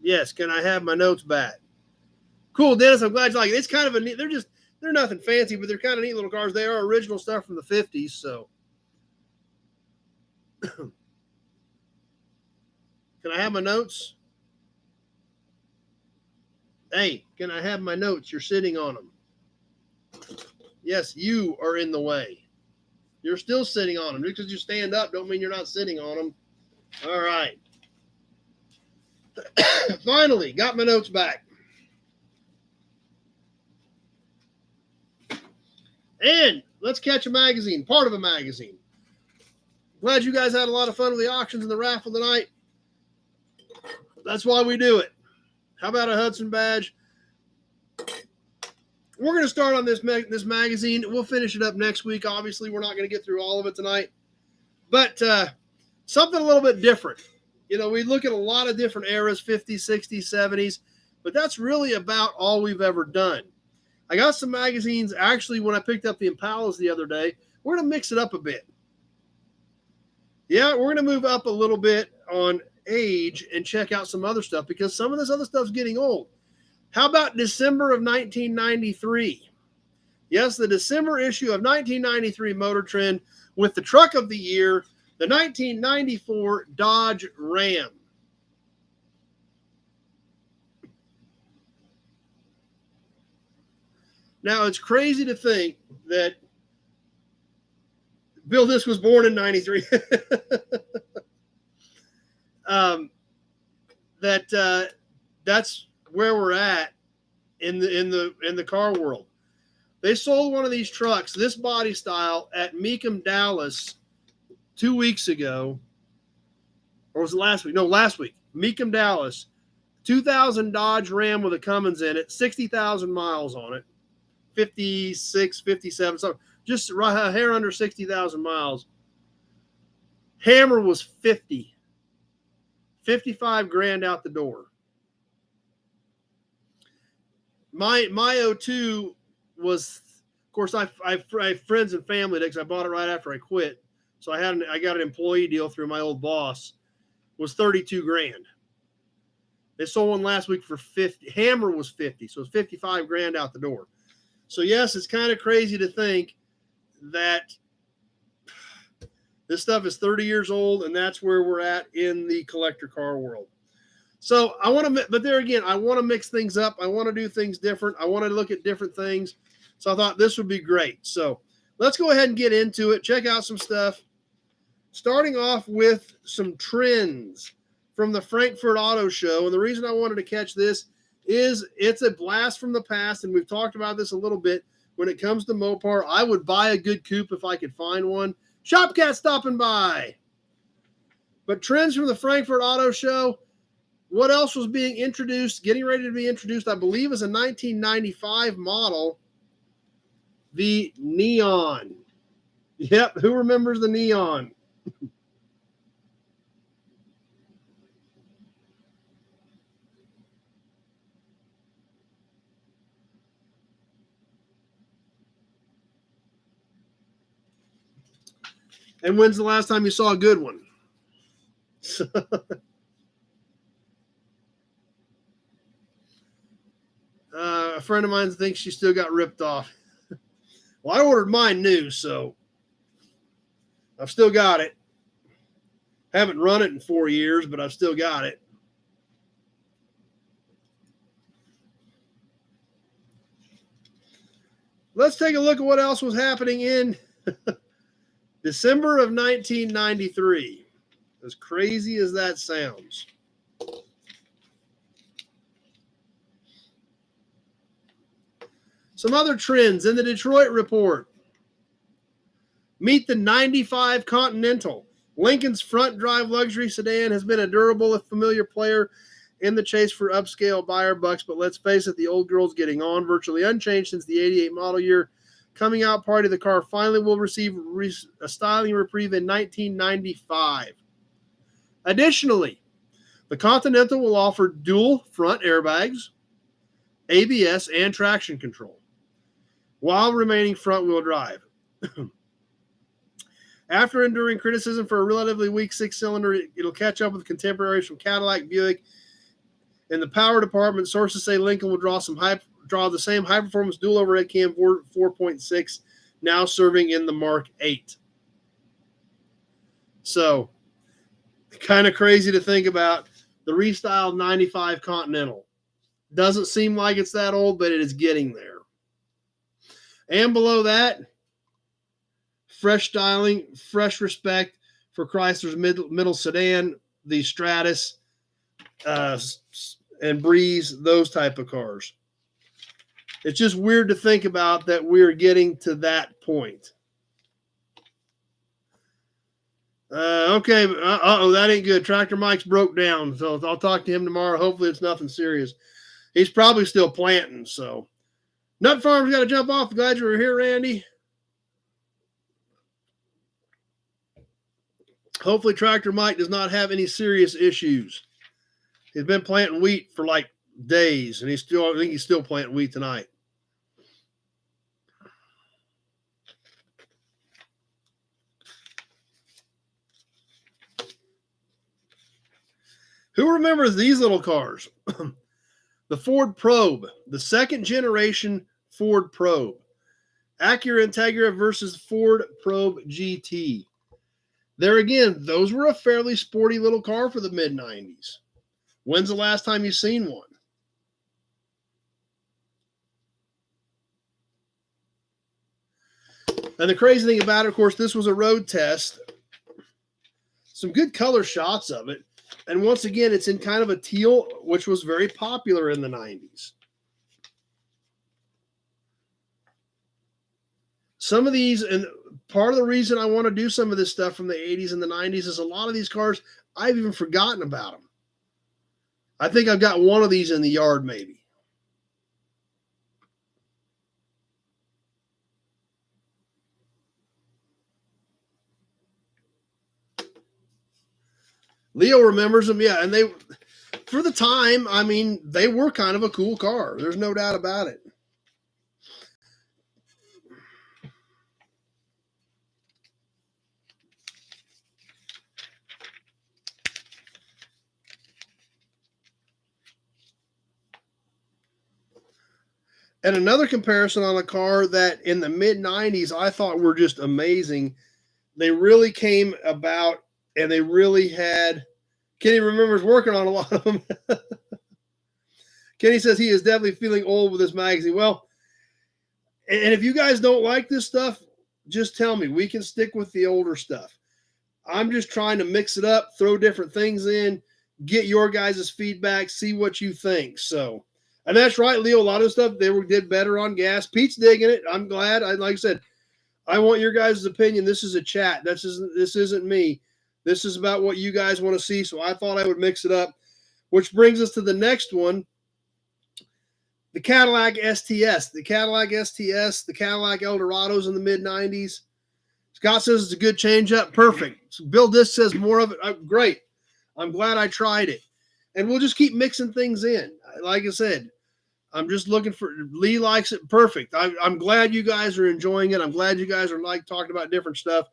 Yes, can I have my notes back? Cool, Dennis. I'm glad you like it. It's kind of a neat. They're nothing fancy, but they're kind of neat little cars. They are original stuff from the 50s. So, can I have my notes? Hey, can I have my notes? You're sitting on them. Yes, you are in the way. You're still sitting on them. Just because you stand up don't mean you're not sitting on them. All right. Finally, got my notes back. And let's catch a magazine, part of a magazine. Glad you guys had a lot of fun with the auctions and the raffle tonight. That's why we do it. How about a Hudson badge? We're going to start on this magazine. We'll finish it up next week. Obviously, we're not going to get through all of it tonight. But something a little bit different. You know, we look at a lot of different eras, 50s, 60s, 70s. But that's really about all we've ever done. I got some magazines. Actually, when I picked up the Impalas the other day, we're going to mix it up a bit. Yeah, we're going to move up a little bit on age and check out some other stuff because some of this other stuff's getting old. How about December of 1993? Yes, the December issue of 1993 Motor Trend with the truck of the year, the 1994 Dodge Ram. Now, it's crazy to think that Bill Disk was born in 93. That's where we're at in the car world. They sold one of these trucks, this body style, at Mecum, Dallas 2 weeks ago. Or was it last week? No, last week. Mecum, Dallas. 2000 Dodge Ram with a Cummins in it, 60,000 miles on it. 56, 57, so just a hair under 60,000 miles. Hammer was 50. 55 grand out the door. My 02 was, of course, I have friends and family because I bought it right after I quit. So I got an employee deal through my old boss. Was 32 grand. They sold one last week for 50. Hammer was 50, so it's 55 grand out the door. So yes, it's kind of crazy to think that this stuff is 30 years old, and that's where we're at in the collector car world. So but there again, I want to mix things up. I want to do things different. I want to look at different things. So I thought this would be great. So let's go ahead and get into it. Check out some stuff. Starting off with some trends from the Frankfurt Auto Show. And the reason I wanted to catch this is it's a blast from the past. And we've talked about this a little bit. When it comes to Mopar, I would buy a good coupe if I could find one. Shopcat stopping by. But trends from the Frankfurt Auto Show. What else was being introduced, getting ready to be introduced, I believe is a 1995 model. The Neon. Yep, who remembers the Neon? And when's the last time you saw a good one? A friend of mine thinks she still got ripped off. Well, I ordered mine new, so I've still got it. Haven't run it in 4 years, but I've still got it. Let's take a look at what else was happening in December of 1993. As crazy as that sounds. Some other trends in the Detroit report. Meet the 95 Continental. Lincoln's front drive luxury sedan has been a durable and familiar player in the chase for upscale buyer bucks, but let's face it, the old girl's getting on, virtually unchanged since the 88 model year. Coming out party, the car finally will receive a styling reprieve in 1995. Additionally, the Continental will offer dual front airbags, ABS, and traction control, while remaining front-wheel drive. After enduring criticism for a relatively weak six-cylinder, it'll catch up with contemporaries from Cadillac, Buick. In the power department, sources say Lincoln will draw the same high-performance dual overhead cam 4.6, now serving in the Mark 8. So, kind of crazy to think about the restyled 95 Continental. Doesn't seem like it's that old, but it is getting there. And below that, fresh styling, fresh respect for Chrysler's middle sedan, the Stratus and Breeze, those type of cars. It's just weird to think about that we're getting to that point. Okay. That ain't good. Tractor Mike's broke down, so I'll talk to him tomorrow. Hopefully it's nothing serious. He's probably still planting, so. Nut Farm's got to jump off. Glad you were here, Randy. Hopefully Tractor Mike does not have any serious issues. He's been planting wheat for like days, and I think he's still planting wheat tonight. Who remembers these little cars? The Ford Probe, the second generation Ford Probe. Acura Integra versus Ford Probe GT. There again, those were a fairly sporty little car for the mid-90s. When's the last time you've seen one? And the crazy thing about it, of course, this was a road test. Some good color shots of it. And once again, it's in kind of a teal, which was very popular in the 90s. Some of these, and part of the reason I want to do some of this stuff from the 80s and the 90s is a lot of these cars, I've even forgotten about them. I think I've got one of these in the yard maybe. Leo remembers them, yeah, and they, for the time, I mean, they were kind of a cool car. There's no doubt about it. And another comparison on a car that in the mid-90s I thought were just amazing. They really came about, and they really had, Kenny remembers working on a lot of them. Kenny says he is definitely feeling old with this magazine. Well, and if you guys don't like this stuff, just tell me. We can stick with the older stuff. I'm just trying to mix it up, throw different things in, get your guys' feedback, see what you think. So, and that's right, Leo. A lot of stuff did better on gas. Pete's digging it. I'm glad. Like I said, I want your guys' opinion. This is a chat. This isn't me. This is about what you guys want to see. So I thought I would mix it up, which brings us to the next one. The Cadillac STS. The Cadillac STS, the Cadillac Eldorados in the mid-90s. Scott says it's a good change-up. Perfect. So Bill Disc says more of it. Great. I'm glad I tried it. And we'll just keep mixing things in. Like I said, I'm just looking for, Lee likes it. Perfect. I'm glad you guys are enjoying it. I'm glad you guys are talking about different stuff.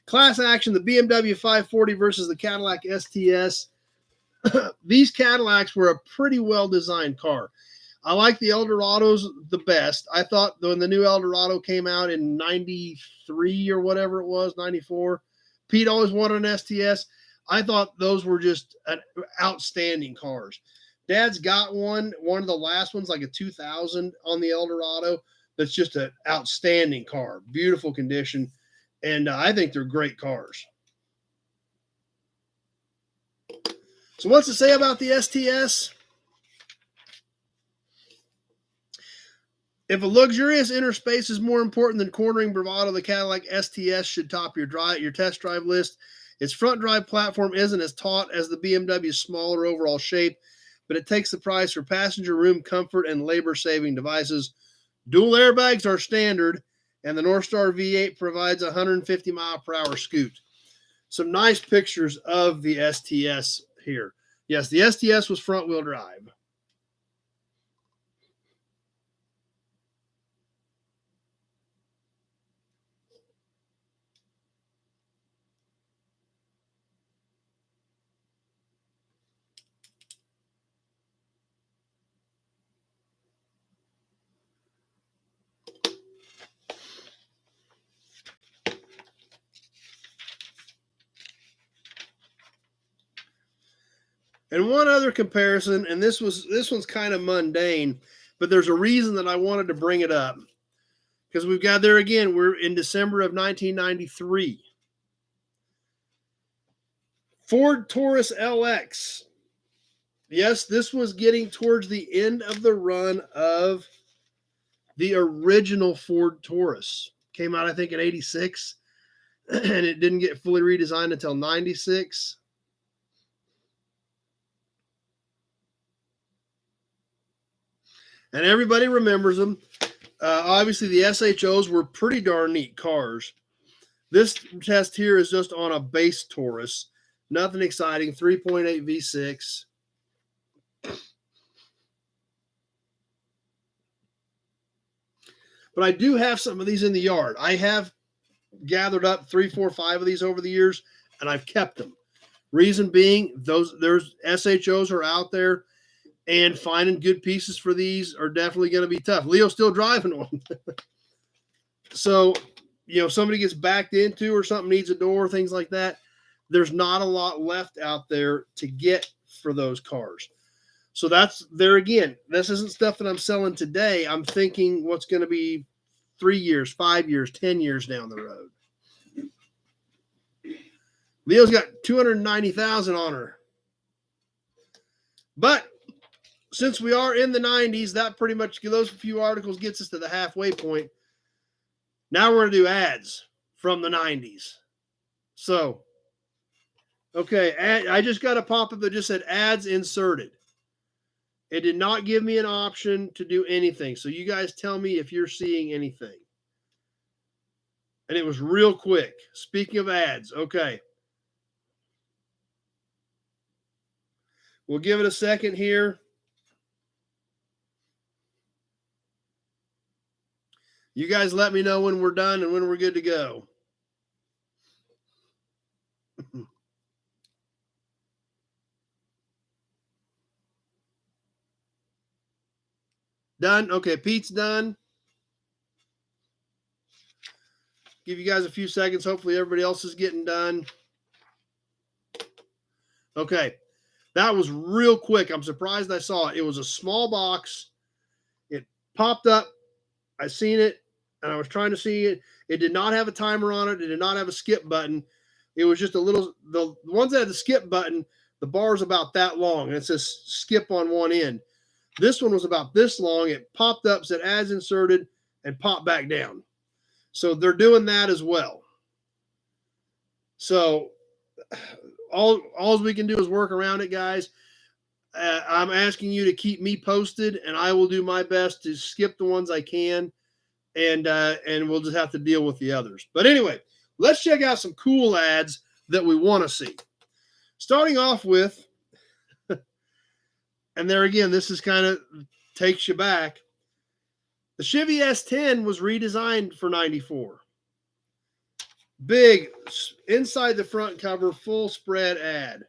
Class action, the BMW 540 versus the Cadillac STS. These Cadillacs were a pretty well-designed car. I like the Eldorados the best. I thought when the new Eldorado came out in 93 or whatever it was, 94, Pete always wanted an STS. I thought those were just outstanding cars. Dad's got one of the last ones, like a 2000 on the Eldorado. That's just an outstanding car, beautiful condition, and I think they're great cars. So what's to say about the STS? If a luxurious inner space is more important than cornering bravado, the Cadillac STS should top your test drive list. Its front drive platform isn't as taut as the BMW's smaller overall shape, but it takes the prize for passenger room comfort and labor-saving devices. Dual airbags are standard, and the Northstar V8 provides a 150 mile per hour scoot. Some nice pictures of the STS here. Yes, the STS was front wheel drive. And one other comparison, and this one's kind of mundane, but there's a reason that I wanted to bring it up. Because we've got there again, we're in December of 1993. Ford Taurus LX. Yes, this was getting towards the end of the run of the original Ford Taurus. Came out, I think, in 86, and it didn't get fully redesigned until 96. And everybody remembers them. Obviously, the SHOs were pretty darn neat cars. This test here is just on a base Taurus. Nothing exciting. 3.8 V6. But I do have some of these in the yard. I have gathered up 3, 4, 5 of these over the years, and I've kept them. Reason being, there's SHOs are out there, and finding good pieces for these are definitely going to be tough. Leo's still driving one. So, somebody gets backed into or something needs a door, things like that. There's not a lot left out there to get for those cars. So that's there again. This isn't stuff that I'm selling today. I'm thinking what's going to be 3 years, 5 years, 10 years down the road. Leo's got 290,000 on her. But since we are in the 90s, that pretty much, those few articles gets us to the halfway point. Now we're going to do ads from the 90s. So, okay, I just got a pop-up that just said ads inserted. It did not give me an option to do anything. So you guys tell me if you're seeing anything. And it was real quick. Speaking of ads, okay. We'll give it a second here. You guys let me know when we're done and when we're good to go. Done? Okay, Pete's done. Give you guys a few seconds. Hopefully everybody else is getting done. Okay, that was real quick. I'm surprised I saw it. It was a small box. It popped up. I seen it, and I was trying to see it. It did not have a timer on it. It did not have a skip button. It was just a little, the ones that had the skip button, the bar is about that long, and it says skip on one end. This one was about this long. It popped up, said ads inserted, and popped back down. So they're doing that as well. So all we can do is work around it, guys. I'm asking you to keep me posted, and I will do my best to skip the ones I can, and we'll just have to deal with the others. But anyway, let's check out some cool ads that we want to see. Starting off with, and there again, this is kind of takes you back. The Chevy S10 was redesigned for 94. Big, inside the front cover, full spread ad.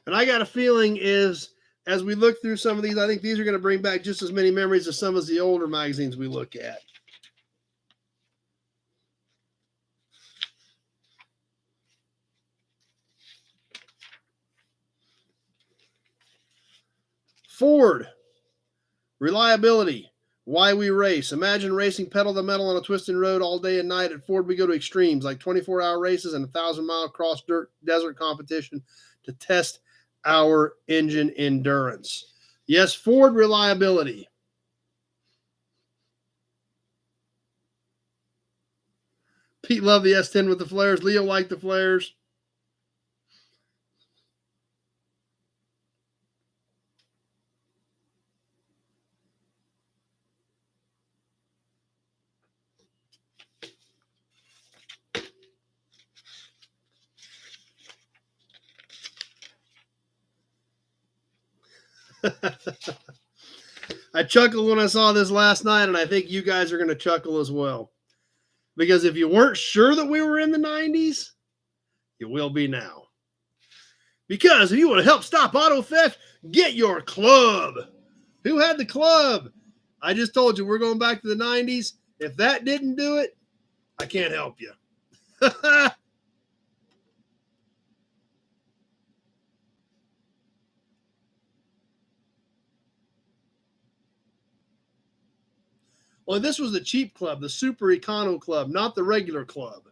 And I got a feeling is as we look through some of these, I think these are going to bring back just as many memories as some of the older magazines we look at. Ford, reliability, why we race. Imagine racing pedal to metal on a twisting road all day and night. At Ford, we go to extremes like 24-hour races and 1,000-mile cross desert competition to test our engine endurance. Yes, Ford reliability. Pete loved the S10 with the flares. Leo liked the flares. I chuckled when I saw this last night, and I think you guys are going to chuckle as well. Because if you weren't sure that we were in the 90s, you will be now. Because if you want to help stop auto theft, get your club. Who had the club? I just told you we're going back to the 90s. If that didn't do it, I can't help you. Well, this was the cheap club, the super econo club, not the regular club.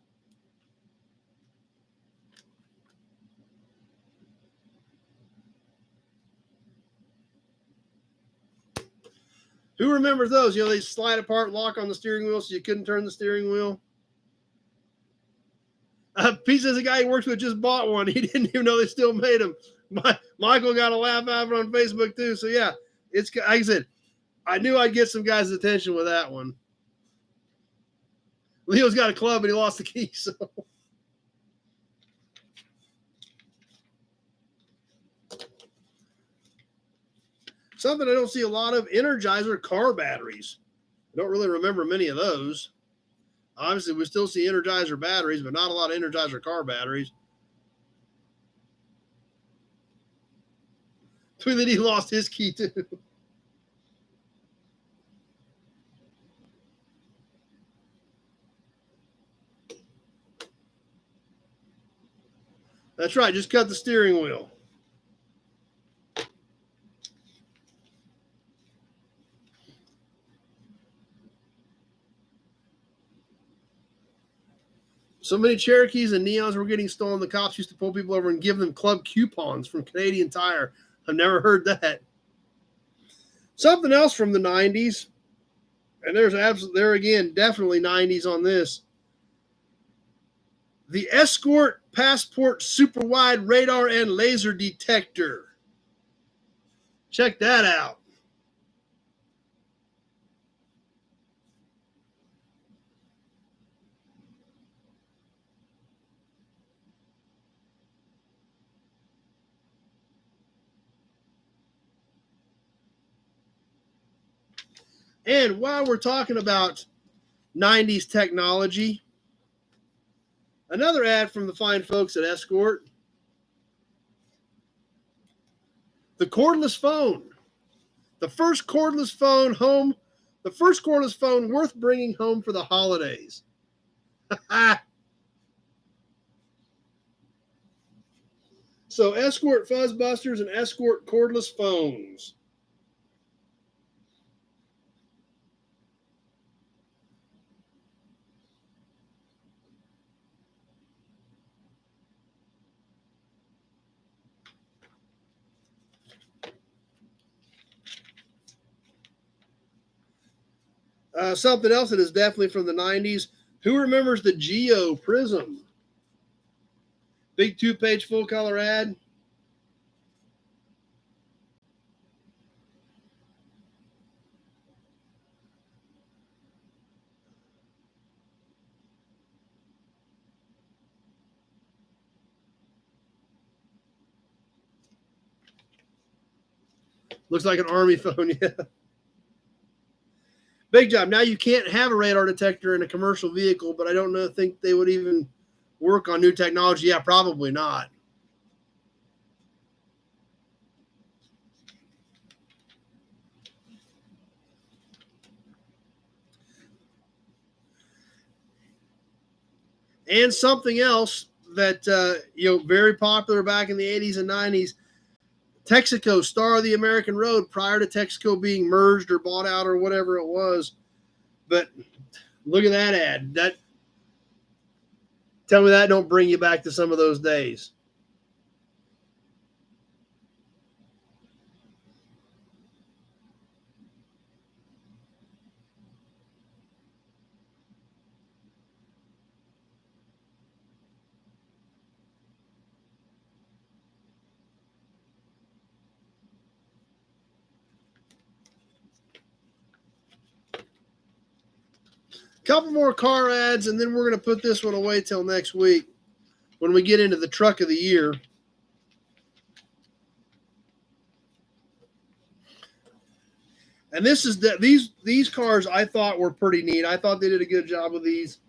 Who remembers those? You know, they slide apart, lock on the steering wheel so you couldn't turn the steering wheel. Pete says the guy he works with just bought one. He didn't even know they still made them. Michael got a laugh out of it on Facebook too. So yeah, it's like I said, I knew I'd get some guys' attention with that one. Leo's got a club and he lost the key. So something I don't see a lot of, Energizer car batteries. I don't really remember many of those. Obviously, we still see Energizer batteries, but not a lot of Energizer car batteries. Tweety lost his key too. That's right. Just cut the steering wheel. So many Cherokees and Neons were getting stolen. The cops used to pull people over and give them club coupons from Canadian Tire. I've never heard that. Something else from the 90s, and there again, definitely 90s on this. The Escort Passport Super Wide Radar and Laser Detector. Check that out. And while we're talking about 90s technology, another ad from the fine folks at Escort. The cordless phone. The first cordless phone home. The first cordless phone worth bringing home for the holidays. So Escort Fuzzbusters and Escort cordless phones. Something else that is definitely from the 90s. Who remembers the Geo Prism? Big 2-page full color ad. Looks like an Army phone, yeah. Big job. Now you can't have a radar detector in a commercial vehicle, but I don't think they would even work on new technology. Yeah, probably not. And something else that very popular back in the 80s and 90s, Texaco, Star of the American Road, prior to Texaco being merged or bought out or whatever it was. But look at that ad. Tell me that don't bring you back to some of those days. Couple more car ads, and then we're going to put this one away till next week when we get into the truck of the year. And this is these cars I thought were pretty neat. I thought they did a good job with these,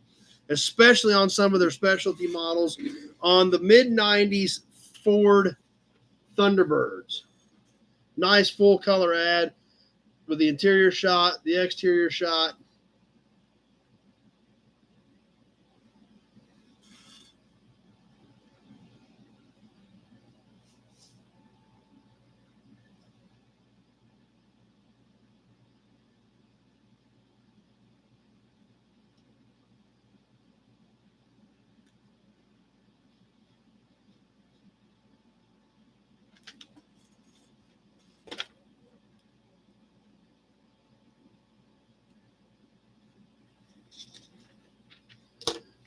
especially on some of their specialty models. On the mid-90s Ford Thunderbirds. Nice full color ad with the interior shot, the exterior shot.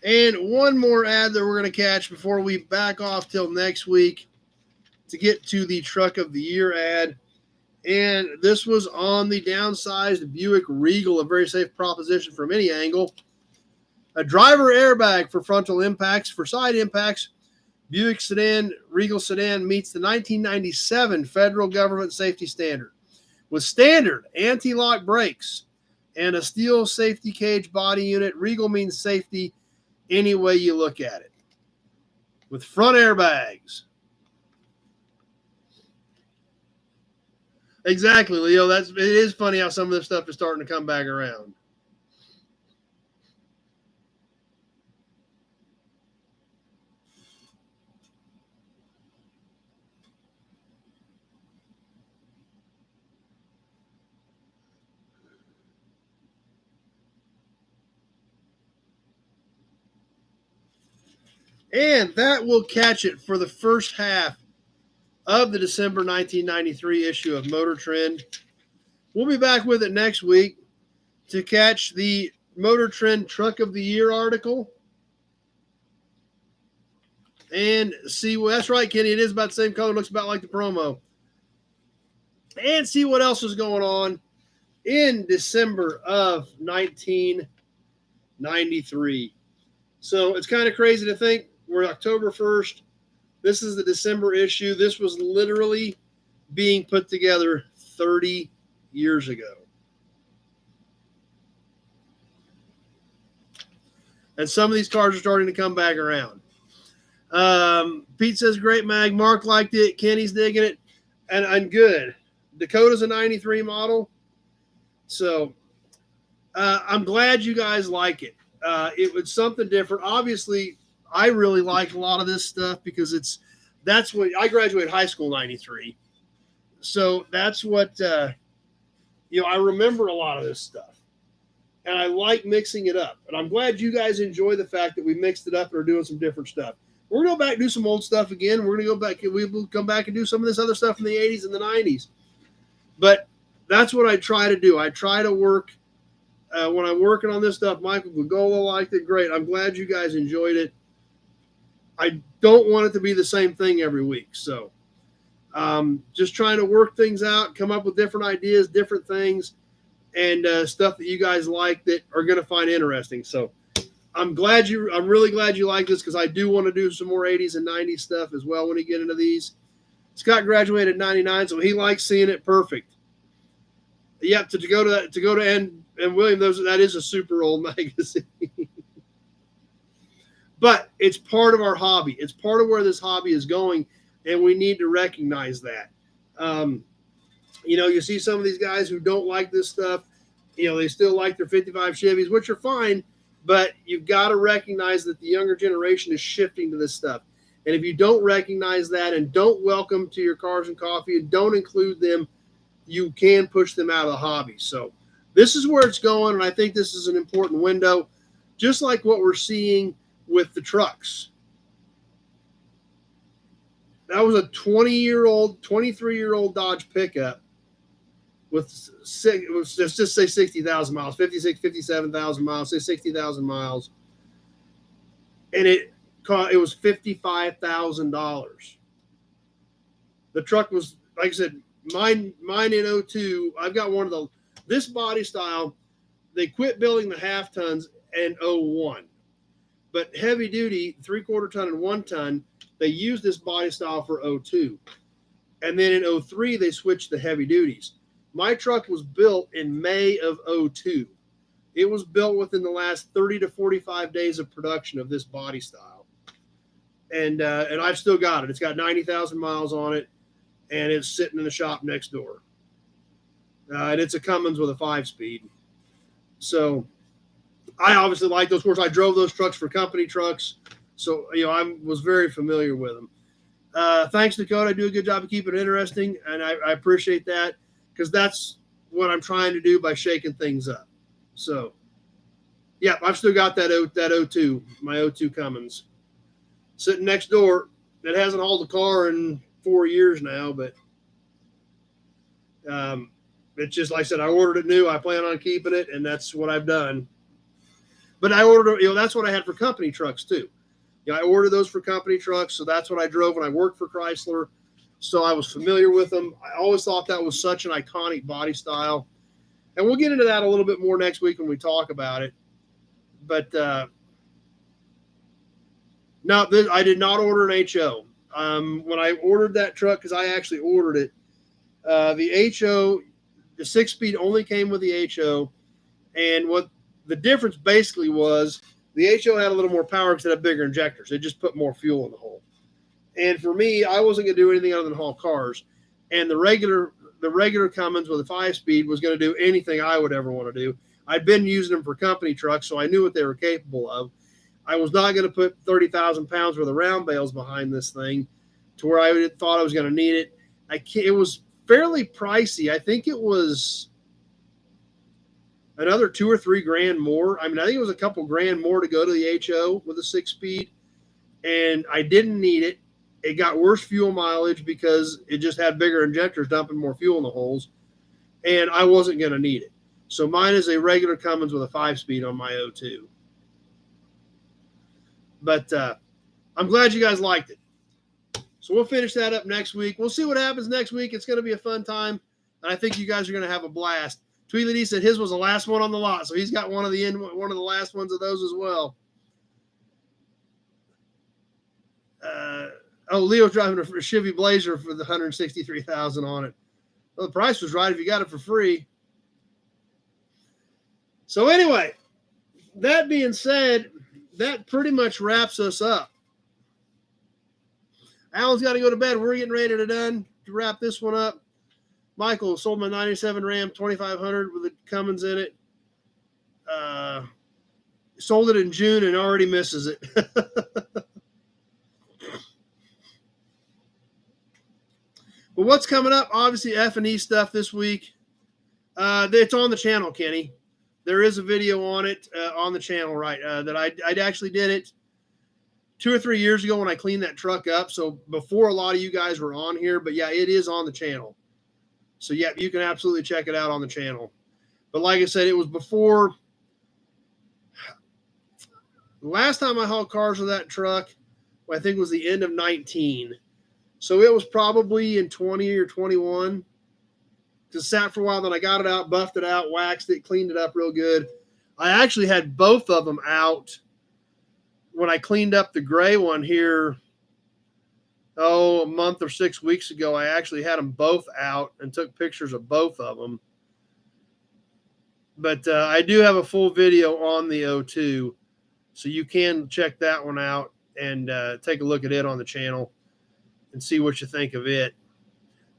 And one more ad that we're going to catch before we back off till next week to get to the truck of the year ad. And this was on the downsized Buick Regal, a very safe proposition from any angle. A driver airbag for frontal impacts. For side impacts, Buick sedan, Regal sedan meets the 1997 federal government safety standard with standard anti-lock brakes and a steel safety cage body unit. Regal means safety any way you look at it. With front airbags. Exactly, Leo. It is funny how some of this stuff is starting to come back around. And that will catch it for the first half of the December 1993 issue of Motor Trend. We'll be back with it next week to catch the Motor Trend Truck of the Year article. And see, well, that's right, Kenny. It is about the same color. Looks about like the promo. And see what else is going on in December of 1993. So it's kind of crazy to think we're October 1st. This is the December issue. This was literally being put together 30 years ago. And some of these cars are starting to come back around. Pete says, great mag. Mark liked it. Kenny's digging it. And I'm good. Dakota's a 93 model. So I'm glad you guys like it. It was something different. Obviously, I really like a lot of this stuff because that's what I graduated high school 93. So that's what, I remember a lot of this stuff and I like mixing it up. And I'm glad you guys enjoy the fact that we mixed it up and are doing some different stuff. We're going to go back and do some old stuff again. We're going to go back. We will come back and do some of this other stuff in the 80s and the 90s. But that's what I try to do. I try to work when I'm working on this stuff. Michael Gagola liked it. Great. I'm glad you guys enjoyed it. I don't want it to be the same thing every week. So just trying to work things out, come up with different ideas, different things, and stuff that you guys like that are going to find interesting. So I'm really glad you like this because I do want to do some more 80s and 90s stuff as well when we get into these. Scott graduated in 99, so he likes seeing it perfect. Yep, to go to and William, that is a super old magazine. But it's part of our hobby. It's part of where this hobby is going, and we need to recognize that. You see some of these guys who don't like this stuff. They still like their 55 Chevys, which are fine. But you've got to recognize that the younger generation is shifting to this stuff. And if you don't recognize that and don't welcome to your Cars and Coffee and don't include them, you can push them out of the hobby. So this is where it's going, and I think this is an important window, just like what we're seeing with the trucks. That was a 20-year-old, 23-year-old Dodge pickup with let's just say 60,000 miles, 56, 57,000 miles, say 60,000 miles, and it was $55,000. The truck was, like I said, mine in 02. I've got one of this body style. They quit building the half tons in 01, but heavy duty 3/4 ton and 1 ton, they used this body style for 02, and then in 03 they switched to heavy duties. My truck was built in May of 02. It was built within the last 30 to 45 days of production of this body style. And I've still got it. It's got 90,000 miles on it, and it's sitting in the shop next door. And it's a Cummins with a 5-speed. So I obviously like those. Of course, I drove those trucks for company trucks. So, I was very familiar with them. Thanks, Dakota. I do a good job of keeping it interesting, and I appreciate that, because that's what I'm trying to do by shaking things up. So, yeah, I've still got that 02, my 02 Cummins, sitting next door. It hasn't hauled a car in 4 years now, but it's just like I said, I ordered it new. I plan on keeping it, and that's what I've done. But I ordered, that's what I had for company trucks too. I ordered those for company trucks, so that's what I drove when I worked for Chrysler. So I was familiar with them. I always thought that was such an iconic body style. And we'll get into that a little bit more next week when we talk about it. But no, I did not order an HO. When I ordered that truck, because I actually ordered it, the HO, the 6-speed only came with the HO. And what the difference basically was, the HO had a little more power because it had bigger injectors. It just put more fuel in the hole. And for me, I wasn't going to do anything other than haul cars. And the regular Cummins with a 5-speed was going to do anything I would ever want to do. I'd been using them for company trucks, so I knew what they were capable of. I was not going to put 30,000 pounds worth of round bales behind this thing to where I thought I was going to need it. It was fairly pricey. I think it was another $2 or $3 grand more. I mean, I think it was a couple grand more to go to the HO with a 6-speed, and I didn't need it. It got worse fuel mileage because it just had bigger injectors dumping more fuel in the holes, and I wasn't going to need it. So mine is a regular Cummins with a 5-speed on my 02. But I'm glad you guys liked it. So we'll finish that up next week. We'll see what happens next week. It's going to be a fun time, and I think you guys are going to have a blast. Tweedledee said his was the last one on the lot, so he's got one of the last ones of those as well. Leo's driving a Chevy Blazer for the $163,000 on it. Well, the price was right if you got it for free. So anyway, that being said, that pretty much wraps us up. Alan's got to go to bed. We're getting ready to wrap this one up. Michael sold my 97 Ram 2500 with the Cummins in it. Sold it in June and already misses it. But what's coming up? Obviously, F&E stuff this week. It's on the channel, Kenny. There is a video on it on the channel, right? That I actually did it 2 or 3 years ago when I cleaned that truck up. So before a lot of you guys were on here, but yeah, it is on the channel. So yeah, you can absolutely check it out on the channel. But like I said, it was before. The last time I hauled cars with that truck, I think was the end of 19. So it was probably in 20 or 21. Just sat for a while, then I got it out, buffed it out, waxed it, cleaned it up real good. I actually had both of them out when I cleaned up the gray one here, a month or 6 weeks ago. I actually had them both out and took pictures of both of them. But I do have a full video on the 02, so you can check that one out and take a look at it on the channel and see what you think of it.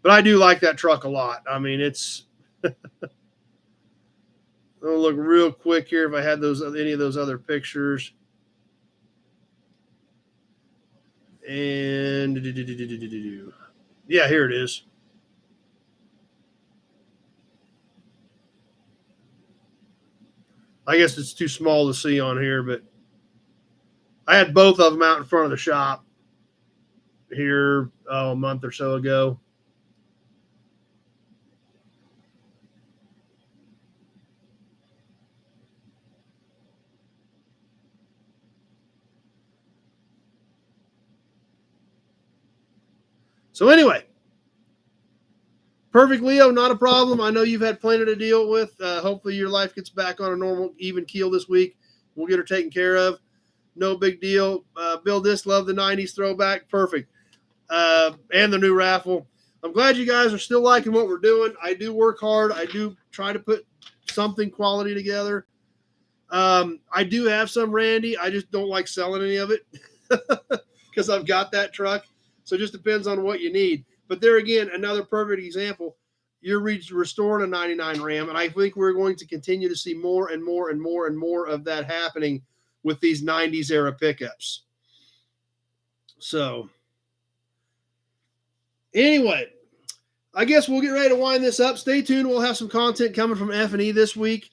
But I do like that truck a lot. I mean, it's I'll look real quick here if I had any of those other pictures. And yeah, here it is. I guess it's too small to see on here, but I had both of them out in front of the shop here a month or so ago. So anyway, perfect, Leo, not a problem. I know you've had plenty to deal with. Hopefully your life gets back on a normal, even keel this week. We'll get her taken care of. No big deal. Bill Dis, love the 90s throwback. Perfect. And the new raffle. I'm glad you guys are still liking what we're doing. I do work hard. I do try to put something quality together. I do have some Randy. I just don't like selling any of it because I've got that truck. So it just depends on what you need. But there again, another perfect example. You're restoring a 99 Ram, and I think we're going to continue to see more and more and more and more of that happening with these 90s era pickups. So anyway, I guess we'll get ready to wind this up. Stay tuned. We'll have some content coming from F&E this week.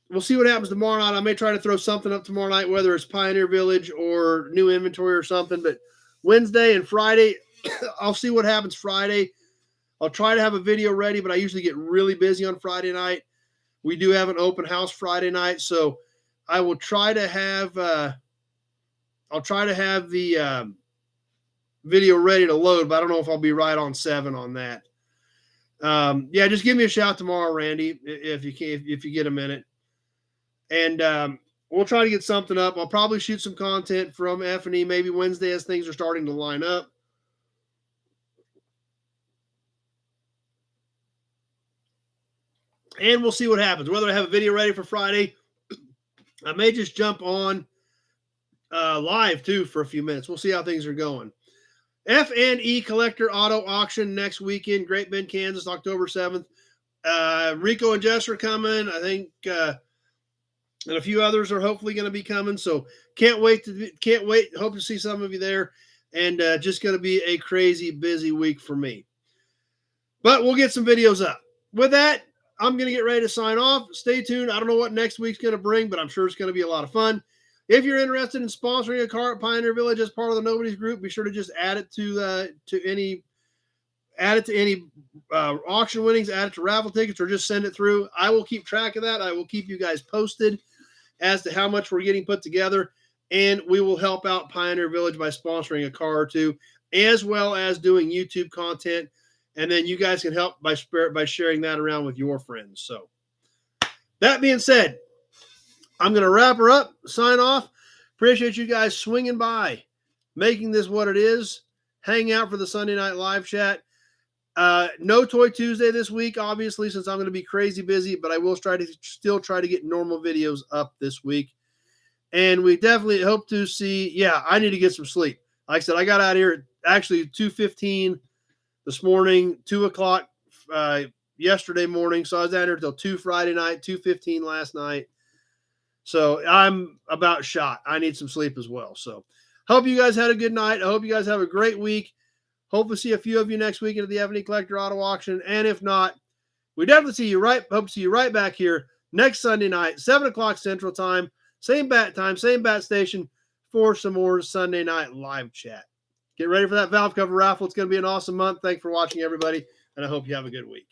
We'll see what happens tomorrow night. I may try to throw something up tomorrow night, whether it's Pioneer Village or new inventory or something. But Wednesday and Friday, I'll see what happens Friday. I'll try to have a video ready, but I usually get really busy on Friday night. We do have an open house Friday night, so I will try to have the video ready to load, but I don't know if I'll be right on 7 on that. Yeah, just give me a shout tomorrow, Randy, if you can, if you get a minute. And we'll try to get something up. I'll probably shoot some content from F&E maybe Wednesday as things are starting to line up. And we'll see what happens. Whether I have a video ready for Friday, I may just jump on live too for a few minutes. We'll see how things are going. F&E Collector Auto Auction next weekend, Great Bend, Kansas, October 7th. Rico and Jess are coming. I think and a few others are hopefully going to be coming. So can't wait. Hope to see some of you there. And just going to be a crazy busy week for me. But we'll get some videos up. With that, I'm going to get ready to sign off. Stay tuned. I don't know what next week's going to bring, but I'm sure it's going to be a lot of fun. If you're interested in sponsoring a car at Pioneer Village as part of the Nobody's Group, be sure to just add it to any auction winnings, add it to raffle tickets, or just send it through. I will keep track of that. I will keep you guys posted as to how much we're getting put together, and we will help out Pioneer Village by sponsoring a car or two, as well as doing YouTube content. And then you guys can help by sharing that around with your friends. So that being said, I'm going to wrap her up, sign off. Appreciate you guys swinging by, making this what it is. Hang out for the Sunday night live chat. No Toy Tuesday this week, obviously, since I'm going to be crazy busy, but I will still try to get normal videos up this week. And we definitely hope to see, I need to get some sleep. Like I said, I got out of here at actually 2:15 this morning, 2 o'clock yesterday morning. So I was down here until 2 Friday night, 2:15 last night. So I'm about shot. I need some sleep as well. So hope you guys had a good night. I hope you guys have a great week. Hope to see a few of you next week at the F&E Collector Auto Auction. And if not, we definitely hope to see you right back here next Sunday night, 7 o'clock Central Time, same bat time, same bat station for some more Sunday night live chat. Get ready for that valve cover raffle. It's going to be an awesome month. Thanks for watching, everybody, and I hope you have a good week.